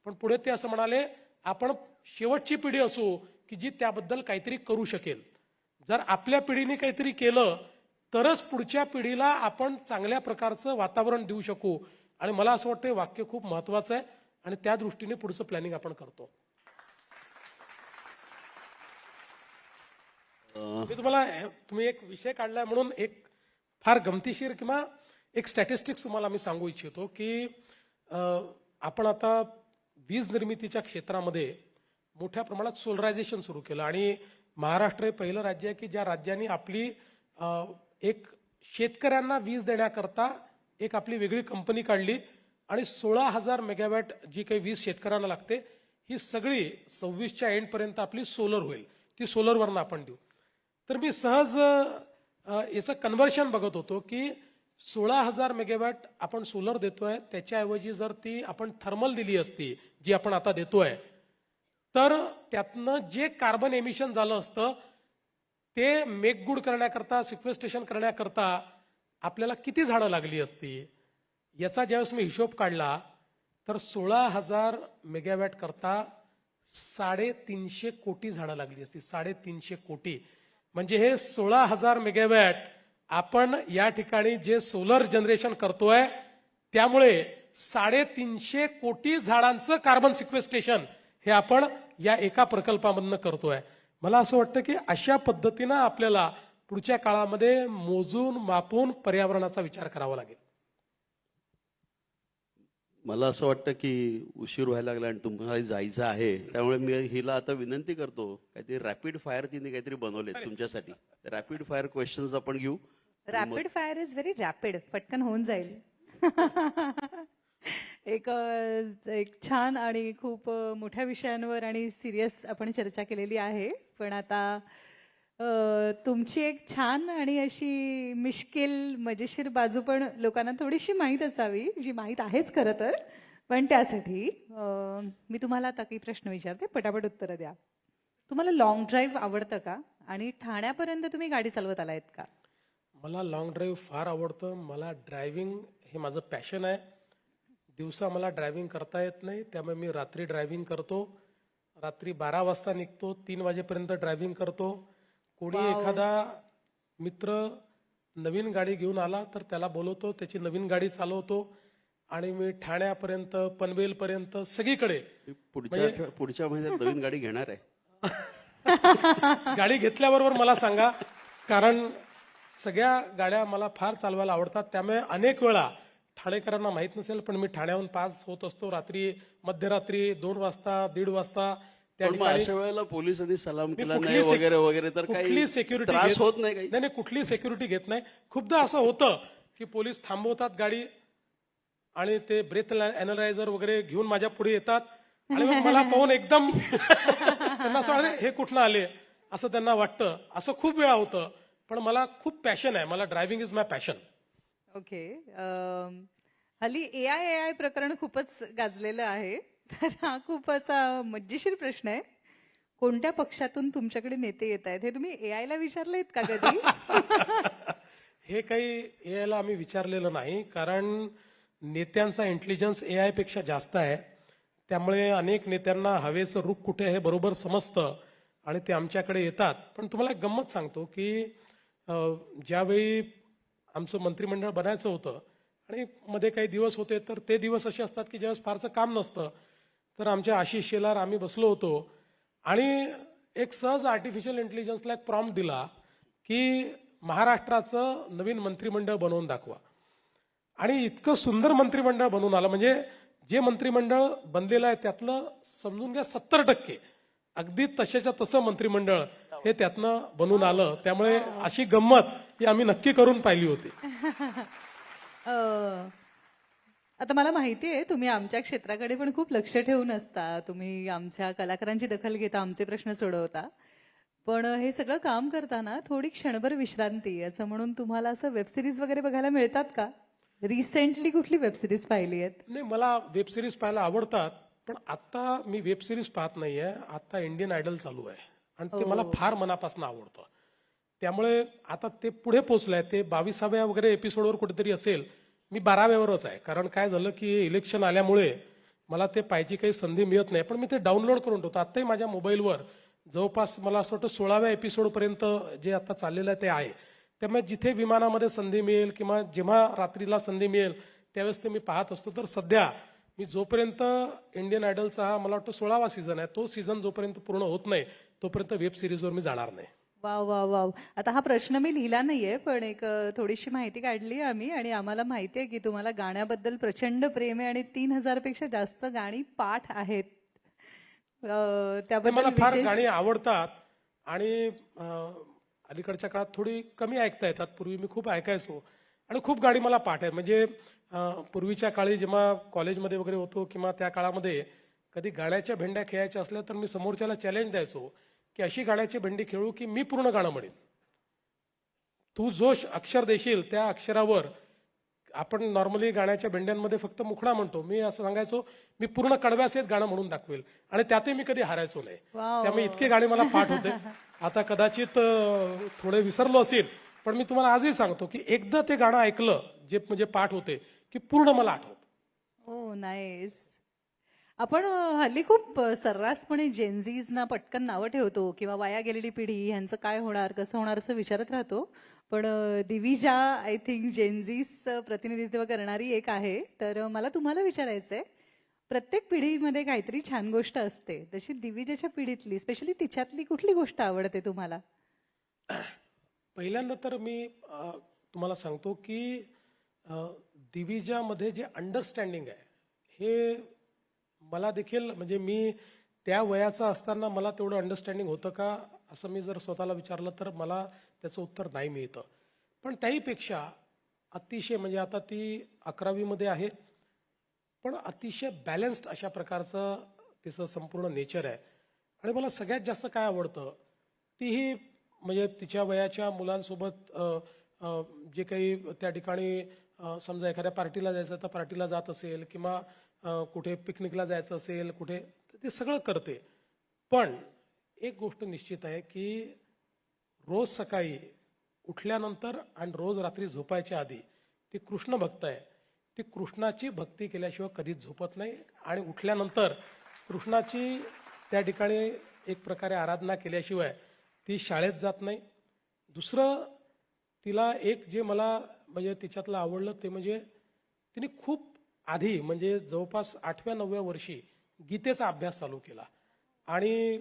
पण पुढे ते असं म्हणाले आपण शेवटची पिढी असू की जी त्याबद्दल काहीतरी करू शकेल. जर आपल्या पिढीने काहीतरी केलं तरच पुढच्या पिढीला आपण चांगल्या प्रकारचं वातावरण देऊ शकू. आणि मला असं वाटतं हे वाक्य खूप महत्वाचं आहे आणि त्या दृष्टीने पुढचं प्लॅनिंग आपण करतो. मी तुम्ही एक विषय काढलाय म्हणून एक फार गमतीशीर किंवा एक स्टॅटिस्टिक्स तुम्हाला मी सांगू इच्छितो की आपण आता वीज निर्मितीच्या क्षेत्रामध्ये मोठ्या प्रमाणात सोलरायझेशन सुरू केलं. आणि महाराष्ट्र हे पहिलं राज्य आहे की ज्या राज्याने आपली एक शेतकऱ्यांना वीज देण्याकरता एक आपली वेगळी कंपनी काढली आणि 16,000 मेगावॅट जी काही वीज शेतकऱ्यांना लागते ही सगळी 26च्या एंड पर्यंत आपली सोलर होईल, ती सोलरवरनं आपण देऊ. तर मी सहज याचं कन्व्हर्शन बघत होतो की 16,000 मेगावॅट आपण सोलर देतोय, त्याच्याऐवजी जर ती आपण थर्मल दिली असती जी आपण आता देतोय, तर त्यातनं जे कार्बन एमिशन झालं असतं ते मेक गुड करण्याकरता, सिक्वेस्टेशन करण्याकरता आपल्याला किती झाडं लागली असती. याचा ज्यावेळेस मी हिशोब काढला तर 16,000 मेगावॅट करता 350 कोटी झाडं लागली असती. 350 कोटी म्हणजे हे 16,000 मेगावॅट आपण या ठिकाणी जे सोलर जनरेशन करतोय त्यामुळे 350 कोटी झाडांचं कार्बन सिक्वेस्टेशन हे आपण या एका प्रकल्पामधनं करतोय. मला असं वाटतं की अशा पद्धतीनं आपल्याला पुढच्या काळामध्ये मोजून मापून पर्यावरणाचा विचार करावा लागेल. मला असं वाटतं की उशीर व्हायला लागला आणि तुम्हाला जायचं आहे, त्यामुळे मी हिला आता विनंती करतो, काहीतरी रॅपिड फायर तिने काहीतरी बनवले तुमच्यासाठी. रॅपिड फायर क्वेश्चन्स आपण घेऊ. Rapid fire is very rapid, पटकन होऊन जाईल. एक छान आणि खूप मोठ्या विषयांवर आणि सिरियस आपण चर्चा केलेली आहे. पण आता तुमची एक छान आणि अशी मिश्किल मजेशीर बाजू पण लोकांना थोडीशी माहीत असावी, जी माहीत आहेच खरं तर. पण त्यासाठी मी तुम्हाला आता काही प्रश्न विचारते, पटापट उत्तरं द्या. तुम्हाला लॉंग ड्राईव्ह आवडतं का? आणि ठाण्यापर्यंत तुम्ही गाडी चालवत आलायत का? मला लॉंग ड्राईव्ह फार आवडतं. मला ड्रायव्हिंग हे माझं पॅशन आहे. दिवसा मला ड्रायव्हिंग करता येत नाही, त्यामुळे मी रात्री ड्रायव्हिंग करतो. रात्री 12 वाजता निघतो, 3 वाजेपर्यंत ड्रायव्हिंग करतो. कोणी एखादा मित्र नवीन गाडी घेऊन आला तर त्याला बोलवतो, त्याची नवीन गाडी चालवतो आणि मी ठाण्यापर्यंत, पनवेलपर्यंत सगळीकडे. पुढच्या महिन्यात नवीन गाडी घेणार आहे. गाडी घेतल्याबरोबर मला सांगा, कारण सगळ्या गाड्या मला फार चालवायला आवडतात. त्यामुळे अनेक वेळा ठाणेकरांना माहित नसेल पण मी ठाण्याहून पास होत असतो रात्री, मध्यरात्री 2 वाजता, 1:30 वाजता. त्या पण मग ठिकाणी अशा वेळेला पोलिसांनी सलाम केला कुठली नाही सेक- वगैरे वगैरे तर काही कुठली सिक्युरिटी त्रास होत नाही काही? नाही, कुठली सिक्युरिटी घेत नाही. खूपदा असं होतं की पोलीस थांबवतात गाडी आणि ते ब्रेथ अॅनलायझर वगैरे घेऊन माझ्या पुढे येतात आणि मग मला पाहून एकदम त्यांना असं वाटतं हे कुठनं आले असं त्यांना वाटतं. असं खूप वेळा होतं. पण मला खूप पॅशन आहे, मला driving is my passion. Okay. हल्ली एआय प्रकरण खूपच गाजलेलं आहे. तर हा खूप असा मजेशीर प्रश्न आहे. कोणत्या पक्षातून तुमच्याकडे नेते येत आहेत हे तुम्ही एआयला विचारलेत का कधी? हे काही एआयला आम्ही विचारलेलं नाही, कारण नेत्यांचा इंटेलिजन्स एआय पेक्षा जास्त आहे. त्यामुळे अनेक नेत्यांना हवेचं रुख कुठे आहे हे बरोबर समजतं आणि ते आमच्याकडे येतात. पण तुम्हाला एक गंमत सांगतो की ज्यावेळी आमचं मंत्रिमंडळ बनायचं होतं आणि मध्ये काही दिवस होते, तर ते दिवस असे असतात की ज्यावेळेस फारसं काम नसतं, तर आमच्या आशिष शेलार आम्ही बसलो होतो आणि एक सहज आर्टिफिशियल इंटेलिजन्सला एक प्रॉम्प्ट दिला की महाराष्ट्राचं नवीन मंत्रिमंडळ बनवून दाखवा. आणि इतकं सुंदर मंत्रिमंडळ बनवून आलं, म्हणजे जे मंत्रिमंडळ बनलेलं आहे त्यातलं समजून घ्या 70% अगदी तशाच्या तसं मंत्रिमंडळ हे त्यातनं बनून आलं. त्यामुळे अशी गंमत ही आम्ही नक्की करून पाहिली होती. आता मला माहिती आहे तुम्ही आमच्या क्षेत्राकडे पण खूप लक्ष ठेवून असता, तुम्ही आमच्या कलाकारांची दखल घेता, आमचे प्रश्न सोडवता. पण हे सगळं काम करताना थोडी क्षणभर विश्रांती असं म्हणून तुम्हाला असं वेबसिरीज वगैरे बघायला मिळतात का? रिसेंटली कुठली वेबसिरीज पाहिली आहेत? नाही, मला वेबसिरीज पाहायला आवडतात, पण आता मी वेबसिरीज पाहत नाहीये. आता इंडियन आयडल चालू आहे आणि ते मला फार मनापासून आवडतं. त्यामुळे आता ते पुढे पोहोचलंय, ते 22व्या वगैरे एपिसोडवर कुठेतरी असेल. मी 12व्यावरच आहे, कारण काय झालं की इलेक्शन आल्यामुळे मला ते पाहिजे काही संधी मिळत नाही. पण मी ते डाउनलोड करून ठेवतो. आताही माझ्या मोबाईलवर जवळपास मला असं वाटतं 16व्या एपिसोडपर्यंत जे आता चाललेलं आहे ते आहे. त्यामुळे जिथे विमानामध्ये संधी मिळेल किंवा जेव्हा रात्रीला संधी मिळेल त्यावेळेस ते मी पाहत असतो. तर सध्या मी जोपर्यंत इंडियन आयडलचा हा मला वाटतं 16वा सीझन आहे, तो सीझन जोपर्यंत पूर्ण होत नाही तोपर्यंत वेब सिरीजवर मी जाणार नाही. Wow wow wow. आता हा प्रश्न मी लिहिला नाहीये, पण एक थोडीशी माहिती काढली आम्ही आणि आम्हाला माहिती आहे की तुम्हाला गाण्याबद्दल प्रचंड प्रेम आहे आणि 3000 पेक्षा जास्त गाणी पाठ आहेत. मला त्याबद्दल फार विशेष गाणी आवडतात आणि अलीकडच्या काळात थोडी कमी ऐकता येतात. पूर्वी मी खूप ऐकायचो आणि खूप गाणी मला पाठ आहे. म्हणजे पूर्वीच्या काळी जेव्हा कॉलेजमध्ये वगैरे होतो किंवा त्या काळामध्ये कधी गाण्याच्या भेंड्या खेळायच्या असल्या तर मी समोरच्याला चॅलेंज द्यायचो की अशी गाण्याची भेंडी खेळू की मी पूर्ण गाणं म्हणेन. तू जो अक्षर देशील त्या अक्षरावर, आपण नॉर्मली गाण्याच्या भेंड्यांमध्ये फक्त मुखडा म्हणतो, मी असं सांगायचो मी पूर्ण कडव्यासहित गाणं म्हणून दाखवेल आणि त्यातही मी कधी हारायचो नाही. वाव. त्यामुळे इतके गाणे मला पाठ होते. आता कदाचित थोडे विसरलो असेल, पण मी तुम्हाला आजही सांगतो की एकदा ते गाणं ऐकलं जे म्हणजे पाठ होते की पूर्ण मला आठवतं. ओ नाईस. आपण हल्ली खूप सर्रासपणे जेनझीजना पटकन नावं ठेवतो किंवा वाया गेलेली पिढी ह्यांचं काय होणार, कसं होणार असं विचारत राहतो. पण दिविजा आय थिंक जेनझीचं प्रतिनिधित्व करणारी एक आहे. तर मला तुम्हाला विचारायचंय, प्रत्येक पिढीमध्ये काहीतरी छान गोष्ट असते, तशी दिविजाच्या पिढीतली स्पेशली तिच्यातली कुठली गोष्ट आवडते तुम्हाला? पहिल्यांदा तर मी तुम्हाला सांगतो की दिविजामध्ये जे अंडरस्टँडिंग आहे हे मला देखील, म्हणजे मी त्या वयाचा असताना मला तेवढं अंडरस्टँडिंग होतं का असं मी जर स्वतःला विचारलं तर मला त्याचं उत्तर नाही मिळतं. पण त्याहीपेक्षा अतिशय, म्हणजे आता ती 11वीमध्ये आहे, पण अतिशय बॅलन्स्ड अशा प्रकारचं तिचं संपूर्ण नेचर आहे. आणि मला सगळ्यात जास्त काय आवडतं, तीही म्हणजे तिच्या वयाच्या मुलांसोबत जे काही त्या ठिकाणी समजा एखाद्या पार्टीला जायचं तर पार्टीला जात असेल किंवा कुठे पिकनिकला जायचं असेल कुठे, ते सगळं करते. पण एक गोष्ट निश्चित आहे की रोज सकाळी उठल्यानंतर आणि रोज रात्री झोपायच्या आधी ती कृष्ण भक्त आहे. ती कृष्णाची भक्ती केल्याशिवाय कधीच झोपत नाही आणि उठल्यानंतर कृष्णाची त्या ठिकाणी एक प्रकारे आराधना केल्याशिवाय ती शाळेत जात नाही. दुसरं, तिला एक जे मला म्हणजे तिच्यातलं आवडलं ते म्हणजे तिने खूप आधी, म्हणजे जवळपास 8व्या-9व्या वर्षी गीतेचा अभ्यास चालू केला आणि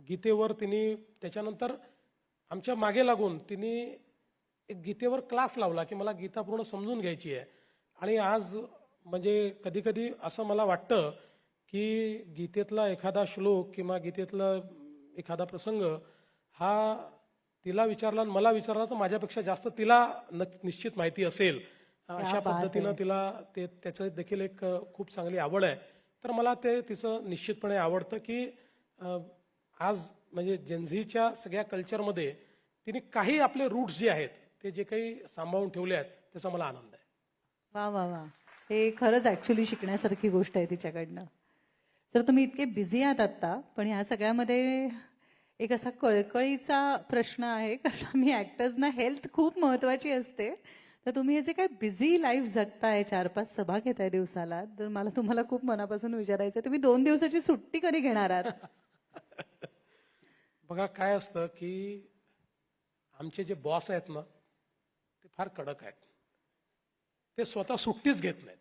गीतेवर तिने त्याच्यानंतर आमच्या मागे लागून तिने एक गीतेवर क्लास लावला की मला गीता पूर्ण समजून घ्यायची आहे. आणि आज म्हणजे कधी कधी असं मला वाटतं की गीतेतला एखादा श्लोक किंवा गीतेतला एखादा प्रसंग हा तिला विचारला आणि मला विचारला तर माझ्यापेक्षा जास्त तिला निश्चित माहिती असेल. अशा पद्धतीनं तिला ते त्याचं देखील एक खूप चांगली आवड आहे. तर मला ते तिचं निश्चितपणे आवडतं की आज म्हणजे जेनझीच्या सगळ्या कल्चरमध्ये तिने काही आपले रूट्स जे आहेत ते जे काही सांभाळून ठेवले आहेत त्याचा मला आनंद आहे. वा वा वा, हे खरंच ऍक्च्युली शिकण्यासारखी गोष्ट आहे तिच्याकडनं. सर, तुम्ही इतके बिझी आहात आत्ता, पण ह्या सगळ्यामध्ये एक असा कळकळीचा प्रश्न आहे, कारण मी ऍक्टर्सना हेल्थ खूप महत्वाची असते. तर तुम्ही हे जे काय बिझी लाईफ जगताय, 4-5 सभा घेताय दिवसाला, तर मला तुम्हाला खूप मनापासून विचारायचं आहे, तुम्ही 2 दिवसाची सुट्टी कधी घेणार आहात? बघा काय असतं की आमचे जे बॉस आहेत ना ते फार कडक आहेत. ते स्वतः सुट्टीच घेत नाहीत.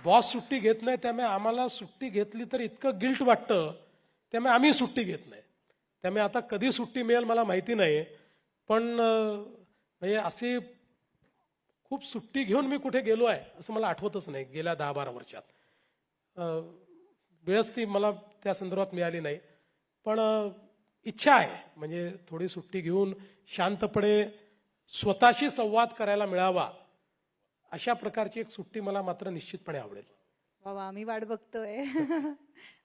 बॉस सुट्टी घेत नाही, त्यामुळे आम्हाला सुट्टी घेतली तर इतकं गिल्ट वाटतं, त्यामुळे आम्ही सुट्टी घेत नाही. त्यामुळे आता कधी सुट्टी मिळेल मला माहिती नाही, पण म्हणजे अशी खूप सुट्टी घेऊन मी कुठे गेलो आहे असं मला आठवतच नाही गेल्या 10-12 वर्षात. वेळच ती मला त्या संदर्भात मिळाली नाही. पण इच्छा आहे म्हणजे थोडी सुट्टी घेऊन शांतपणे स्वतःशी संवाद करायला मिळावा अशा प्रकारची एक सुट्टी मला मात्र निश्चितपणे आवडेल. वा, आम्ही वाट बघतोय.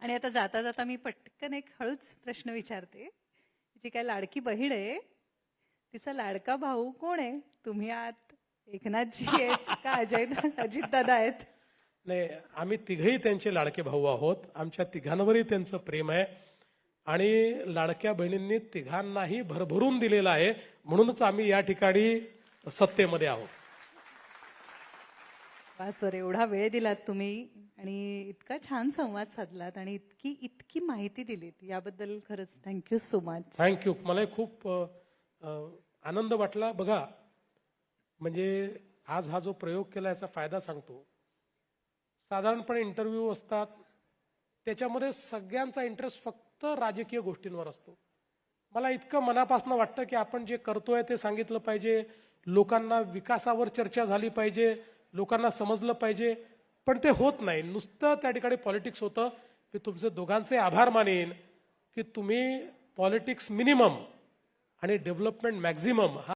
आणि आता जाता जाता मी पटकन एक हळूच प्रश्न विचारते. जी काय लाडकी बहीण आहे तिचा लाडका भाऊ कोण आहे? तुम्ही आहात, एकनाथजी आहेत का अजित दादा आहेत? नाही, आम्ही तिघही त्यांचे लाडके भाऊ आहोत. आमच्या तिघांवरही त्यांचं प्रेम आहे आणि लाडक्या बहिणींनी तिघांनाही भरभरून दिलेलं आहे, म्हणूनच आम्ही या ठिकाणी सत्तेमध्ये आहोत. वा सर, एवढा वेळ दिलात तुम्ही आणि इतका छान संवाद साधलात आणि इतकी माहिती दिलीत, याबद्दल खरंच थँक्यू सो मच. थँक्यू. मलाही खूप आनंद वाटला. बघा म्हणजे आज हा जो प्रयोग केला याचा फायदा सांगतो. साधारणपणे इंटरव्ह्यू असतात त्याच्यामध्ये सगळ्यांचा इंटरेस्ट फक्त राजकीय गोष्टींवर असतो. मला इतकं मनापासून वाटतं की आपण जे करतोय ते सांगितलं पाहिजे, लोकांना विकासावर चर्चा झाली पाहिजे, लोकांना समजलं पाहिजे, पण ते होत नाही. नुसतं त्या ठिकाणी पॉलिटिक्स होतं. मी तुमचे दोघांचे आभार मानेन की तुम्ही पॉलिटिक्स मिनिमम आणि डेव्हलपमेंट मॅक्झिमम हा